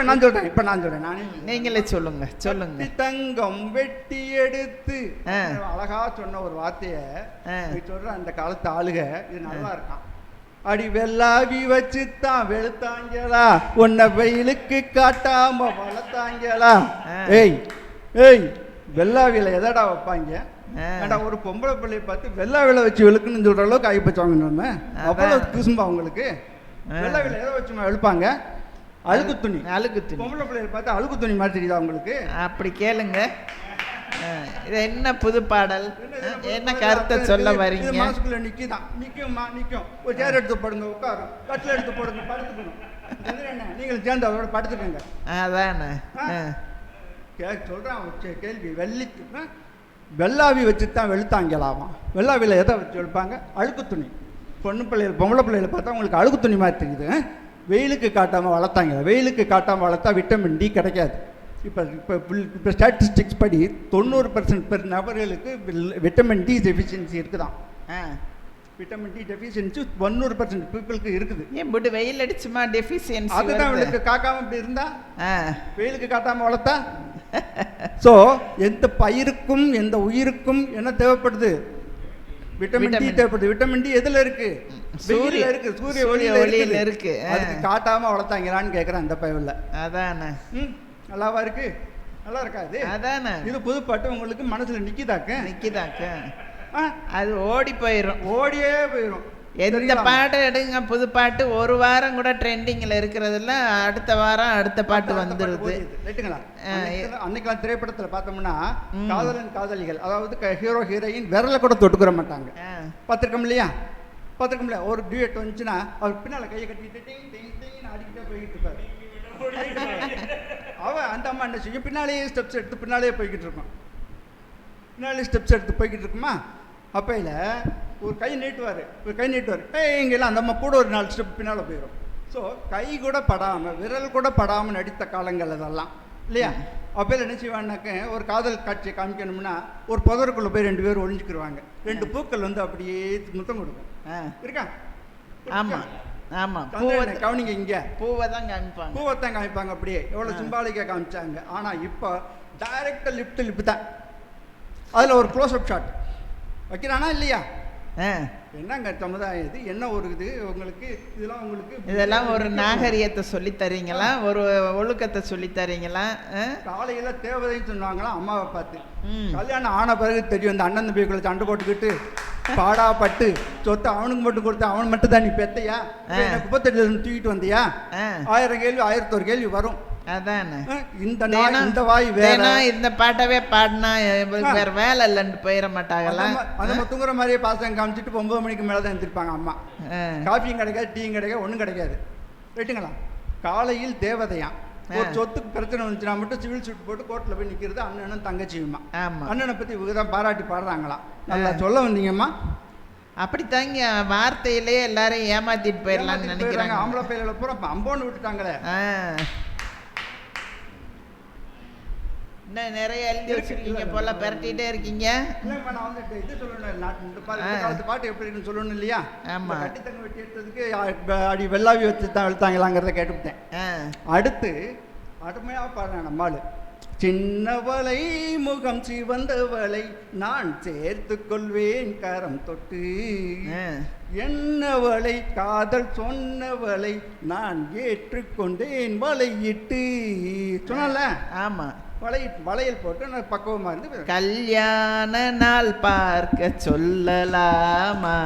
நான் சொல்றேன் நீங்களே சொல்லுங்க. தங்கம் வெட்டி எடுத்து அழகா சொன்ன ஒரு வார்த்தைய சொல்ற அந்த காலத்து ஆளுக இது நல்லா இருக்கான். அடி வெள்ளாவி வச்சுத்தான் வெளுத்தாங்களா, உன்னை வெயிலுக்கு காட்டாம வளர்த்தாங்களா. ஏய் ஏய், வெள்ளாவில எதடா வைப்பாங்க? ஏண்டா ஒரு பொம்பளை பிள்ளையை பார்த்து வெள்ளாவில வச்சு வெளுக்குன்னு சொல்ற அளவுக்கு ஆகி போச்சாங்க. நம்ம அவ்வளவு குசும்பா அவங்களுக்கு. வெள்ளாவில எதை வச்சு வெளுப்பாங்க? அழுக்கு துணி. பொம்பளை பிள்ளையை பார்த்து அழுக்கு துணி மாதிரி தெரியுதா உங்களுக்கு? அப்படி கேளுங்க. இது என்ன புது பாடல், என்ன கருத்தை சொல்ல வரீங்க? மாசுக்குள்ள நிக்கும். ஒரு சேர் எடுத்து போடுங்க, உட்காரும். கட்டில் எடுத்து போடுங்க, படுத்துக்கணும். நீங்களும் சேர்ந்து அவரோட படுத்துக்கோங்க. அதானே சொல்றான் கேள்வி. வெள்ளாவி வச்சுதான் வெளுத்தாங்கலாமா. வெள்ளாவில எதை வச்சு வெளுப்பாங்க? அழுக்கு துணி. பொம்பளை பிள்ளைகளை பார்த்தா உங்களுக்கு அழுக்கு துணி மாதிரி தெரியுது. வெயிலுக்கு காட்டாம வளர்த்தாங்க. வெயிலுக்கு காட்டாம வளர்த்தா விட்டமின் டி கிடைக்காது. இப்போ ஸ்டாட்டிஸ்டிக்ஸ் படி 90% நபர்களுக்கு விட்டமின் டி டெஃபிஷியன்சி இருக்குதான். விட்டமின் டி டெஃபிஷியன்சி 90% பீப்புளுக்கு இருக்குது. ஏன் போட்டு வெயில் அடிச்சுமா டெஃபிஷியன்சி? அதுதான் வெயிலுக்கு காக்காம இப்படி இருந்தா, வெயிலுக்கு காட்டாம வளர்த்தா. ஸோ எந்த பயிருக்கும் எந்த உயிருக்கும் என்ன தேவைப்படுது? விட்டமின் டி தேவைப்படுது. விட்டமின் டி எதுல இருக்கு? சூரிய இருக்கு, சூரிய ஒளியில இருக்கு. அதுக்கு காட்டாம வளர்த்தாங்களான்னு கேட்குறேன் அந்த பயவில். அதானே நல்லாவா இருக்கு? நல்லா இருக்காது. அதானே இது புது பாட்டு உங்களுக்கு மனசுல நிக்கிதாக்க அது ஓடியே போயிடும். எந்த பாட்டு எடுங்க, புது பாட்டு ஒரு வாரம் கூட ட்ரெண்டிங்ல இருக்கிறதுல அடுத்த வாரம் அடுத்த பாட்டு வந்துருது. ரைட்டுங்களா? அன்னைக்கெல்லாம் திரைப்படத்துல பார்த்தோம்னா காதலிகள், அதாவது ஹீரோ ஹீரோயின் விரல கூட தொட்டுக்கிற மாட்டாங்க. பார்த்துருக்கோம் இல்லையா? ஒரு டியூட் வந்துச்சுன்னா அவர் பின்னால கையை கட்டிட்டு அடிக்கிட்டே போய்கிட்டு இருப்பாரு. அவன் அந்த அம்மா என்ன செய்யும்? பின்னாலேயே ஸ்டெப்ஸ் எடுத்து பின்னாலேயே போய்கிட்டு இருக்கோம். இருக்குமா? அப்பையில் ஒரு கை நீட்டுவார். இங்கெல்லாம் அந்த அம்மா கூட ஒரு 4 ஸ்டெப் பின்னால் போயிடும். ஸோ கை கூட படாமல், விரல் கூட படாமல் நடித்த காலங்கள் அதெல்லாம் இல்லையா? அப்பையில் என்ன செய்வான்னாக்க, ஒரு காதல் காட்சியை காமிக்கணும்னா ஒரு புதருக்குள்ளே போய் 2 பேர் ஒழிஞ்சுக்கிடுவாங்க. 2 பூக்கள் வந்து அப்படியே முத்தம் கொடுக்கும். இருக்கா? கவனிங்க, இங்க பூவை தான் காமிப்பாங்க. அப்படியே எவ்வளவு சிம்பாலிக்கா காமிச்சாங்க. ஆனா இப்போ டைரக்டா லிப்ட் தான். அதுல ஒரு க்ளோஸ் அப் ஷாட் வைக்கிறானா இல்லையா? என்னங்க சமுதாயம் இது? என்ன ஒரு இது உங்களுக்கு? இதெல்லாம் ஒரு நாகரிகத்தை சொல்லி தரீங்களா? ஒரு ஒழுக்கத்தை சொல்லி தரீங்களா? காலையில தேவதைன்னு சொன்னாங்களா அம்மாவை பார்த்து. கல்யாணம் ஆன பிறகு தெரியும், இந்த அண்ணன் தம்பிக்குள்ள சண்டை போட்டுக்கிட்டு பாடாப்பட்டு சொத்தை அவனுக்கு மட்டும் கொடுத்து அவன் மட்டும் தான் நீ பெத்தையா, குப்பத்தட்டில தூக்கிட்டு வந்தியா, 1000 கேள்வி 1001 கேள்வி வரும். அதானே இந்த வாய் வேற. இந்த பாட்டவே பாடினா வேற வேலை இல்லைன்னு போயிட மாட்டாங்களா? அந்த தூங்குற மாதிரியே பாசம் காமிச்சிட்டு 9 மணிக்கு மேலே தான் எழுந்திருப்பாங்க அம்மா. காஃபியும் கிடைக்காது, டீயும் கிடைக்காது, ஒன்றும் கிடைக்காது. ரைட்டுங்களா? காலையில் தேவதையாம். ஒரு சொத்துக்கு பிரச்சனை வந்துச்சுன்னா மட்டும் சிவில் சூட் போட்டு கோர்ட்டில் போய் நிற்கிறது அண்ணனும் தங்கச்சியுமா. அண்ணனை பற்றி இவங்க தான் பாராட்டி பாடுறாங்களாம். நல்லா சொல்ல வந்தீங்கம்மா. அப்படித்தாங்க வார்த்தையிலே எல்லாரும் ஏமாத்திட்டு போயிடலாம்னு நினைக்கிறாங்க. ஆம்பளை பையில பூரா அம்போன்னு விட்டுட்டாங்களே. இன்னும் நிறைய எழுதி வச்சிருக்கீங்க போல, பெரட்டிட்டே இருக்கீங்க. நான் வந்து இது சொல்லணும், பாட்டு எப்படி சொல்லணும் இல்லையா? ஆமா, கட்டித்தங்க வெட்டி எடுத்ததுக்கு அடி வெள்ளாவி வச்சு தான் வெளுத்தாங்களாங்கிறத கேட்டுவிட்டேன். அடுத்து அருமையா பாடுறேன் நம்மாள். சின்னவளை முகம் சிவந்தவளை நான் சேர்த்து கொள்வேன் கரம் தொட்டு, என்னவளை காதல் சொன்னவளை நான் ஏற்றுக்கொண்டேன் வலையிட்டு சொன்னல. ஆமா, வளையல் போட்டு நான் பக்குவமா இருந்து கல்யாண நாள் பார்க்க சொல்லலாமா,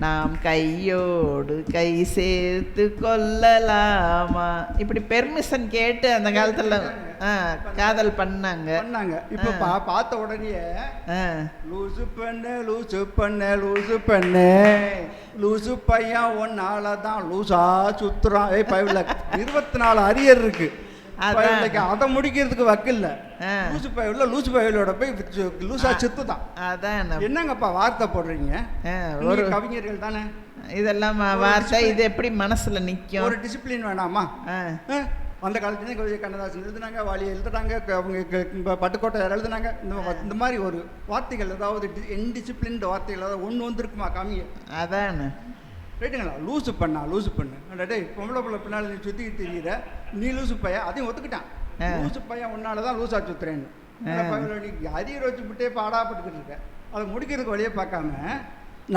நாம் கையோடு கை சேர்த்து கொள்ளலாமா, இப்படி பெர்மிஷன் கேட்டு அந்த காலத்துல காதல் பண்ணாங்க. இப்ப பார்த்த உடனே லூசு பண்ணு லூசு பண்ணு லூசு பண்ணு லூசு பையன் ஒன்னாலதான் லூசா சுத்துறான். 24 அரியர் இருக்கு, அதை முடிக்கிறதுக்கு வக்கில்ல. லூசு பையலோட போய் லூசா சித்து தான். அதான் என்னங்கப்பா வார்த்தை போடுறீங்க, ஒரு கவிஞர்கள் தானே இதெல்லாம் வார்த்தை. இது எப்படி மனசுல நிக்கும்? ஒரு டிசிப்ளின் வேணாமா? அந்த காலத்துலேயே கவிதை கண்ணதாசன் எழுதுனாங்க, வாலி எழுதுனாங்க, அவங்க பட்டுக்கோட்டை எழுதுனாங்க. இந்த மாதிரி ஒரு வார்த்தைகள், அதாவது இன்டிசிப்ளின்டு வார்த்தைகள் ஏதாவது ஒன்று வந்துருக்குமா காமிங்க. அதான் ரைட்டுங்களா? லூசு பண்ணு டே பொம்பளை பிள்ளை பின்னால் நீ சுற்றிக்கிட்டு தெரியுற, நீ லூசு பையன் அதையும் ஒத்துக்கிட்டான். லூசு பையன் உன்னால தான் லூசா சுத்துறேன்னு நீ அரியர் வச்சுக்கிட்டே பாடாப்பட்டுக்கிட்டு இருக்க. அதை முடிக்கிறதுக்கு வழியே பார்க்காம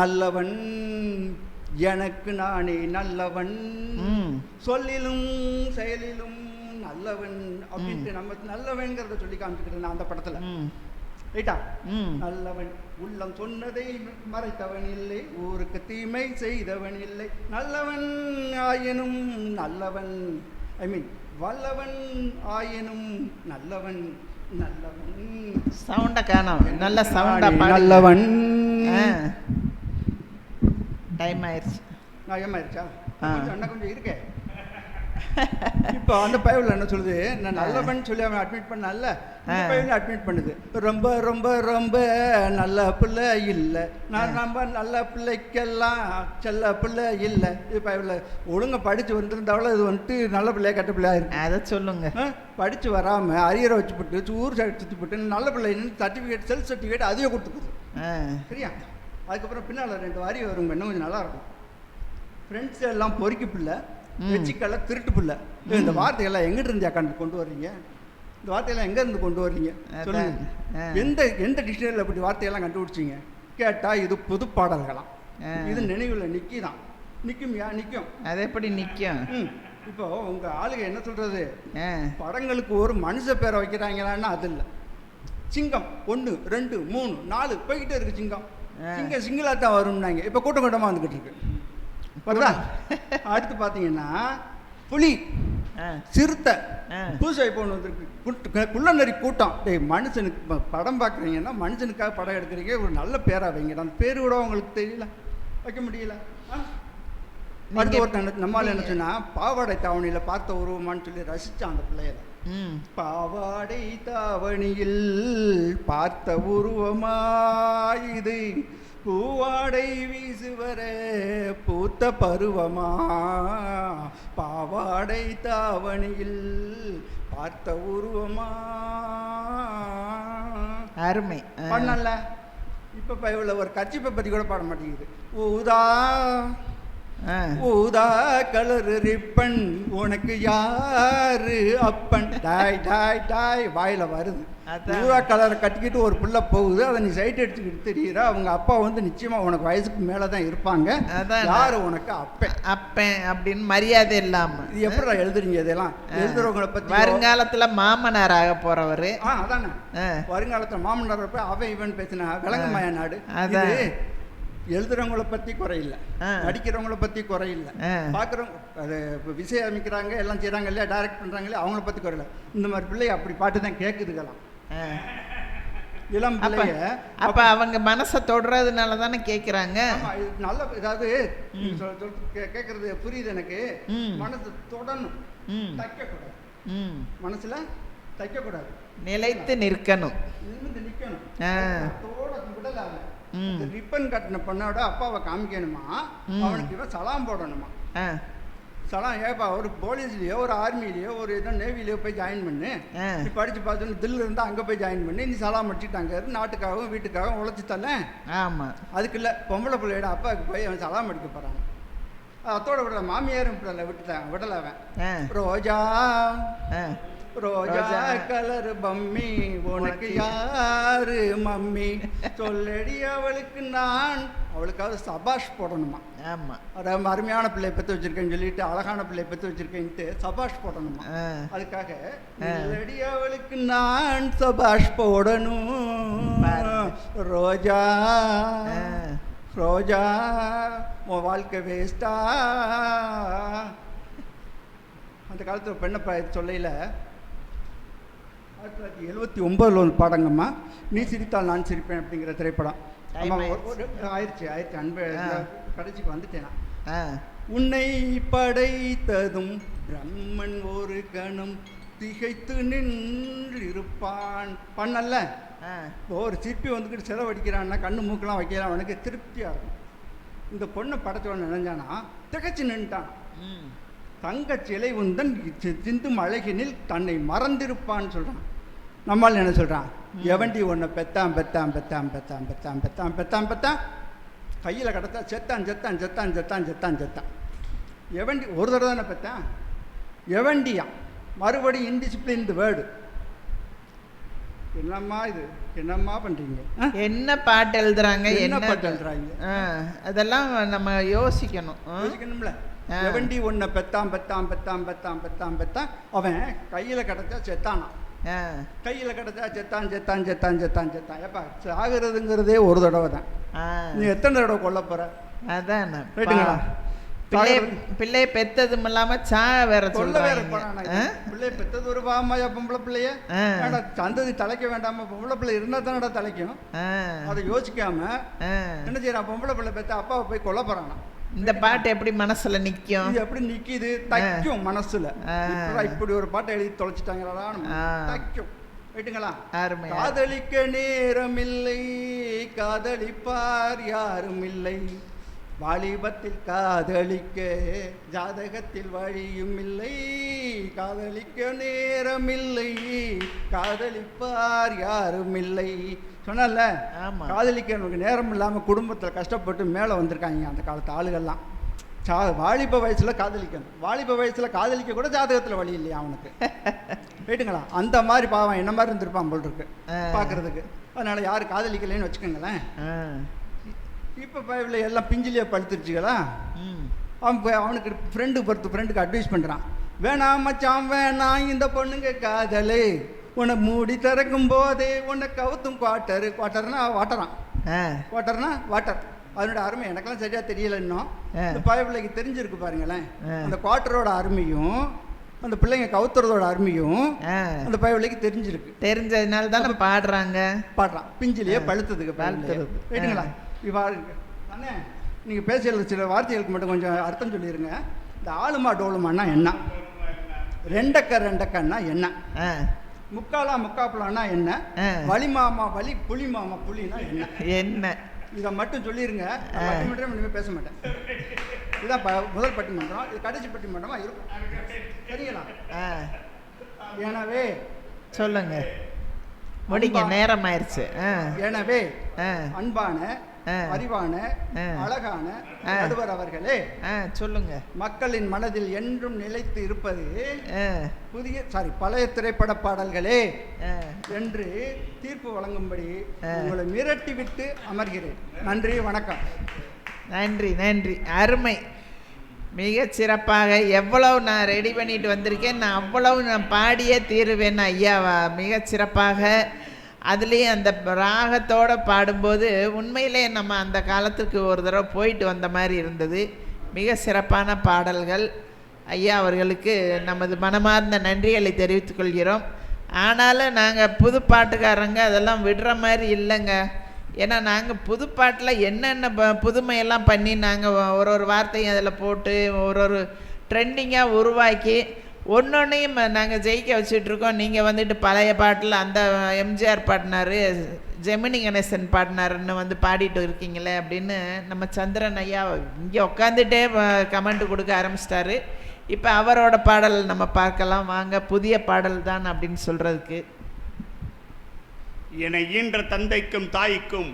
நல்லவன் எனக்கு நானே நல்லவன், சொல்லிலும் செயலிலும் நல்லவன் அப்படின்ட்டு நம்ம நல்லவன்கிறத சொல்லி காமிச்சுக்கிட்டு நான் அந்த படத்துல. ரைட்டா? நல்லவன் உள்ளம் சொன்னதை மறைத்தவன் இல்லை, ஊருக்கு தீமை செய்தவன் இல்லை, நல்லவன் ஆயினும் நல்லவன், ஐ மீன் வல்லவன் ஆயினும் நல்லவன். நல்லவன் சவுண்ட காணோம், நல்ல சவுண்டா நல்லவன். டைம் ஆயிடுச்சு. டைம் ஆயிடுச்சா? கொஞ்சம் இருக்கே. இப்போ அந்த பைபிள் என்ன சொல்லுது, நான் நல்லவன் சொல்லி அவன் அட்மிட் பண்ணல, இந்த பைபிள் அட்மிட் பண்ணுது ரொம்ப ரொம்ப ரொம்ப நல்ல பிள்ளை இல்லை, நான் ரொம்ப நல்ல பிள்ளைக்கெல்லாம் செல்ல பிள்ளை இல்லை. இது பைபிள் ஒழுங்கா படிச்சு வந்திருந்தாலும் இது வந்துட்டு நல்ல பிள்ளையா கெட்ட பிள்ளையா இருக்கு. அதை சொல்லுங்க. படிச்சு வராம அரியரை வச்சுப்பட்டு ஊர் சைடு சுற்றிப்பட்டு நல்ல பிள்ளை சர்டிஃபிகேட் செல்ஃப் சர்டிஃபிகேட் அதையே கொடுத்துக்குது. சரியா? அதுக்கப்புறம் பின்னால் 2 வாரி வரும், இன்னும் கொஞ்சம் நல்லா இருக்கும். ஃப்ரெண்ட்ஸ் எல்லாம் பொறுக்கி பிள்ளை, வெச்சிக்கல்ல திருட்டு பிள்ளை. இந்த வார்த்தையெல்லாம் எங்கிட்ட இருந்து கொண்டு வர்றீங்க? இந்த வார்த்தையெல்லாம் எங்க இருந்து கொண்டு வர்றீங்க சொல்லுங்க. எந்த டிக்ஷனரியில் அப்படி வார்த்தையெல்லாம் கண்டுபிடிச்சிங்க கேட்டா இது புது பாடல்களாம். இது நினைவில் நிற்கிதான். நிற்கும். அது எப்படி நிற்கும்? இப்போ உங்க ஆளுங்க என்ன சொல்றது, படங்களுக்கு ஒரு மனுஷ பேரை வைக்கிறாங்களான்னா அது இல்லை. சிங்கம் 1 2 3 4 போய்கிட்டே இருக்கு. சிங்கம் சிங்கிளா தான் வரும்னாங்க, இப்போ கூட்டமாக வந்துக்கிட்டு இருக்கு. வருதா? அடுத்து பார்த்தீங்கன்னா புலி, சிறுத்தை, புதுசாக இப்போ ஒன்று வந்துருக்கு குள்ளநரி கூட்டம். மனுஷனுக்கு படம் பார்க்குறீங்கன்னா மனுஷனுக்காக படம் எடுக்கிறீங்க, ஒரு நல்ல பேராக வைங்க. அந்த பேர் கூட உங்களுக்கு தெரியல, வைக்க முடியல. அடுத்து ஒருத்தன் நம்மளால் என்ன சொன்னா, பாவாடை தாவணியில் பார்த்த உருவமானு சொல்லி ரசித்தான் அந்த பிள்ளையில. பாவாடை தாவணியில் பார்த்த உருவமா இது, பூவாடை வீசுவர பூத்த பருவமா, பாவாடை தாவணியில் பார்த்த உருவமா. அருமை பண்ணல. இப்ப பைபிள்ல ஒரு கட்சிப்பை பத்தி கூட பாட மாட்டேங்குது. ஊதா கலர் ரிப்பன் உனக்கு யாரு அப்பன், டாய் டாய் டாய் வாயில வருது. ஊதா கலரை கட்டிக்கிட்டு ஒரு புள்ள போகுது, அதை நீ சைட் எடுத்துக்கிட்டு தெரியுற. அவங்க அப்பா வந்து நிச்சயமா உனக்கு வயசுக்கு மேலதான் இருப்பாங்க. யாரு உனக்கு அப்பன் அப்பன் அப்படின்னு மரியாதை இல்லாம இது எப்படி எழுதுறீங்க? இதெல்லாம் எழுதுறவங்களை பத்தி வருங்காலத்துல மாமனார் ஆக போறவரு. அதானே வருங்காலத்துல மாமனார் போய் அவன் இவன் பேசினா விளங்குமாயா நாடு. அது எழுதுறவங்களை பத்தி குறையில்லை, நடிக்கிறவங்கள பத்தி குறையில்லை, பாக்குறவங்க அது விஷயம் அமைக்கிறாங்க எல்லாம் செய்யறாங்க இல்லையா, டைரக்ட் பண்றாங்க இல்லையா, அவங்கள பத்தி குறையில்லை. இந்த மாதிரி பிள்ளைய அப்படி பாட்டு தான் கேட்குதுக்கலாம் இளம் பிள்ளைய. அப்ப அவங்க மனசை தொடுறதுனால தானே கேட்குறாங்க. நல்ல ஏதாவது கேட்கறது புரியுது எனக்கு. மனசு தொடணும், தைக்கக்கூடாது. மனசுல தைக்கக்கூடாது, நிலைத்து நிற்கணும். நிற்கணும் விடலாம ரிப்பன் கட்டின பொண்ணோட அப்பாவை காமிக்கணுமா, அவனுக்கு இவன் சலாம் போடணுமா. சலாம் ஏப்பா ஒரு போலீஸ்லேயோ ஒரு ஆர்மிலேயோ ஒரு ஏதோ நேவிலேயோ போய் ஜாயின் பண்ணு, நீ படித்து பார்த்துன்னு தில்லு இருந்தால் அங்கே போய் ஜாயின் பண்ணி நீ சலாம் அடிச்சுட்டாங்க நாட்டுக்காகவும் வீட்டுக்காகவும் உழைச்சி தரல. ஆமாம், அதுக்கு இல்லை பொம்பளை பிள்ளையோட அப்பாவுக்கு போய் அவன் சலாம் அடிக்க போகிறான். அத்தோட விடல மாமியாரும் விடலை அவன். ரோஜா ரோஜா கலர் பம்மி உனக்கு யாரு மம்மி சொல்லடி அவளுக்கு நான், அவளுக்காவது சபாஷ் போடணுமா. ஆமாம், அதாவது அருமையான பிள்ளையை பெற்று வச்சிருக்கேன்னு சொல்லிட்டு அழகான பிள்ளையை பெற்று வச்சிருக்கேன்ட்டு சபாஷ் போடணுமா. அதுக்காக சொல்லடி அவளுக்கு நான் சபாஷ் போடணும். ரோஜா ரோஜா உன் வாழ்க்கை வேஸ்டா. அந்த காலத்தில் பெண்ணை சொல்லையில் 1979 ஒரு பாடங்கம்மா, நீ சிரித்தால் நான் சிரிப்பேன் அப்படிங்கிற திரைப்படம். ஆயிடுச்சு அன்பு கடைசிக்கு வந்துட்டேன். உன்னை படைத்ததும் பிரம்மன் ஒரு கணம் திகைத்து நின்றிருப்பான் பண்ணல. ஒரு சிற்பி வந்துக்கிட்டு செலவடிக்கிறான்னா கண்ணு மூக்கெல்லாம் வைக்கலாம், அவனுக்கு திருப்தியாக இருக்கும். இந்த பொண்ணை படைச்சவன் நினைஞ்சானா திகைச்சு நின்ட்டான். தங்க சிலை உந்தன் சிந்தும் அழகினில் தன்னை மறந்திருப்பான்னு சொல்கிறான். நம்மால் என்ன சொல்கிறான், எவண்டி ஒன்றை பெத்தான் பெத்தான் பெத்தான் பெத்தான் பெத்தான் பெத்தான் பெத்தான் பெத்தான் கையில் கிடத்தா செத்தான் செத்தான் செத்தான் செத்தான் செத்தான் செத்தான். எவண்டி ஒரு தடவை தானே பெத்தான், எவண்டியா மறுபடியும் இன்டிசிப்ளின் வேர்டு. என்னம்மா இது, என்னம்மா பண்ணுறீங்க, என்ன பாட்டு எழுதுறாங்க, என்ன பாட்டு எழுதுறாங்க, அதெல்லாம் நம்ம யோசிக்கணும்ல. எவண்டி ஒன்றை பெத்தான் பெத்தான் பெத்தான் பெத்தான் பெத்தான் பெத்தான் அவன் கையில் கிடச்சா செத்தானா, கையில் கிடச்சா செத்தான் செத்தான் செத்தான் செத்தான் செத்தான். ஏப்பா சாகிறதுங்கிறதே ஒரு தடவை தான், நீ எத்தனை தடவை கொல்ல போற. அதான் ரைட்டுங்களா. பிள்ளைய பெத்ததும் இல்லாம சா வேற சொல்ல வேற பிள்ளைய பெத்தது ஒரு பாமாயா பொம்பளை பிள்ளைய சந்ததி தலைக்க வேண்டாமா, பொம்பளை பிள்ளை இருந்தா தானடா தலைக்கும். அதை யோசிக்காம என்ன செய்யறான், பொம்பளை பிள்ளை பெத்த அப்பாவை போய் கொல்ல போறானா. இந்த பாட்டு எப்படி மனசுல நிக்கும், இது எப்படி நிக்குது, தைக்கும் மனசுல. இப்படி ஒரு பாட்டை எழுதி தொலைச்சிட்டாங்களா, தைக்கும். ரைட்டுங்களா. காதலிக்க நேரம் இல்லை, காதலிப்பார் யாரும் இல்லை, வாலிபத்தில் காதலிக்க ஜாதகத்தில் வழியும் இல்லை, காதலிக்க நேரம் இல்லை, காதலிப்பார் யாரும் இல்லை சொன்னல. காதலிக்க நமக்கு நேரம் இல்லாமல் குடும்பத்தில் கஷ்டப்பட்டு மேலே வந்திருக்காங்க அந்த காலத்து ஆளுகள்லாம். வாலிப வயசில் காதலிக்கணும், வாலிப வயசில் காதலிக்க கூட ஜாதகத்தில் வழி இல்லையா அவனுக்கு. ரைட்டுங்களா. அந்த மாதிரி பாவம் என்ன மாதிரி இருந்திருப்பான் போல் இருக்கு பார்க்குறதுக்கு. அதனால் யார் காதலிக்கலைன்னு வச்சுக்கோங்களேன். இப்போ பைபிள் எல்லாம் பிஞ்சிலேயே படுத்துருச்சுங்களா. அவனுக்கு ஃப்ரெண்டுக்கு அட்வைஸ் பண்ணுறான், வேணாம் மச்சான் வேணாம் இந்த பொண்ணுங்க காதலு, உன்னை மூடி திறக்கும் போதே உன்னை கவுத்தும் குவாட்டர்னா வாட்டர். அதனோட அருமை எனக்கெல்லாம் சரியாக தெரியல இன்னும். இந்த பைபிளுக்கு தெரிஞ்சிருக்கு பாருங்களேன், அந்த குவாட்டரோட அருமையும் அந்த பிள்ளைங்க கவுத்துறதோட அருமையும் அந்த பைபிளுக்கு தெரிஞ்சிருக்கு. தெரிஞ்சதுனால தான் பாடுறான் பிஞ்சிலேயே பழுத்ததுக்கு ரைட்டுங்களா. அண்ணே நீங்கள் பேசியது சில வார்த்தைகளுக்கு மட்டும் கொஞ்சம் அர்த்தம் சொல்லிடுங்க. இந்த ஆளுமா டோலுமான்னா என்ன, ரெண்டக்கன்னா என்ன, முக்காப்பலான்னா என்ன, வலிமாமா வலி புளிமாமா புளினா என்ன என்ன, இதை மட்டும் சொல்லிடுங்க. பட்டிமன்றம் இனிமேல் பேச மாட்டேன். இதுதான் முதல் பட்டிமன்றம், இது கடைசி பட்டிமன்றமா இருக்கும். சரிங்களா. எனவே சொல்லுங்க, முடிங்க, நேரம் ஆயிடுச்சு. எனவே அன்பான அறிவான அழகான நடுவர் அவர்களே, சொல்லுங்க, மக்களின் மனதில் என்றும் நிலைத்து இருப்பது பழைய திரைப்பட பாடல்களே என்று தீர்ப்பு வழங்கும்படி உங்களை மிரட்டி விட்டு அமர்கிறேன். நன்றி, வணக்கம். நன்றி நன்றி, அருமை, மிக சிறப்பாக. எவ்வளவு நான் ரெடி பண்ணிட்டு வந்திருக்கேன், நான் அவ்வளவு நான் பாடியே தீருவேன் ஐயாவா. மிக சிறப்பாக, அதுலேயும் அந்த ராகத்தோடு பாடும்போது உண்மையிலே நம்ம அந்த காலத்துக்கு ஒரு தடவை போயிட்டு வந்த மாதிரி இருந்தது. மிக சிறப்பான பாடல்கள். ஐயா அவர்களுக்கு நமது மனமார்ந்த நன்றிகளை தெரிவித்துக் கொள்கிறோம். ஆனாலும் நாங்கள் புது பாட்டுக்காரங்க அதெல்லாம் விடுற மாதிரி இல்லைங்க. ஏன்னா நாங்கள் புது பாட்டில் என்னென்ன புதுமையெல்லாம் பண்ணி நாங்கள் ஒரு வார்த்தையும் அதில் போட்டு ஒரு ட்ரெண்டிங்காக உருவாக்கி ஒன்றொன்னையும் நாங்கள் ஜெயிக்க வச்சுட்ருக்கோம். நீங்கள் வந்துட்டு பழைய பாட்டில் அந்த எம்ஜிஆர் பாடினார், ஜெமினி கணேசன் பாடினாருன்னு வந்து பாடிட்டு இருக்கீங்களே அப்படின்னு நம்ம சந்திரன் ஐயா இங்கே உட்காந்துட்டே கமெண்ட் கொடுக்க ஆரம்பிச்சிட்டாரு. இப்போ அவரோட பாடல் நம்ம பார்க்கலாம் வாங்க. புதிய பாடல் தான் அப்படின்னு சொல்கிறதுக்கு. என ஈன்ற தந்தைக்கும் தாய்க்கும்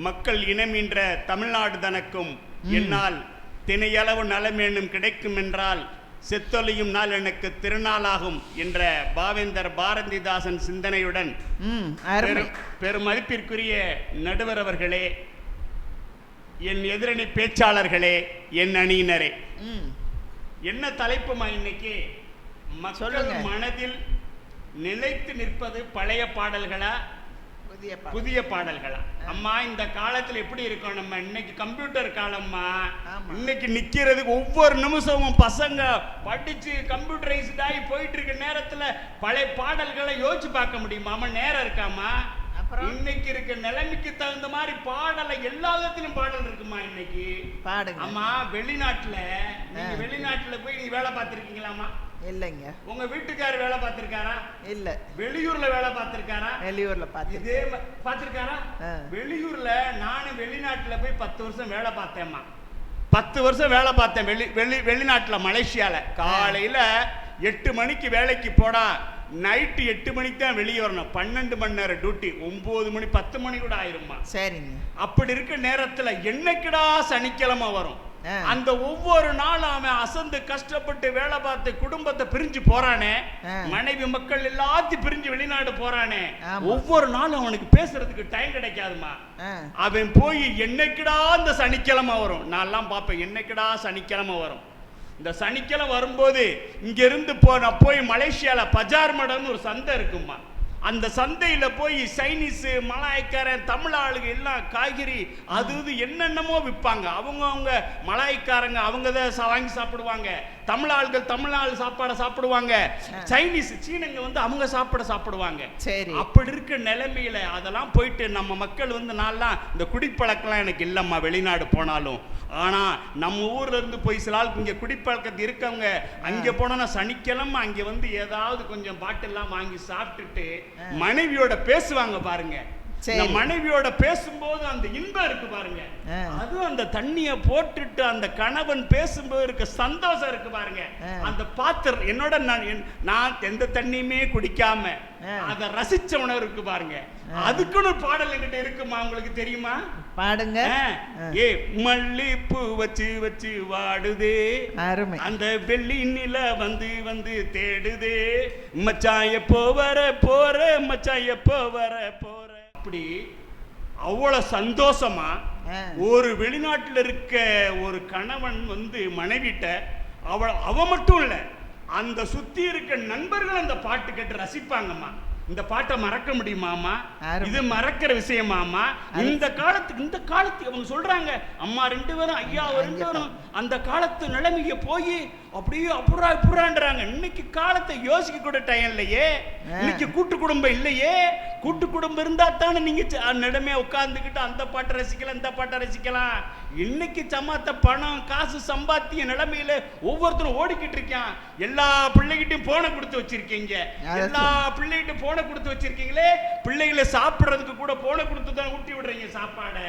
மக்கள் இனமீன்ற தமிழ்நாடு தனக்கும் என்னால் தினையளவு நலமேனும் கிடைக்கும் என்றால் செத்தொலியும் நாள் எனக்கு திருநாளாகும் என்ற பாவேந்தர் பாரதிதாசன் சிந்தனையுடன் பெருமதிப்பிற்குரிய நடுவர் அவர்களே, என் எதிரணி பேச்சாளர்களே, என் அணியினரே, என்ன தலைப்புமா இன்னைக்கு? மக்கள் மனதில் நிலைத்து நிற்பது பழைய பாடல்களா புதிய பாடல்களா? அம்மா இந்த காலத்துல எப்படி இருக்கோம் நம்ம? இன்னைக்கு கம்ப்யூட்டர் காலம்மா. இன்னைக்கு நிக்கிறதுக்கு ஒவ்வொரு நிமிஷமும் பசங்க படிச்சு கம்ப்யூட்டரைஸ்ட் ஆகி போயிட்டு இருக்க நேரத்துல பழைய பாடல்களை யோசிச்சு பார்க்க முடியுமா? நேரம் இருக்காமா? இன்னைக்கு இருக்க நிலைமைக்கு தகுந்த மாதிரி பாடலை எல்லா விதத்திலும் பாடல் இருக்குமா இன்னைக்கு? அம்மா வெளிநாட்டுல நீங்க வெளிநாட்டுல போய் நீங்க வேலை பார்த்திருக்கீங்களாமா? இல்லைங்க. உங்க வீட்டுக்காரர் வேலை பார்த்திருக்காரா? இல்ல. வெளியூர்ல வேலை பார்த்திருக்காரா? வெளியூர்ல இதே பார்த்திருக்காரா? வெளியூர்ல நானும் வெளிநாட்டுல போய் 10 வருஷம் வேலை பார்த்தேம்மா. 10 வருஷம் வேலை பார்த்தேன் வெளிநாட்டுல மலேசியால. காலையில 8 மணிக்கு வேலைக்கு போடா, நைட்டு 8 மணிக்கு தான் வெளியே வரணும். 12 மணி நேரம் டியூட்டி. 9 மணி 10 மணி கூட ஆயிருமா. சரிங்க. அப்படி இருக்க நேரத்துல என்னைக்குடா சனிக்கிழமை வரும்? அந்த ஒவ்வொரு நாளும் அவன் அசந்து கஷ்டப்பட்டு வேலை பார்த்து குடும்பத்தை பிரிஞ்சு போறானே, மனைவி மக்கள் எல்லாத்தையும் பிரிஞ்சு வெளிநாடு போறானே, ஒவ்வொரு நாளும் அவனுக்கு பேசுறதுக்கு டைம் கிடைக்காதுமா. அவன் போய் என்னைக்குடா இந்த சனிக்கிழமை வரும்? நான் எல்லாம் பார்ப்பேன், என்னைக்குடா சனிக்கிழமை வரும்? இந்த சனிக்கிழமை வரும்போது இங்க இருந்து போய் மலேசியால பஜார் மடம்னு ஒரு சந்தை இருக்குமா. அந்த சந்தையில போய் சைனீஸ், மலாய்க்காரன், தமிழ் ஆளுங்க எல்லாம் காய்கறி அது என்னென்னமோ விற்பாங்க. அவங்க மலாய்க்காரங்க அவங்க தான் வாங்கி சாப்பிடுவாங்க. தமிழ் ஆள்கள் தமிழ் ஆள் சாப்பாடை சாப்பிடுவாங்க. சைனீஸ் சீனங்க வந்து அவங்க சாப்பிடுவாங்க. அப்படி இருக்க நிலைமையில அதெல்லாம் போயிட்டு நம்ம மக்கள் வந்து நான்லாம் இந்த குடிப்பழக்கம்லாம் எனக்கு இல்லம்மா வெளிநாடு போனாலும். ஆனா நம்ம ஊர்ல இருந்து போய் சில ஆளுக்கு இங்க குடிப்பழக்கத்து இருக்கவங்க அங்க போனோம்னா சனிக்கிழமை அங்க வந்து ஏதாவது கொஞ்சம் பாட்டில்லாம் வாங்கி சாப்பிட்டுட்டு மனைவியோட பேசுவாங்க பாருங்க. மனைவியோட பேசும்போது அந்த இன்பம் இருக்கு பாருங்க. அதுவும் அந்த தண்ணிய போட்டுட்டு அந்த கணவன் பேசும்போது இருக்க சந்தோஷம் இருக்கு பாருங்க. அந்த பாத்திரம் என்னோட நான் எந்த தண்ணியுமே குடிக்காம அத ரசிச்ச உணவு இருக்கு பாருங்க. அதுக்குன்னு ஒரு பாடல் என்கிட்ட இருக்குமா, உங்களுக்கு தெரியுமா? பாடுங்க. ஏ மல்லிப்பூ வச்சு வச்சு வாடுதே, அந்த வெள்ளி நில வந்து வந்து தேடுதே, மச்சான் எப்போ வர போற, மச்சான் எப்போ வர போற. அப்படி அவ்வளவு சந்தோஷமா ஒரு வெளிநாட்டுல இருக்க ஒரு கணவன் வந்து மனைவிட்ட அவ மட்டும் இல்ல, அந்த சுத்தி இருக்க நண்பர்கள் அந்த பாட்டு கேட்டு ரசிப்பாங்கம்மா. இந்த பாட்டை மறக்க முடியுமாமா? இது மறக்கிற விஷயமாமா? இந்த காலத்துக்கு அவங்க சொல்றாங்க, அம்மா 2 பேரும் ஐயா 2 பேரும் அந்த காலத்து நிலைமைக்கு போய் அப்படியே அப்புறான்றாங்க. இன்னைக்கு காலத்தை யோசிக்க கூட டைம் இல்லையே. இன்னைக்கு கூட்டு குடும்பம் இல்லையே. கூட்டு குடும்பம் இருந்தா தானே நீங்க நிலைமையை உட்கார்ந்துக்கிட்டு அந்த பாட்டை ரசிக்கலாம் இந்த பாட்டை ரசிக்கலாம். இன்னைக்கு சமாத்த பணம் காசு சம்பாத்திய நிலைமையில ஒவ்வொருத்தரும் ஓடிக்கிட்டு இருக்கான். எல்லா பிள்ளைகிட்டையும் போனை கொடுத்து வச்சிருக்கீங்க. எல்லா பிள்ளைகிட்டையும் போனை கொடுத்து வச்சிருக்கீங்களே, பிள்ளைகளை சாப்பிடுறதுக்கு கூட போனை கொடுத்து தான் ஊட்டி விடுறீங்க சாப்பாடை.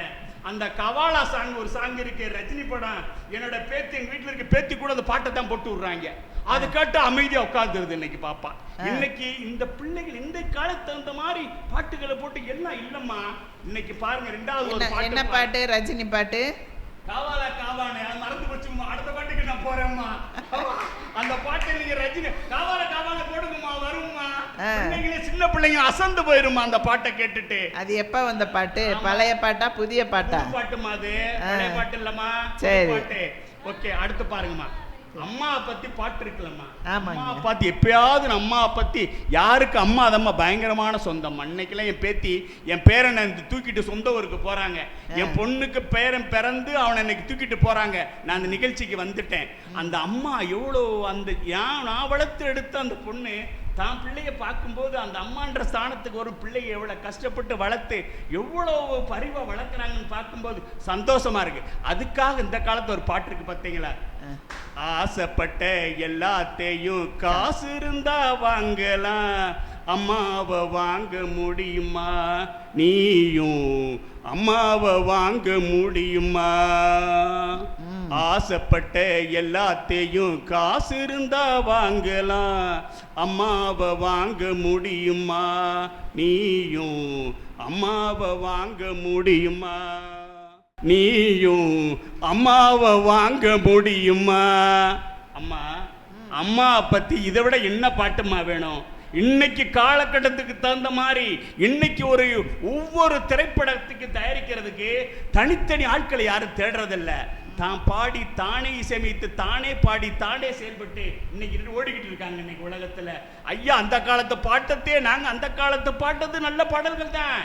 அந்த கவாலா சாங் ஒரு சாங் இருக்கு, ரஜினி படம். என்னோட பேத்தி, எங்க வீட்டுல இருக்க பேத்தி கூட அந்த பாட்டை தான் போட்டு விடுறாங்க. அது கேட்டு அமைதியா உட்கார்ந்துருது இன்னைக்கு பாப்பா. இன்னைக்கு இந்த பிள்ளைகள் இந்த காலத்து தகுந்த மாதிரி பாட்டுகளை போட்டு எல்லாம் இல்லம்மா. இன்னைக்கு பாருங்க, 2வது ஒரு பாட்டு. என்ன பாட்டு? ரஜினி பாட்டு. காவாலா காவானே மறந்து போச்சுமா. அடுத்த பாட்டுக்கு நான் போறேம்மா. அந்த பாட்டை நீங்க ரஜினி காவாலா காவானே போடுங்கம்மா, வரும்மா. பிள்ளைங்களே சின்ன பிள்ளைங்க அசந்து போயிருமா அந்த பாட்டை கேட்டுட்டு. அது எப்ப வந்த பாட்டு? பழைய பாட்டா புதிய பாட்டா? பாட்டுமா அது, பழைய பாட்டு இல்லம்மா. பாட்டு. ஓகே, அடுத்து பாருங்கம்மா. அம்மா பத்தி பாட்டு இருக்குல்லம்மா. அம்மா பத்தி எப்பயாவது அம்மா பத்தி யாருக்கு அம்மா அதம்மா பயங்கரமான சொந்தம். அன்னைக்கெல்லாம் என் பேத்தி என் பேரனை தூக்கிட்டு சொந்த ஊருக்கு போறாங்க. என் பொண்ணுக்கு பேரன் பிறந்து அவனை இன்னைக்கு தூக்கிட்டு போறாங்க. நான் அந்த நிகழ்ச்சிக்கு வந்துட்டேன். அந்த அம்மா எவ்வளோ அந்த நான் வளர்த்து எடுத்த அந்த பொண்ணு தான் பிள்ளைய பார்க்கும்போது அந்த அம்மான்ற ஸ்தானத்துக்கு ஒரு பிள்ளைய எவ்வளவு கஷ்டப்பட்டு வளர்த்து எவ்வளவு பரிவா வளர்க்குறாங்கன்னு பார்க்கும்போது சந்தோஷமா இருக்கு. அதுக்காக இந்த காலத்து ஒரு பாட்டு இருக்கு பார்த்தீங்களா? ஆசைப்பட்ட எல்லாத்தையும் காசு இருந்தா வாங்கலாம், அம்மாவை வாங்க முடியுமா? நீயும் அம்மாவை வாங்க முடியுமா? ஆசைப்பட்ட எல்லாத்தையும் காசு இருந்தா வாங்கலாம். அம்மாவை வாங்க முடியுமா? நீயும் அம்மாவை வாங்க முடியுமா? நீயும் அம்மாவை வாங்க முடியுமா? அம்மா, அம்மா பத்தி இதை விட என்ன பாட்டுமா வேணும்? இன்னைக்கு காலகட்டத்துக்கு தகுந்த மாதிரி இன்னைக்கு ஒவ்வொரு திரைப்படத்துக்கு தயாரிக்கிறதுக்கு தனித்தனி ஆட்களை யாரும் தேடுறதில்ல. தான் பாடி தானே இசையமைத்து தானே பாடி தானே செயல்பட்டு இன்னைக்கு ஓடிக்கிட்டு இருக்காங்க இன்னைக்கு உலகத்துல. ஐயா, அந்த காலத்து பாட்டத்தே நாங்க அந்த காலத்து பாட்டது நல்ல பாடல்கள் தான்.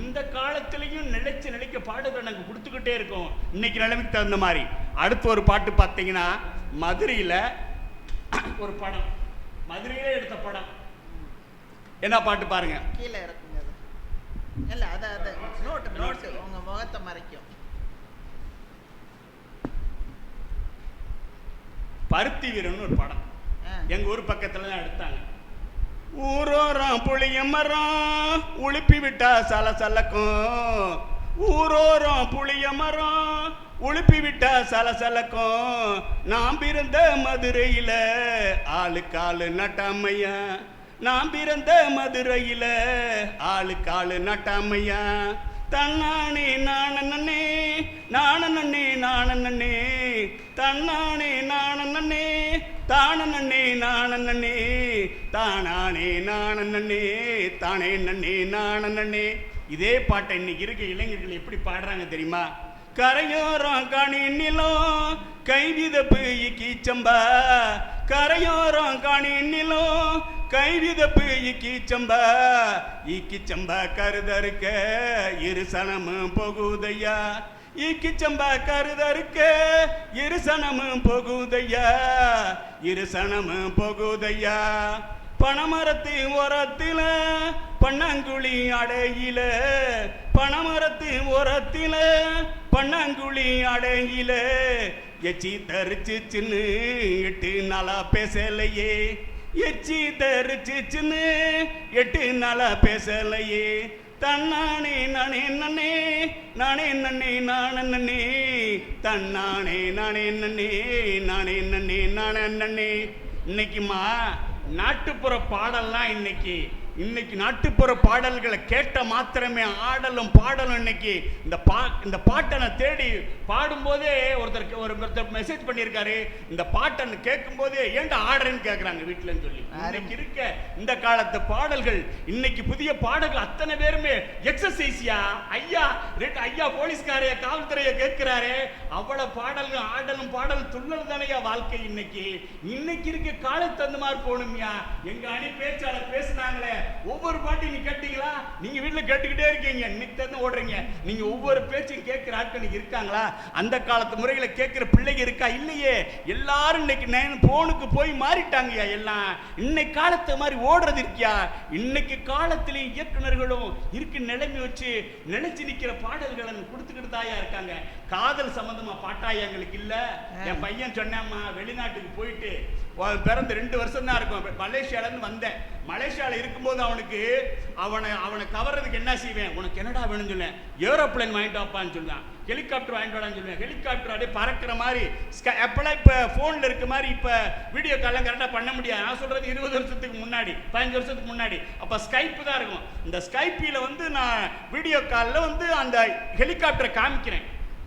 இந்த காலத்திலையும் நிலைக்க பாடல்கள் நாங்கள் கொடுத்துக்கிட்டே இருக்கோம் இன்னைக்கு நிலைமைக்கு தகுந்த மாதிரி. அடுத்து ஒரு பாட்டு பார்த்தீங்கன்னா, மதுரையில ஒரு படம், மதுரையில எடுத்த படம். என்ன பாட்டு பாருங்க. கீழே இறக்குங்க. இல்ல அத நோட்டு உங்க முகத்தை மறைக்கும். பருத்தி வீரன் ஒரு படம் எங்க ஊர் பக்கத்துல தான் எடுத்தாங்க. ஊரோரம் புளிய மரம் உளுப்பி விட்டா சலசலக்கும். ஊரோரம் புளிய மரம் உளுப்பி விட்டா சலசலக்கும். நாம் பிறந்த மதுரையில ஆளுக்காளு நட்டாமையா. நாம் பிறந்த மதுரையில ஆளுக்காளு நட்டாமையா. தன்னானே நானே நானே நானே தன்னானே நானே தானே நானே தானானே நானே தானே நன்னே நானே. இதே பாட்டை இன்னைக்கு இருக்க இளைஞர்கள் எப்படி பாடுறாங்க தெரியுமா? கரையோரம் காணி நிலம் கைவிதப்பு கீச்சம்பா. கரையோரம் காணி நிலம் கைவிதப்பு கீச்சம்பா. ஈக்கிச்சம்பா கருதறுக்க இருசனமும் போகுதையா. ஈக்கிச்சம்பா கருதறுக்க இருசனமும் போகுதையா. இருசனமும் போகுதையா. பனமரத்து ஓரத்தில பண்ணாங்குழி அடையில. பனமரத்து ஓரத்தில பண்ணாங்குழி அடையில. எச்சி தரிச்சு சின்னு 8 நாளா பேசலையே. எச்சி தரிச்சு சின்னு 8 நாளா பேசலையே. தன்னானே நானே நன்னே நானே நன்னே நானே தன்னானே நானே நன்னே நானே நன்னே நானே நன்னே. இன்னைக்குமா நாட்டுப்புற பாடல்லாம் இன்னைக்கு நாட்டுப்புற பாடல்களை கேட்ட மாத்திரமே ஆடலும் பாடலும். இன்னைக்கு இந்த பாட்டை நான் தேடி பாடும்போதே ஒருத்தர் மெசேஜ் பண்ணியிருக்காரு. இந்த பாட்டை கேட்கும் போதே ஏன்டா ஆடுறேன்னு கேட்குறாங்க வீட்டிலன்னு சொல்லி. இன்னைக்கு இருக்க இந்த காலத்து பாடல்கள், இன்னைக்கு புதிய பாடல்கள் அத்தனை பேருமே எக்ஸசைஸியா. ஐயா போலீஸ்காரைய காவல்துறைய கேட்கிறாரு. அவ்வளவு பாடல்கள் ஆடலும் பாடல் துள்ளல் தானையா வாழ்க்கை. இன்னைக்கு இருக்க காலத்து அந்த மாதிரி போகணும்யா. எங்க அணி பேச்சாளர் பேசினாங்களே, ஒவ்வொரு பாட்டையும் நீ கேட்டீங்களா? நீங்க வீட்டுல கேட்டுக்கிட்டே இருக்கீங்க, இன்னைக்கு ஓடுறீங்க. நீங்க ஒவ்வொரு பேச்சையும் கேட்கிற ஆட்கள் இருக்காங்களா? அந்த காலத்து முறைகளை கேட்கிற பிள்ளைங்க இருக்கா? இல்லையே. எல்லாரும் இன்னைக்கு போனுக்கு போய் மாறிட்டாங்கயா. எல்லாம் இன்னைக்கு காலத்து மாதிரி ஓடுறது இருக்கியா? இன்னைக்கு காலத்திலே இயக்குநர்களும் இருக்கு நிலைமை வச்சு நினைச்சு நிக்கிற பாடல்களை கொடுத்துக்கிட்டு தாயா இருக்காங்க. காதல் சம்பந்தமா பாட்டாயா எங்களுக்கு இல்ல. என் பையன் சொன்னாம்மா, வெளிநாட்டுக்கு போயிட்டு பிறந்த 2 வருஷம் தான் இருக்கும். மலேசியால இருந்து வந்தேன். மலேசியால இருக்கும்போது அவனை கவர்றதுக்கு என்ன செய்வேன்? உனக்கு என்னடா வேணும்னு சொல்லேன். ஏரோப்ளைன் வாங்கிட்டு வாப்பான்னு சொல்லுவேன். ஹெலிகாப்டர் வாங்கிட்டு வாடான்னு சொல்லுவேன். ஹெலிகாப்டர் அப்படியே பறக்கிற மாதிரி அப்பெல்லாம் இப்போ ஃபோனில் இருக்க மாதிரி இப்போ வீடியோ கால்லாம் கரெக்டாக பண்ண முடியாது. நான் சொல்கிறது 20 வருஷத்துக்கு முன்னாடி, 15 வருஷத்துக்கு முன்னாடி. அப்போ ஸ்கைப்பு தான் இருக்கும். இந்த ஸ்கைப்பில் நான் வீடியோ காலில் அந்த ஹெலிகாப்டரை காமிக்கிறேன்.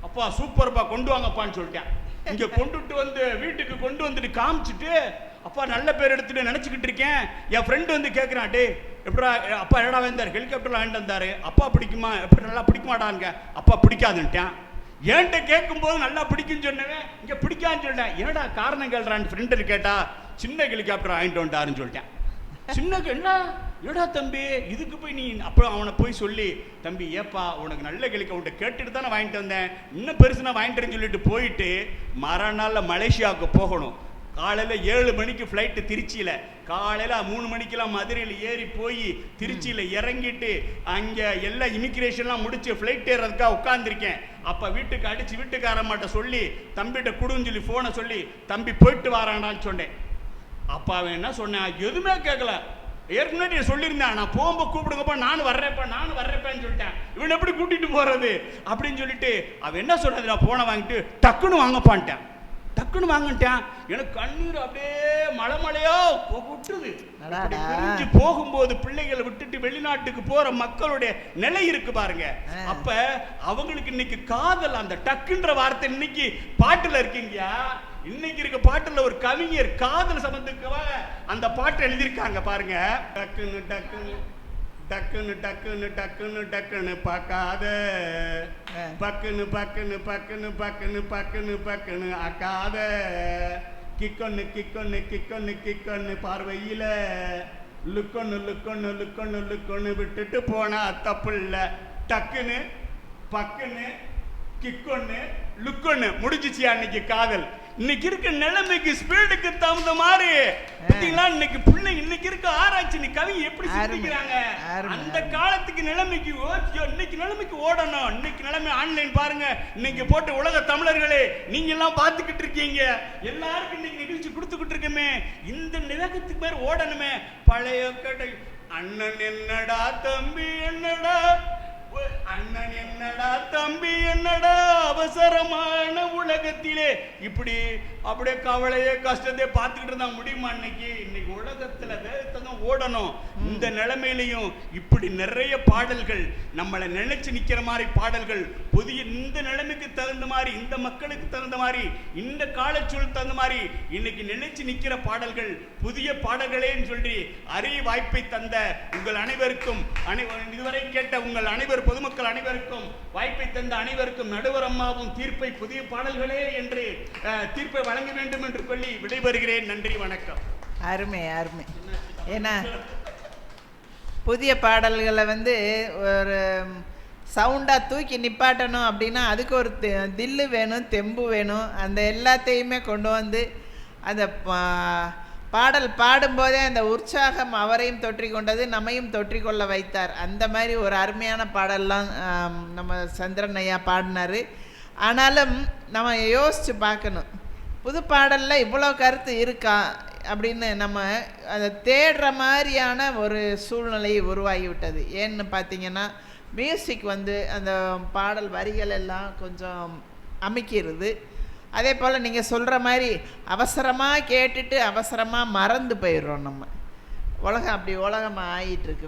அப்பா சூப்பர்ப்பா, கொண்டு வாங்கப்பான்னு சொல்லிட்டேன். இங்கே கொண்டுட்டு வீட்டுக்கு கொண்டு வந்துட்டு காமிச்சிட்டு, அப்பா நல்ல பேர் எடுத்துட்டு நினச்சிக்கிட்டு இருக்கேன். என் ஃப்ரெண்டு கேட்குறான், டே எப்படா அப்பா என்னடா வந்தார்? ஹெலிகாப்டரில் வாங்கிட்டு வந்தார். அப்பா பிடிக்குமா? எப்படி நல்லா பிடிக்குமாடாங்க? அப்பா பிடிக்காதுன்ட்டான். ஏன்ட்ட கேட்கும்போது நல்லா பிடிக்குன்னு சொன்னவன் இங்கே பிடிக்கான்னு சொல்லிட்டேன். என்னடா காரணம் கேள்றான்னு ஃப்ரெண்டு கேட்டா, சின்ன ஹெலிகாப்டர் வாங்கிட்டு வந்துட்டாருன்னு சொல்லிட்டேன். சின்ன என்னடா தம்பி இதுக்கு போய் நீ அப்புறம் அவனை போய் சொல்லி, தம்பி ஏப்பா உனக்கு நல்ல ஹெலிகாப்டர் கேட்டுட்டு தானே வாங்கிட்டு வந்தேன், இன்னும் பெருசுனா வாங்கிட்டேன்னு சொல்லிட்டு போயிட்டு மறுநாளில் மலேசியாவுக்கு போகணும். காலையில் 7 மணிக்கு ஃப்ளைட்டு திருச்சியில், காலையில் 3 மணிக்கெல்லாம் மதுரையில் ஏறி போய் திருச்சியில் இறங்கிட்டு அங்கே எல்லா இமிக்ரேஷன்லாம் முடிச்சு ஃப்ளைட் ஏறதுக்காக உட்காந்துருக்கேன். அப்போ வீட்டுக்கு அடித்து வீட்டுக்காரம்மாட்ட சொல்லி தம்பிகிட்ட கொடுன்னு சொல்லி ஃபோனை சொல்லி, தம்பி போயிட்டு வரானான்னு சொன்னேன். அப்பா அவன் என்ன சொன்னேன்? எதுவுமே கேட்கல. ஏற்கனவே சொல்லியிருந்தேன், நான் போகும்போது கூப்பிடுங்கப்பா, நானும் வர்றேப்பான்னு சொல்லிட்டேன். இவன் எப்படி கூட்டிட்டு போறது அப்படின்னு சொல்லிட்டு அவன் என்ன சொல்றது, நான் போன வாங்கிட்டு டக்குன்னு வாங்கப்பான்ட்டேன். டக்குன்னு வாங்கிட்டேன். எனக்கு கண்ணீர் அப்படியே மலைமலையா விட்டுருது. பிரிஞ்சு போகும்போது பிள்ளைகளை விட்டுட்டு வெளிநாட்டுக்கு போற மக்களுடைய நிலை இருக்கு பாருங்க. அப்ப அவங்களுக்கு இன்னைக்கு காதல், அந்த டக்குன்ற வார்த்தை இன்னைக்கு பாட்டுல இருக்கீங்கயா. இன்னைக்கு இருக்க பாட்டுல ஒரு கவிஞர் காதல் சம்பந்தத்துக்காக அந்த பாட்டு எழுதியிருக்காங்க பாருங்க. டக்குன்னு டக்குன்னு டக்குன்னு டக்குன்னு டக்குன்னு டக்குன்னு பார்க்காத, பக்குன்னு பக்குன்னு பக்குன்னு பக்குன்னு பக்குன்னு பக்குன்னு ஆக்காத, கிக்கொன்னு கிக்கொன்னு கிக்கொன்னு கிக்கொன்னு பார்வையில லுக்கொன்னு லுக்கொன்னு லுக்கொன்னு லுக்கொன்னு விட்டுட்டு போனா தப்பு இல்லை. டக்குன்னு பக்குன்னு கிக்கொன்னு லுக்கொன்னு முடிஞ்சிச்சியா இன்னைக்கு காதல். இன்னைக்கு இருக்க நிலைமைக்கு ஸ்பீடுக்கு தகுந்த மாதிரி பாத்தீங்களா, இன்னைக்கு பிள்ளைங்க இன்னைக்கு இருக்க ஆராய்ச்சி நீ கவி எப்படி சிந்திக்கிறாங்க, அந்த காலத்துக்கு நிலைமைக்கு இன்னைக்கு நிலைமைக்கு ஓடணும். இன்னைக்கு நிலைமை ஆன்லைன் பாருங்க, இன்னைக்கு போட்டு உலக தமிழர்களே நீங்க எல்லாம் பாத்துக்கிட்டு இருக்கீங்க, எல்லாருக்கும் இன்னைக்கு நிகழ்ச்சி கொடுத்துக்கிட்டு இருக்கமே, இந்த நிலகத்துக்கு பேர் ஓடணுமே. பழைய கடை அண்ணன் என்னடா தம்பி என்னடா, அண்ணன் என்னடா தம்பி என்னடா, அவசரமான உலகத்திலே இப்படி அப்படியே கவலையே கஷ்டத்தை பார்த்துக்கிட்டு இருந்தா முடியுமா? இன்னைக்கு உலகத்துல வேகத்தை ஓடணும். இந்த நிலைமையிலையும் இப்படி நிறைய பாடல்கள் நம்மளை நினைச்சு நிக்கிற மாதிரி பாடல்கள், புதிய இந்த நிலைமைக்கு தகுந்த மாதிரி, இந்த மக்களுக்கு தகுந்த மாதிரி, இந்த காலச்சூழல் தகுந்த மாதிரி இன்னைக்கு நினைச்சு நிக்கிற பாடல்கள், புதிய பாடல்களேன்னு சொல்லி அறிய வாய்ப்பை தந்த உங்கள் அனைவருக்கும், இதுவரை கேட்ட உங்கள் அனைவர் பொதுமக்கள் அனைவருக்கும், வாய்ப்பை தந்த அனைவருக்கும் நடுவர் அம்மாவும் தீர்ப்பை புதிய பாடல்களே என்று தீர்ப்பை வழங்க வேண்டும் என்று சொல்லி விடைபெறுகிறேன். நன்றி, வணக்கம். அருமை அருமை. ஏன்னா புதிய பாடல்களை ஒரு சவுண்டாக தூக்கி நிப்பாட்டணும் அப்படின்னா அதுக்கு ஒரு தில்லு வேணும், தெம்பு வேணும். அந்த எல்லாத்தையுமே கொண்டு வந்து அந்த பாடல் பாடும்போதே அந்த உற்சாகம் அவரையும் தொற்றிக்கொண்டது, நம்மையும் தொற்றிக்கொள்ள வைத்தார். அந்த மாதிரி ஒரு அருமையான பாடல்லாம் நம்ம சந்திரன் ஐயா பாடினார். ஆனாலும் நம்ம யோசித்து பார்க்கணும், புது பாடலில் இவ்வளோ கருத்து இருக்கா அப்படின்னு நம்ம அதை தேடுற மாதிரியான ஒரு சூழ்நிலை உருவாகிவிட்டது. ஏன்னு பார்த்தீங்கன்னா மியூசிக் அந்த பாடல் வரிகள் எல்லாம் கொஞ்சம் அமைக்கிறது. அதே போல் நீங்கள் சொல்கிற மாதிரி அவசரமாக கேட்டுட்டு அவசரமாக மறந்து போயிடுறோம். நம்ம உலகம் அப்படி உலகமாக ஆகிட்டுருக்கு.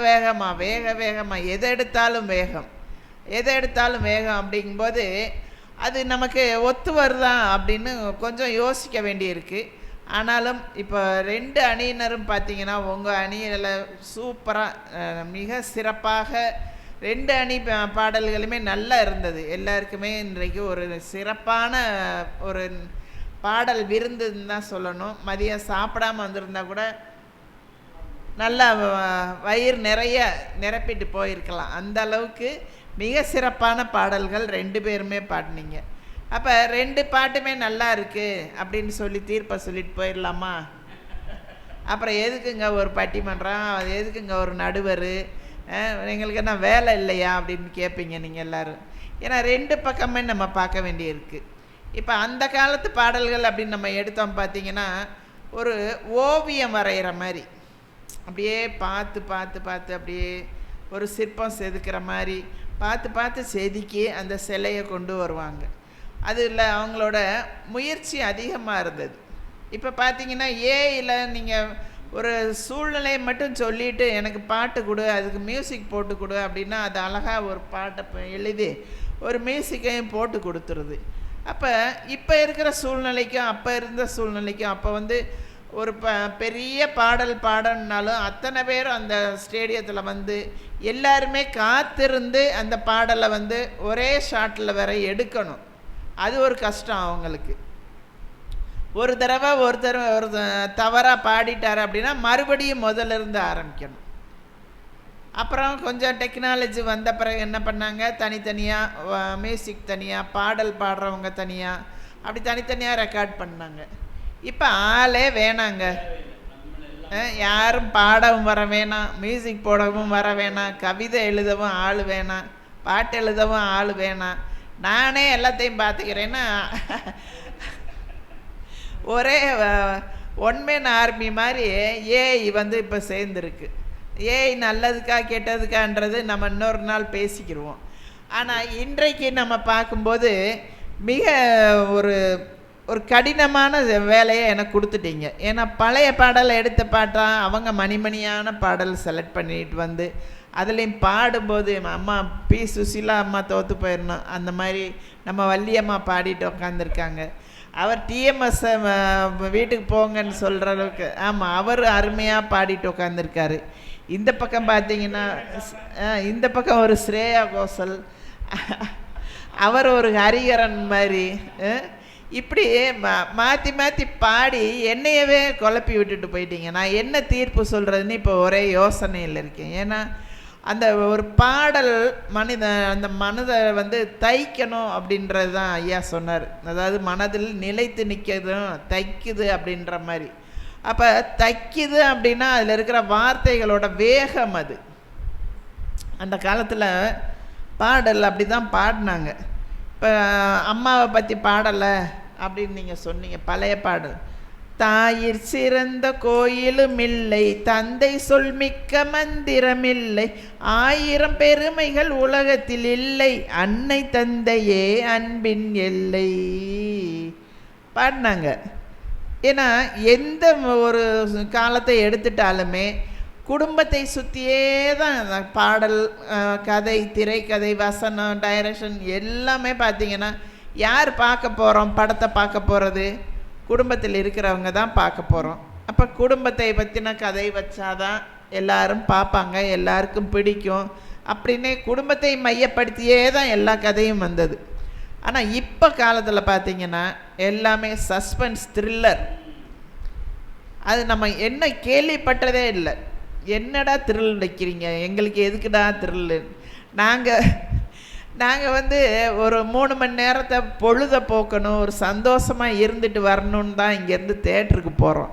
வேகமாக எதை எடுத்தாலும் வேகம் அப்படிங்கும்போது அது நமக்கு ஒத்து வருதா அப்படின்னு கொஞ்சம் யோசிக்க வேண்டியிருக்கு. ஆனாலும் இப்போ 2 அணியினரும் பார்த்தீங்கன்னா உங்கள் அணியில் சூப்பராக மிக சிறப்பாக 2 அணி பாடல்களுமே நல்லா இருந்தது. எல்லாருக்குமே இன்றைக்கு ஒரு சிறப்பான ஒரு பாடல் விருந்துன்னு தான் சொல்லணும். மதியம் சாப்பிடாமல் வந்திருந்தா கூட நல்லா வயிறு நிறைய நிரப்பிட்டு போயிருக்கலாம். அந்த அளவுக்கு மிக சிறப்பான பாடல்கள் 2 பேருமே பாடினீங்க. அப்போ 2 பாட்டுமே நல்லா இருக்குது அப்படின்னு சொல்லி தீர்ப்பை சொல்லிட்டு போயிடலாமா? அப்புறம் எதுக்குங்க ஒரு பட்டிமன்றம், எதுக்குங்க ஒரு நடுவர், எங்களுக்கு என்ன வேலை இல்லையா அப்படின்னு கேட்பீங்க நீங்கள் எல்லோரும். ஏன்னா 2 பக்கமே நம்ம பார்க்க வேண்டியிருக்கு. இப்போ அந்த காலத்து பாடல்கள் அப்படின்னு நம்ம எடுத்தோம் பார்த்தீங்கன்னா ஒரு ஓவியம் வரைகிற மாதிரி அப்படியே பார்த்து அப்படியே ஒரு சிற்பம் செதுக்கிற மாதிரி பார்த்து செதுக்கி அந்த சிலையை கொண்டு வருவாங்க. அதில் அவங்களோட முயற்சி அதிகமாக இருந்தது. இப்போ பார்த்தீங்கன்னா ஏஐயில் நீங்கள் ஒரு சூழ்நிலையை மட்டும் சொல்லிவிட்டு எனக்கு பாட்டு கொடு, அதுக்கு மியூசிக் போட்டு கொடு அப்படின்னா அது அழகாக ஒரு பாட்டை எழுதி ஒரு மியூசிக்கையும் போட்டு கொடுத்துருது. அப்போ இப்போ இருக்கிற சூழ்நிலைக்கும் அப்போ இருந்த சூழ்நிலைக்கும் அப்போ ஒரு பெரிய பாடல் பாடனாலும் அத்தனை பேரும் அந்த ஸ்டேடியத்தில் எல்லாருமே காத்திருந்து அந்த பாடலை ஒரே ஷாட்டில் வேற எடுக்கணும். அது ஒரு கஷ்டம் அவங்களுக்கு. ஒரு தடவை ஒருத்தர் தவறாக பாடிட்டார் அப்படின்னா மறுபடியும் முதல்ல இருந்து ஆரம்பிக்கணும். அப்புறம் கொஞ்சம் டெக்னாலஜி வந்த பிறகு என்ன பண்ணாங்க, தனித்தனியாக மியூசிக் தனியாக, பாடல் பாடுறவங்க தனியாக, அப்படி தனித்தனியாக ரெக்கார்ட் பண்ணாங்க. இப்போ ஆளே வேணாங்க, யாரும் பாடவும் வர வேணாம், மியூசிக் போடவும் வர வேணாம், கவிதை எழுதவும் ஆள் வேணாம், பாட்டு எழுதவும் ஆள் வேணாம், நானே எல்லாத்தையும் பார்த்துக்கிறேன்னா ஒரே ஒன்மேன் ஆர்மி மாதிரி ஏஐ வந்து இப்போ சேர்ந்துருக்கு. ஏஐ நல்லதுக்கா கெட்டதுக்கான்றது நம்ம இன்னொரு நாள் பேசிக்கிடுவோம். ஆனால் இன்றைக்கு நம்ம பார்க்கும்போது மிக ஒரு ஒரு கடினமான வேலையை எனக்கு கொடுத்துட்டீங்க. ஏன்னா பழைய பாடலை எடுத்த பாட்டா அவங்க மணிமணியான பாடல் செலக்ட் பண்ணிட்டு வந்து அதுலேயும் பாடும்போது அம்மா பி சுசீலா அம்மா தோற்று போயிடணும், அந்த மாதிரி நம்ம வள்ளியம்மா பாடிட்டு உக்காந்துருக்காங்க. அவர் டிஎம்எஸ் வீட்டுக்கு போங்கன்னு சொல்கிற அளவுக்கு ஆமாம் அவர் அருமையாக பாடிட்டு உக்காந்துருக்காரு. இந்த பக்கம் பார்த்தீங்கன்னா இந்த பக்கம் ஒரு ஸ்ரேயா கோஷல், அவர் ஒரு ஹரிகரன் மாதிரி இப்படி மாற்றி மாற்றி பாடி என்னையவே குழப்பி விட்டுட்டு போயிட்டீங்க. நான் என்ன தீர்ப்பு சொல்கிறதுன்னு இப்போ ஒரே யோசனையில் இருக்கேன். ஏன்னா அந்த ஒரு பாடல் அந்த மனதை வந்து தைக்கணும் அப்படின்றது தான் ஐயா சொன்னார். அதாவது மனதில் நிலைத்து நிற்கிறதும் தைக்குது அப்படின்ற மாதிரி. அப்போ தைக்குது அப்படின்னா அதில் இருக்கிற வார்த்தைகளோட வேகம் அது. அந்த காலத்தில் பாடல் அப்படி தான் பாடினாங்க. இப்போ அம்மாவை பற்றி பாடலை அப்படின்னு நீங்கள் சொன்னீங்க. பழைய பாடல் தாயிற் சிறந்த கோயிலும் இல்லை, தந்தை சொல் மிக்க மந்திரமில்லை, 1000 பெருமைகள் உலகத்தில் இல்லை, அன்னை தந்தையே அன்பின் எல்லை பாடினாங்க. ஏன்னா எந்த ஒரு காலத்தை எடுத்துட்டாலுமே குடும்பத்தை சுற்றியே தான் பாடல், கதை, திரைக்கதை, வசனம், டைரக்ஷன் எல்லாமே பார்த்தீங்கன்னா யார் பார்க்க போகிறோம்? படத்தை பார்க்க போகிறது குடும்பத்தில் இருக்கிறவங்க தான் பார்க்க போகிறோம். அப்போ குடும்பத்தை பற்றின கதை வச்சாதான் எல்லாரும் பார்ப்பாங்க, எல்லாருக்கும் பிடிக்கும் அப்படின்னே குடும்பத்தை மையப்படுத்தியே தான் எல்லா கதையும் வந்தது. ஆனால் இப்போ காலத்தில் பார்த்தீங்கன்னா எல்லாமே சஸ்பென்ஸ், த்ரில்லர். அது நம்ம என்ன கேள்விப்பட்டதே இல்லை. என்னடா த்ரில் வைக்கிறீங்க, எங்களுக்கு எதுக்குடா த்ரில்லு? நாங்கள் வந்து ஒரு 3 மணி நேரத்தை பொழுத போக்கணும், ஒரு சந்தோஷமாக இருந்துட்டு வரணுன்னு தான் இங்கேருந்து தேட்டருக்கு போகிறோம்.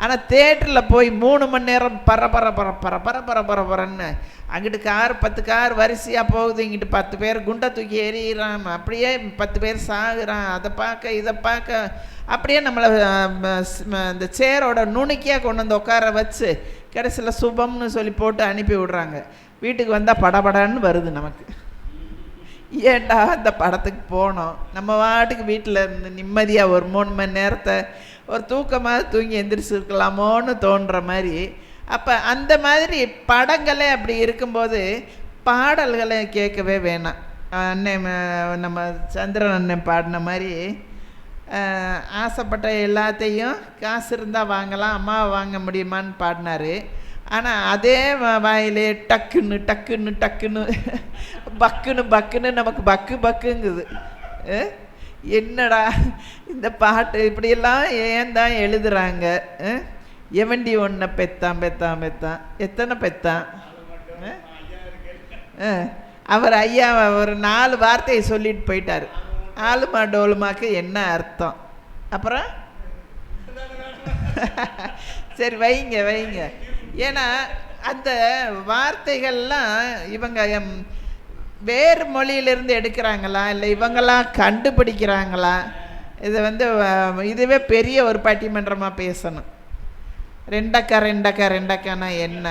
ஆனால் தேட்டரில் போய் 3 மணி நேரம் பரன்னு அங்கிட்டு கார் 10 கார் வரிசையாக போகுது, இங்கிட்டு 10 பேர் குண்டை தூக்கி எறிகிறான், அப்படியே 10 பேர் சாகுறான், அதை பார்க்க இதை பார்க்க அப்படியே நம்மளை இந்த சேரோட நுணுக்கியாக கொண்டு வந்து உட்கார வச்சு கடைசியில் சுபம்னு சொல்லி போட்டு அனுப்பி விடுறாங்க. வீட்டுக்கு வந்தால் படபடன்னு வருது நமக்கு. ஏன்டா அந்த படத்துக்கு போனோம்? நம்ம வாட்டுக்கு வீட்டில் இருந்து நிம்மதியாக ஒரு 3 மணி நேரத்தை ஒரு தூக்கமாக தூங்கி எந்திரிச்சிருக்கலாமோன்னு தோன்ற மாதிரி. அப்போ அந்த மாதிரி படங்களே அப்படி இருக்கும்போது பாடல்களை கேட்கவே வேணாம். அண்ணன் நம்ம சந்திரன் அண்ணன் பாடின மாதிரி ஆசைப்பட்ட எல்லாத்தையும் காசு இருந்தால் வாங்கலாம், அம்மாவை வாங்க முடியுமான்னு பாடினார். ஆனால் அதே வாயிலே டக்குன்னு டக்குன்னு டக்குன்னு பக்குன்னு நமக்கு பக்குங்குது. என்னடா இந்த பாட்டு இப்படியெல்லாம் ஏன் தான் எழுதுகிறாங்க? எவண்டி ஒன்றை பெத்தான் எத்தனை பெத்தான்? அவர் ஐயா ஒரு 4 வார்த்தையை சொல்லிட்டு போயிட்டார். ஆளுமா டோலுமாக்கு என்ன அர்த்தம்? அப்புறம் சரி வைங்க. ஏன்னா அந்த வார்த்தைகள்லாம் இவங்க வேறு மொழியிலிருந்து எடுக்கிறாங்களா இல்லை இவங்களாம் கண்டுபிடிக்கிறாங்களா? இதை வந்து இதுவே பெரிய ஒரு பட்டிமன்றமாக பேசணும். ரெண்டக்கானா என்ன?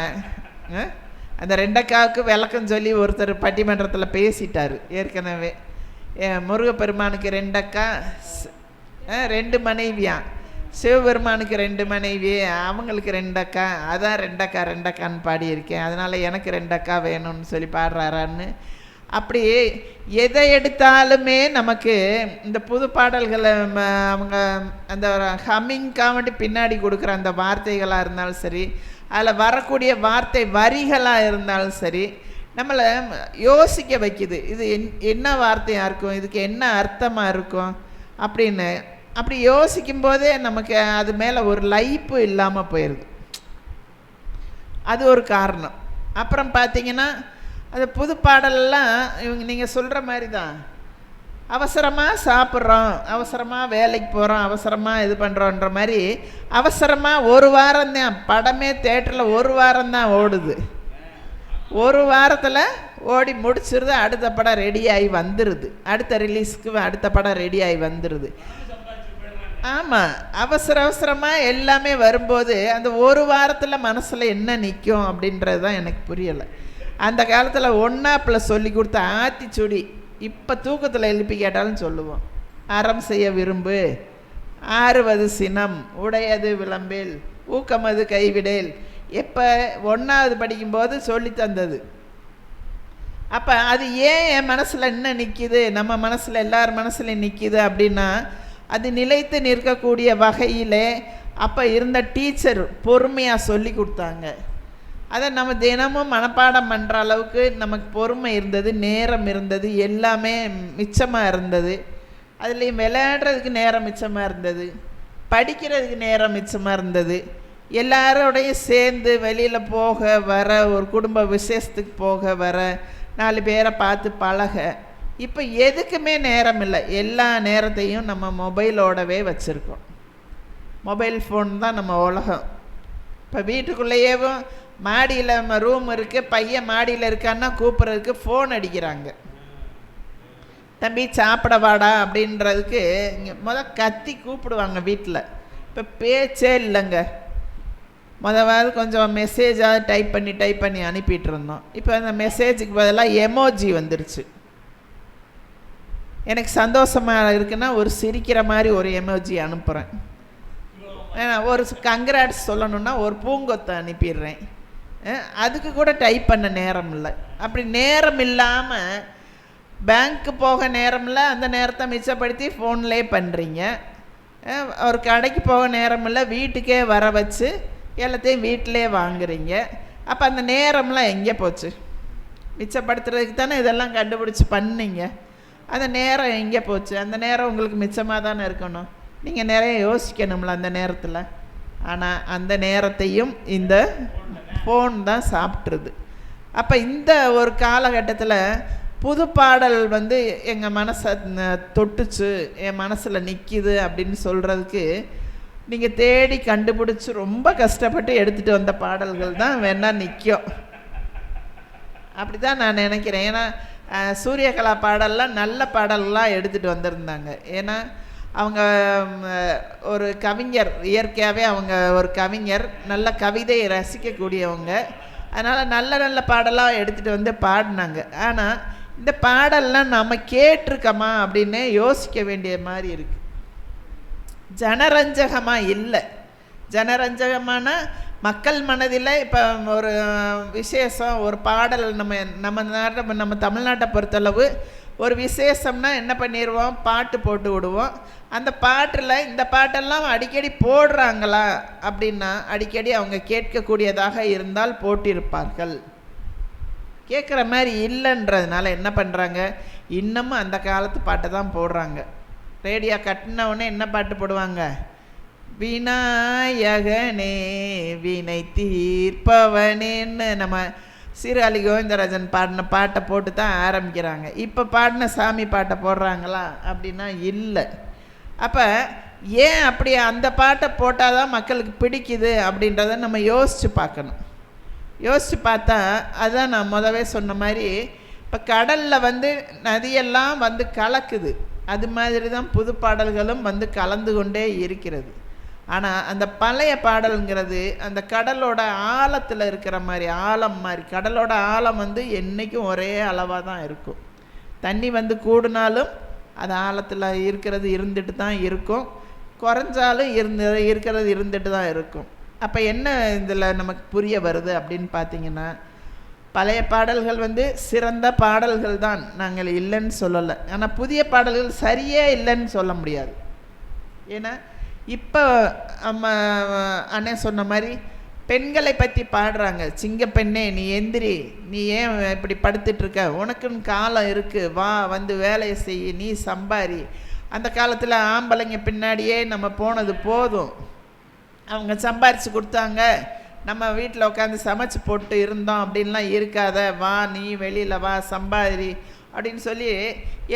அந்த 2 விளக்கம் சொல்லி ஒருத்தர் பட்டிமன்றத்தில் பேசிட்டார் ஏற்கனவே. முருகப்பெருமானுக்கு 2 மனைவியான், சிவபெருமானுக்கு 2 மனைவி, அவங்களுக்கு 2 அதான் 2 பாடியிருக்கேன், அதனால் எனக்கு 2 வேணும்னு சொல்லி பாடுறாரான்னு. அப்படி எதை எடுத்தாலுமே நமக்கு இந்த புது பாடல்களை அவங்க அந்த ஹம்மிங்காக பின்னாடி கொடுக்குற அந்த வார்த்தைகளாக இருந்தாலும் சரி, அதில் வரக்கூடிய வார்த்தை வரிகளாக இருந்தாலும் சரி, நம்மளை யோசிக்க வைக்குது. இது என்ன வார்த்தையாக இருக்கும், இதுக்கு என்ன அர்த்தமாக இருக்கும் அப்படின்னு. அப்படி யோசிக்கும் போதே நமக்கு அது மேலே ஒரு லைப்பு இல்லாமல் போயிடுது. அது ஒரு காரணம். அப்புறம் பார்த்தீங்கன்னா அது புது பாடலெல்லாம் இவங்க நீங்கள் சொல்கிற மாதிரி தான். அவசரமாக சாப்பிட்றோம், அவசரமாக வேலைக்கு போகிறோம், அவசரமாக இது பண்ணுறோன்ற மாதிரி அவசரமாக 1 வாரம் தான் படமே தேட்டரில் 1 வாரம் தான் ஓடுது. 1 வாரத்தில் ஓடி முடிச்சிருது, அடுத்த படம் ரெடியாகி வந்துடுது, அடுத்த ரிலீஸ்க்கு அடுத்த படம் ரெடியாகி வந்துடுது. ஆமாம், அவசர அவசரமாக எல்லாமே வரும்போது அந்த ஒரு வாரத்தில் மனசில் என்ன நிற்கும் அப்படின்றது தான் எனக்கு புரியலை. அந்த காலத்தில் ஒன்றாப்பில் சொல்லி கொடுத்த ஆத்திச்சுடி இப்போ தூக்கத்தில் எழுப்பி கேட்டாலும் சொல்லுவோம். அறம் செய்ய விரும்பு, ஆறுவது சினம், உடையது விளம்பில், ஊக்கமது கைவிடேல். எப்போ 1வது படிக்கும்போது சொல்லி தந்தது. அப்போ அது ஏன் என் மனசில் என்ன நிற்கிது, நம்ம மனசில் எல்லார் மனசில் நிற்கிது அப்படின்னா, அது நிலைத்து நிற்கக்கூடிய வகையிலே அப்போ இருந்த டீச்சர் பொறுமையாக சொல்லி கொடுத்தாங்க. அதை நம்ம தினமும் மனப்பாடம் பண்ணுற அளவுக்கு நமக்கு பொறுமை இருந்தது, நேரம் இருந்தது, எல்லாமே மிச்சமாக இருந்தது. அதுலேயும் விளையாடுறதுக்கு நேரம் மிச்சமாக இருந்தது, படிக்கிறதுக்கு நேரம் மிச்சமாக இருந்தது, எல்லாரோடையும் சேர்ந்து வெளியில் போக வர, ஒரு குடும்ப விசேஷத்துக்கு போக வர, 4 பேரை பார்த்து பழக. இப்போ எதுக்குமே நேரம் இல்லை. எல்லா நேரத்தையும் நம்ம மொபைலோடவே வச்சுருக்கோம். மொபைல் ஃபோன் தான் நம்ம உலகம். இப்போ வீட்டுக்குள்ளேயேவும் மாடியில் நம்ம ரூம் இருக்குது, பையன் மாடியில் இருக்கான்னா கூப்பிட்றதுக்கு ஃபோன் அடிக்கிறாங்க. தம்பி சாப்பிட வாடா அப்படின்றதுக்கு இங்கே கத்தி கூப்பிடுவாங்க வீட்டில். இப்போ பேச்சே இல்லைங்க. முதல்ல கொஞ்சம் மெசேஜாக டைப் பண்ணி அனுப்பிட்டு இருந்தோம். இப்போ அந்த மெசேஜுக்கு பதிலாக எமோஜி வந்துருச்சு. எனக்கு சந்தோஷமாக இருக்குன்னா ஒரு சிரிக்கிற மாதிரி ஒரு எமோஜி அனுப்புகிறேன். ஒரு கங்க்ராட்ஸ் சொல்லணுன்னா ஒரு பூங்கொத்தை அனுப்பிடுறேன். அதுக்கு கூட டைப் பண்ண நேரம் இல்லை. அப்படி நேரம் இல்லாமல் பேங்க்கு போக நேரம் இல்லை, அந்த நேரத்தை மிச்சப்படுத்தி ஃபோன்லேயே பண்ணுறீங்க. ஒரு கடைக்கு போக நேரம் இல்லை, வீட்டுக்கே வர வச்சு எல்லாத்தையும் வீட்டிலே வாங்குறீங்க. அப்போ அந்த நேரம்லாம் எங்கே போச்சு? மிச்சப்படுத்துறதுக்கு தானே இதெல்லாம் கண்டுபிடிச்சி பண்ணீங்க. அந்த நேரம் எங்கே போச்சு? அந்த நேரம் உங்களுக்கு மிச்சமாக தானே இருக்கணும். நீங்கள் நிறைய யோசிக்கணும்ல அந்த நேரத்தில். ஆனால் அந்த நேரத்தையும் இந்த ஃபோன் தான் சாப்பிட்ருது. அப்போ இந்த ஒரு காலகட்டத்தில் புது பாடல் எங்கள் மனசை தொட்டுச்சு, என் மனசில் நிற்கிது அப்படின்னு சொல்கிறதுக்கு நீங்கள் தேடி கண்டுபிடிச்சி ரொம்ப கஷ்டப்பட்டு எடுத்துகிட்டு வந்த பாடல்கள் தான் வேணால் நிற்கும். அப்படி தான் நான் நினைக்கிறேன். ஏன்னா சூரியகலா பாடல்லாம் நல்ல பாடல்லாம் எடுத்துகிட்டு வந்திருந்தாங்க. ஏன்னா அவங்க ஒரு கவிஞர், இயற்கையாகவே அவங்க ஒரு கவிஞர், நல்ல கவிதையை ரசிக்கக்கூடியவங்க. அதனால் நல்ல நல்ல பாடலாக எடுத்துகிட்டு வந்து பாடினாங்க. ஆனால் இந்த பாடல்லாம் நம்ம கேட்டிருக்கோமா அப்படின்னு யோசிக்க வேண்டிய மாதிரி இருக்குது. ஜனரஞ்சகமாக இல்லை. ஜனரஞ்சகமான மக்கள் மனதில் இப்போ ஒரு விசேஷம், ஒரு பாடல், நம்ம தமிழ்நாட்டை பொறுத்தளவு ஒரு விசேஷம்னா என்ன பண்ணிடுவோம், பாட்டு போட்டு விடுவோம். அந்த பாட்டில் இந்த பாட்டெல்லாம் அடிக்கடி போடுறாங்களா அப்படின்னா அடிக்கடி அவங்க கேட்கக்கூடியதாக இருந்தால் போட்டிருப்பார்கள். கேட்குற மாதிரி இல்லைன்றதுனால என்ன பண்ணுறாங்க, இன்னமும் அந்த காலத்து பாட்டை தான் போடுறாங்க. ரேடியோ கட்டினவுடனே என்ன பாட்டு போடுவாங்க, விநாயகனே வினை தீர்ப்பவனேன்னு நம்ம சீர்காழி கோவிந்தராஜன் பாடின பாட்டை போட்டு தான் ஆரம்பிக்கிறாங்க. இப்போ பாடின சாமி பாட்டை போடுறாங்களா அப்படின்னா இல்லை. அப்போ ஏன் அப்படி அந்த பாட்டை போட்டால் தான் மக்களுக்கு பிடிக்குது அப்படின்றத நம்ம யோசித்து பார்க்கணும். யோசித்து பார்த்தா அதுதான் நான் முதவே சொன்ன மாதிரி, இப்போ கடலில் நதியெல்லாம் கலக்குது. அது மாதிரி தான் புது பாடல்களும் கலந்து கொண்டே இருக்கிறது. ஆனால் அந்த பழைய பாடல்ங்கிறது அந்த கடலோட ஆழத்தில் இருக்கிற மாதிரி, ஆழம் மாதிரி. கடலோட ஆழம் என்றைக்கும் ஒரே அளவாக தான் இருக்கும். தண்ணி கூடினாலும் அது ஆழத்தில் இருக்கிறது இருந்துட்டு தான் இருக்கும், குறைஞ்சாலும் இருக்கிறது இருந்துட்டு தான் இருக்கும். அப்போ என்ன இதில் நமக்கு புரிய வருது அப்படின்னு பார்த்தீங்கன்னா, பழைய பாடல்கள் சிறந்த பாடல்கள் தான், நாங்கள் இல்லைன்னு சொல்லலை. ஆனால் புதிய பாடல்கள் சரியே இல்லைன்னு சொல்ல முடியாது. ஏன்னா இப்போ நம்ம அண்ணன் சொன்ன மாதிரி பெண்களை பற்றி பாடுறாங்க. சிங்க பெண்ணே நீ எந்திரி, நீ ஏன் இப்படி படுத்துட்ருக்க, உனக்குன்னு காலம் இருக்குது, வா வேலையை செய், நீ சம்பாரி. அந்த காலத்தில் ஆம்பளைங்க பின்னாடியே நம்ம போனது போதும், அவங்க சம்பாரித்து கொடுத்தாங்க, நம்ம வீட்டில் உட்காந்து சமைச்சு போட்டு இருந்தோம் அப்படின்லாம் இருக்காத, வா நீ வெளியில் வா சம்பாரி அப்படின்னு சொல்லி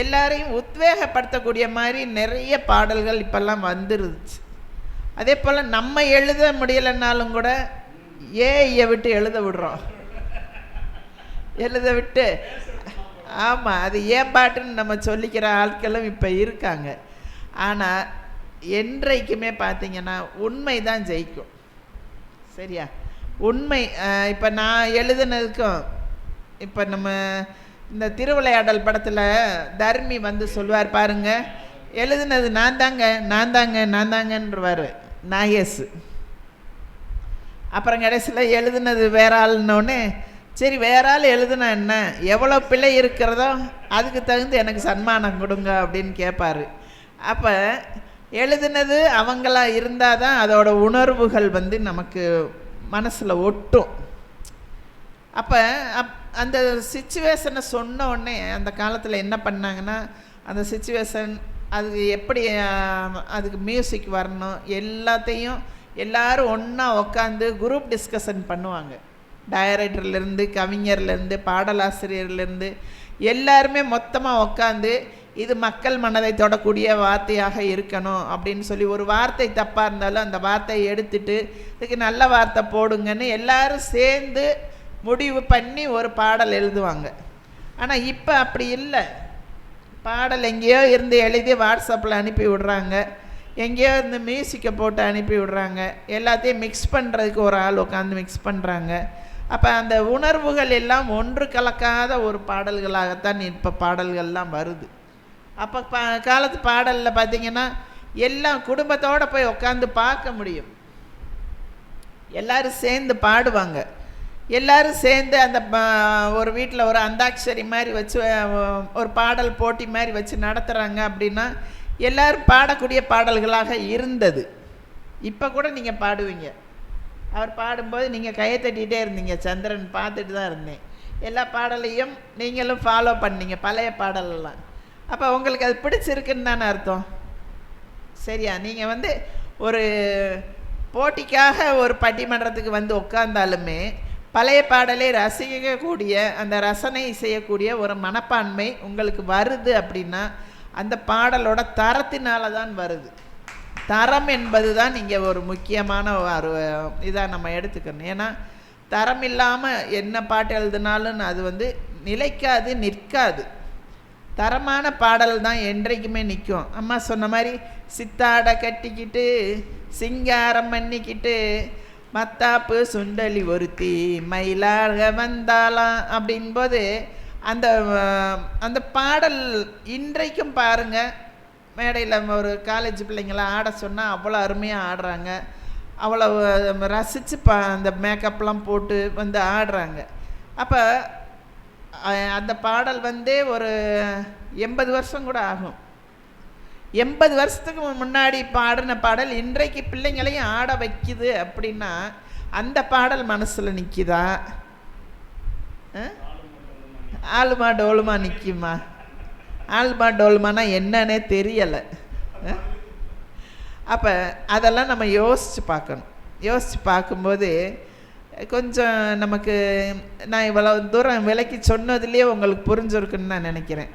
எல்லாரையும் உத்வேகப்படுத்தக்கூடிய மாதிரி நிறைய பாடல்கள் இப்போல்லாம் வந்துருச்சு. அதே போல் நம்ம எழுத முடியலைன்னாலும் கூட ஏஐயை விட்டு எழுத விடுறோம். எழுத விட்டு ஆமாம் அது ஏன் பாட்டுன்னு நம்ம சொல்லிக்கிற ஆட்களும் இப்போ இருக்காங்க. ஆனால் என்றைக்குமே பார்த்தீங்கன்னா உண்மை தான் ஜெயிக்கும். சரியா? உண்மை. இப்போ நான் எழுதுனதுக்கும் இப்போ நம்ம இந்த திருவிளையாடல் படத்தில் தர்மி வந்து சொல்லுவார் பாருங்க, எழுதுனது நான் தாங்கன்றவார் நாகேஷ். அப்புறம் கடைசியில் எழுதுனது வேற ஆளுன்னொடனே, சரி வேற ஆள் எழுதுனா என்ன, எவ்வளோ பிழை இருக்கிறதோ அதுக்கு தகுந்து எனக்கு சன்மானம் கொடுங்க அப்படின்னு கேட்பார். அப்போ எழுதுனது அவங்களா இருந்தால் தான் அதோட உணர்வுகள் வந்து நமக்கு மனசில் ஒட்டும். அப்போ அந்த சிச்சுவேஷனை சொன்ன உடனே அந்த காலத்தில் என்ன பண்ணாங்கன்னா, அந்த சிச்சுவேஷன் அதுக்கு எப்படி அதுக்கு மியூசிக் வரணும் எல்லாத்தையும் எல்லோரும் ஒன்றா உட்காந்து குரூப் டிஸ்கஷன் பண்ணுவாங்க. டைரக்டர்லேருந்து, கவிஞர்லேருந்து, பாடலாசிரியர்லேருந்து எல்லாருமே மொத்தமாக உட்காந்து இது மக்கள் மனதை தொடக்கூடிய வார்த்தையாக இருக்கணும் அப்படின்னு சொல்லி, ஒரு வார்த்தை தப்பாக இருந்தாலும் அந்த வார்த்தையை எடுத்துட்டு இதுக்கு நல்ல வார்த்தை போடுங்கன்னு எல்லாரும் சேர்ந்து முடிவு பண்ணி ஒரு பாடல் எழுதுவாங்க. ஆனால் இப்போ அப்படி இல்லை. பாடல் எங்கேயோ இருந்து எழுதி வாட்ஸ்அப்பில் அனுப்பி விடுறாங்க, எங்கேயோ இருந்து மியூசிக்கை போட்டு அனுப்பி விடுறாங்க, எல்லாத்தையும் மிக்ஸ் பண்ணுறதுக்கு ஒரு ஆள் உட்காந்து மிக்ஸ் பண்ணுறாங்க. அப்போ அந்த உணர்வுகள் எல்லாம் ஒன்று கலக்காத ஒரு பாடல்களாகத்தான் இப்போ பாடல்கள்லாம் வருது. அப்போ காலத்து பாடலில் பார்த்திங்கன்னா எல்லாம் குடும்பத்தோடு போய் உட்காந்து பார்க்க முடியும். எல்லோரும் சேர்ந்து பாடுவாங்க, எல்லோரும் சேர்ந்து அந்த ஒரு வீட்டில் ஒரு அந்தாட்சரி மாதிரி வச்சு ஒரு பாடல் போட்டி மாதிரி வச்சு நடத்துகிறாங்க அப்படின்னா எல்லோரும் பாடக்கூடிய பாடல்களாக இருந்தது. இப்போ கூட நீங்கள் பாடுவீங்க. அவர் பாடும்போது நீங்கள் கையை தட்டிகிட்டே இருந்தீங்க, சந்திரன் பார்த்துட்டு தான் இருந்தேன். எல்லா பாடலையும் நீங்களும் ஃபாலோ பண்ணீங்க, பழைய பாடலெல்லாம். அப்போ உங்களுக்கு அது பிடிச்சிருக்குன்னு தானே அர்த்தம். சரியா? நீங்கள் வந்து ஒரு போட்டிக்காக ஒரு பட்டிமன்றத்துக்கு வந்து உட்கார்ந்தாலுமே பழைய பாடலை ரசிக்கக்கூடிய அந்த ரசனை செய்யக்கூடிய ஒரு மனப்பான்மை உங்களுக்கு வருது அப்படின்னா அந்த பாடலோட தரத்தினால தான் வருது. தரம் என்பது தான் இங்கே ஒரு முக்கியமான ஒரு இதாக நம்ம எடுத்துக்கணும். ஏன்னா தரம் இல்லாமல் என்ன பாட்டு எழுதினாலும் அது வந்து நிலைக்காது, நிற்காது. தரமான பாடல் தான் என்றைக்குமே நிற்கும். அம்மா சொன்ன மாதிரி சித்தாடை கட்டிக்கிட்டு சிங்காரம் பண்ணிக்கிட்டு மத்தாப்பு சுண்டலி ஒருத்தி மயிலாக வந்தாலாம் அப்படின்போது அந்த அந்த பாடல் இன்றைக்கும் பாருங்கள், மேடையில் ஒரு காலேஜ் பிள்ளைங்களாம் ஆட சொன்னால் அவ்வளோ அருமையாக ஆடுறாங்க, அவ்வளோ ரசித்து அந்த மேக்கப்லாம் போட்டு வந்து ஆடுறாங்க. அப்போ அந்த பாடல் வந்து ஒரு 80 வருஷம் கூட ஆகும். 80 வருஷத்துக்கு முன்னாடி பாடின பாடல் இன்றைக்கு பிள்ளைங்களையும் ஆட வைக்குது அப்படின்னா அந்த பாடல் மனசில் நிற்கிதா? ஆளுமா டோலுமா நிற்குமா? ஆல்பா டோல்மானா என்னன்னே தெரியலை. அப்போ அதெல்லாம் நம்ம யோசித்து பார்க்கணும். யோசித்து பார்க்கும்போது கொஞ்சம் நமக்கு நான் இவ்வளோ தூரம் விலைக்கு சொன்னதுலேயே உங்களுக்கு புரிஞ்சிருக்குன்னு நான் நினைக்கிறேன்.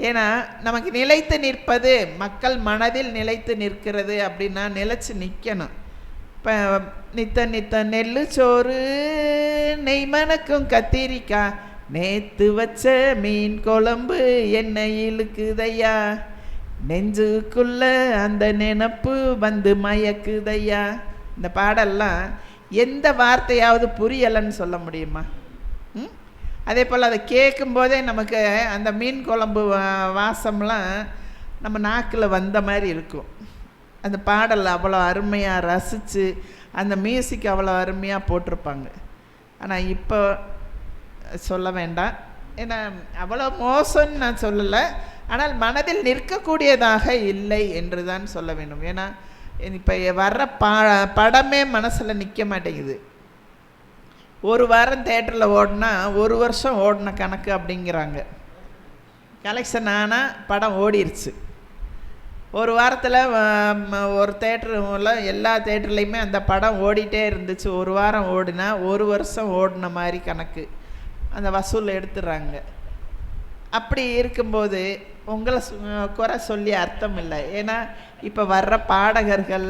ஏன்னா நமக்கு நிலைத்து நிற்பது, மக்கள் மனதில் நிலைத்து நிற்கிறது அப்படின்னா நிலச்சி நிற்கணும். இப்போ நித்த நெல்லு சோறு நெய் மணக்கும் கத்திரிக்காய் நேத்து வச்ச மீன் குழம்பு என்ன இழுக்குதையா, நெஞ்சுக்குள்ள அந்த நினப்பு வந்து மயக்குதையா. இந்த பாடல்லாம் எந்த வார்த்தையாவது புரியலைன்னு சொல்ல முடியுமா? அதே போல் அதை கேட்கும்போதே நமக்கு அந்த மீன் குழம்பு வாசம்லாம் நம்ம நாக்கில் வந்த மாதிரி இருக்கும். அந்த பாடல் அவ்வளோ அருமையாக ரசித்து அந்த மியூசிக் அவ்வளோ அருமையாக போட்டிருப்பாங்க. ஆனால் இப்போ சொல்ல வேண்டாம், ஏன்னா அவ்வளோ மோசம்னு நான் சொல்லலை, ஆனால் மனதில் நிற்கக்கூடியதாக இல்லை என்று தான் சொல்ல வேண்டும். ஏன்னா இப்போ வர்ற படமே மனசில் நிற்க மாட்டேங்குது. ஒரு வாரம் தேட்டரில் ஓடினா ஒரு வருஷம் ஓடின கணக்கு அப்படிங்கிறாங்க. கலெக்ஷன் ஆனால் படம் ஓடிருச்சு. ஒரு வாரத்தில் ஒரு தேட்டரில் எல்லா தேட்டர்லேயுமே அந்த படம் ஓடிட்டே இருந்துச்சு. ஒரு வாரம் ஓடினா ஒரு வருஷம் ஓடின மாதிரி கணக்கு அந்த வசூல் எடுத்துடுறாங்க. அப்படி இருக்கும்போது உங்களை குறை சொல்லி அர்த்தம் இல்லை. ஏன்னா இப்போ வர்ற பாடகர்கள்,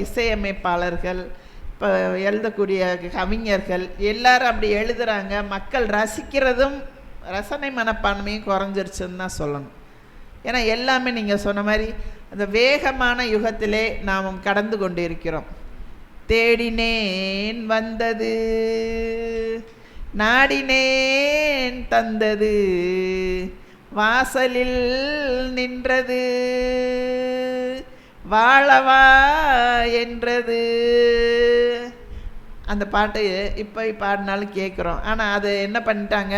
இசையமைப்பாளர்கள், இப்போ எழுதக்கூடிய கவிஞர்கள் எல்லாரும் அப்படி எழுதுகிறாங்க. மக்கள் ரசிக்கிறதும் ரசனை மனப்பான்மையும் குறைஞ்சிருச்சுன்னு தான் சொல்லணும். ஏன்னா எல்லாமே நீங்கள் சொன்ன மாதிரி அந்த வேகமான யுகத்திலே நாம் கடந்து கொண்டிருக்கிறோம். தேடினேன் வந்தது, நாடினேன் தந்தது, வாசலில் நின்றது, வாழவா என்றது. அந்த பாட்டு இப்போ பாடினாலும் கேட்குறோம். ஆனால் அது என்ன பண்ணிட்டாங்க,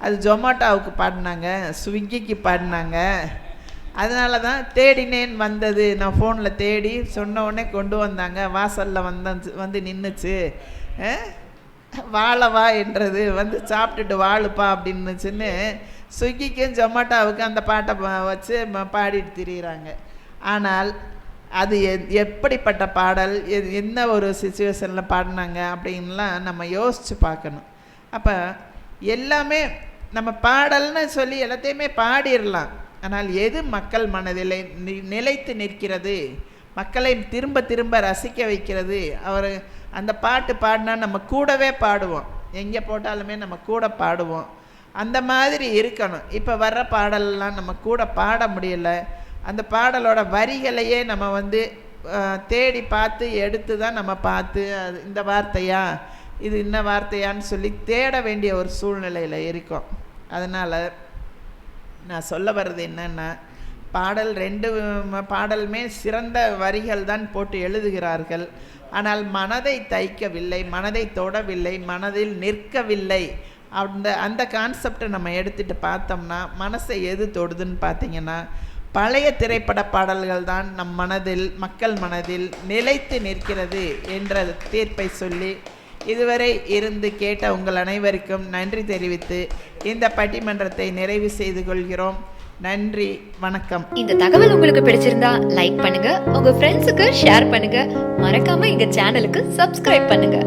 அது ஜொமேட்டோவுக்கு பாடினாங்க, ஸ்விக்கிக்கு பாடினாங்க. அதனால தான் தேடினேன் வந்தது. நான் ஃபோனில் தேடி சொன்ன உடனே கொண்டு வந்தாங்க, வாசலில் வந்து நின்றுச்சு. வாழவா என்றது, வந்து சாப்பிட்டுட்டு வாழுப்பா அப்படின்னுச்சுன்னு ஸ்விக்கிக்கும் ஜொமேட்டோவுக்கும் அந்த பாட்டை வச்சு பாடிட்டு திரியிறாங்க. ஆனால் அது எப்படிப்பட்ட பாடல், என்ன ஒரு சுச்சுவேஷனில் பாடினாங்க அப்படின்லாம் நம்ம யோசித்து பார்க்கணும். அப்போ எல்லாமே நம்ம பாடல்னு சொல்லி எல்லாத்தையுமே பாடிடலாம். ஆனால் எது மக்கள் மனதில் நிலைத்து நிற்கிறது, மக்களை திரும்ப திரும்ப ரசிக்க வைக்கிறது. அவர் அந்த பாட்டு பாடினா நம்ம கூடவே பாடுவோம், எங்கே போட்டாலுமே நம்ம கூட பாடுவோம். அந்த மாதிரி இருக்கணும். இப்போ வர்ற பாடல்லாம் நம்ம கூட பாட முடியலை. அந்த பாடலோட வரிகளையே நம்ம வந்து தேடி பார்த்து எடுத்து தான் நம்ம பார்த்து அது இந்த வார்த்தையா இது இன்ன வார்த்தையான்னு சொல்லி தேட வேண்டிய ஒரு சூழ்நிலையில் இருக்கோம். அதனால் நான் சொல்ல வர்றது என்னென்னா, பாடல் 2 பாடலுமே சிறந்த வரிகள் தான் போட்டு எழுதுகிறார்கள். ஆனால் மனதை தைக்கவில்லை, மனதை தொடவில்லை, மனதில் நிற்கவில்லை. அந்த கான்செப்டை நம்ம எடுத்துகிட்டு பார்த்தோம்னா மனசை எது தொடுதுன்னு பார்த்தீங்கன்னா பழைய திரைப்பட பாடல்கள் தான் நம் மனதில், மக்கள் மனதில் நிலைத்து நிற்கிறது என்ற தீர்ப்பை சொல்லி இதுவரை இருந்து கேட்ட உங்கள் அனைவருக்கும் நன்றி தெரிவித்து இந்த பட்டிமன்றத்தை நிறைவு செய்து கொள்கிறோம். நன்றி, வணக்கம். இந்த தகவல் உங்களுக்கு பிடிச்சிருந்தா லைக் பண்ணுங்க, உங்க ஃப்ரெண்ட்ஸுக்கு ஷேர் பண்ணுங்க, மறக்காம எங்க சேனலுக்கு சப்ஸ்கிரைப் பண்ணுங்க.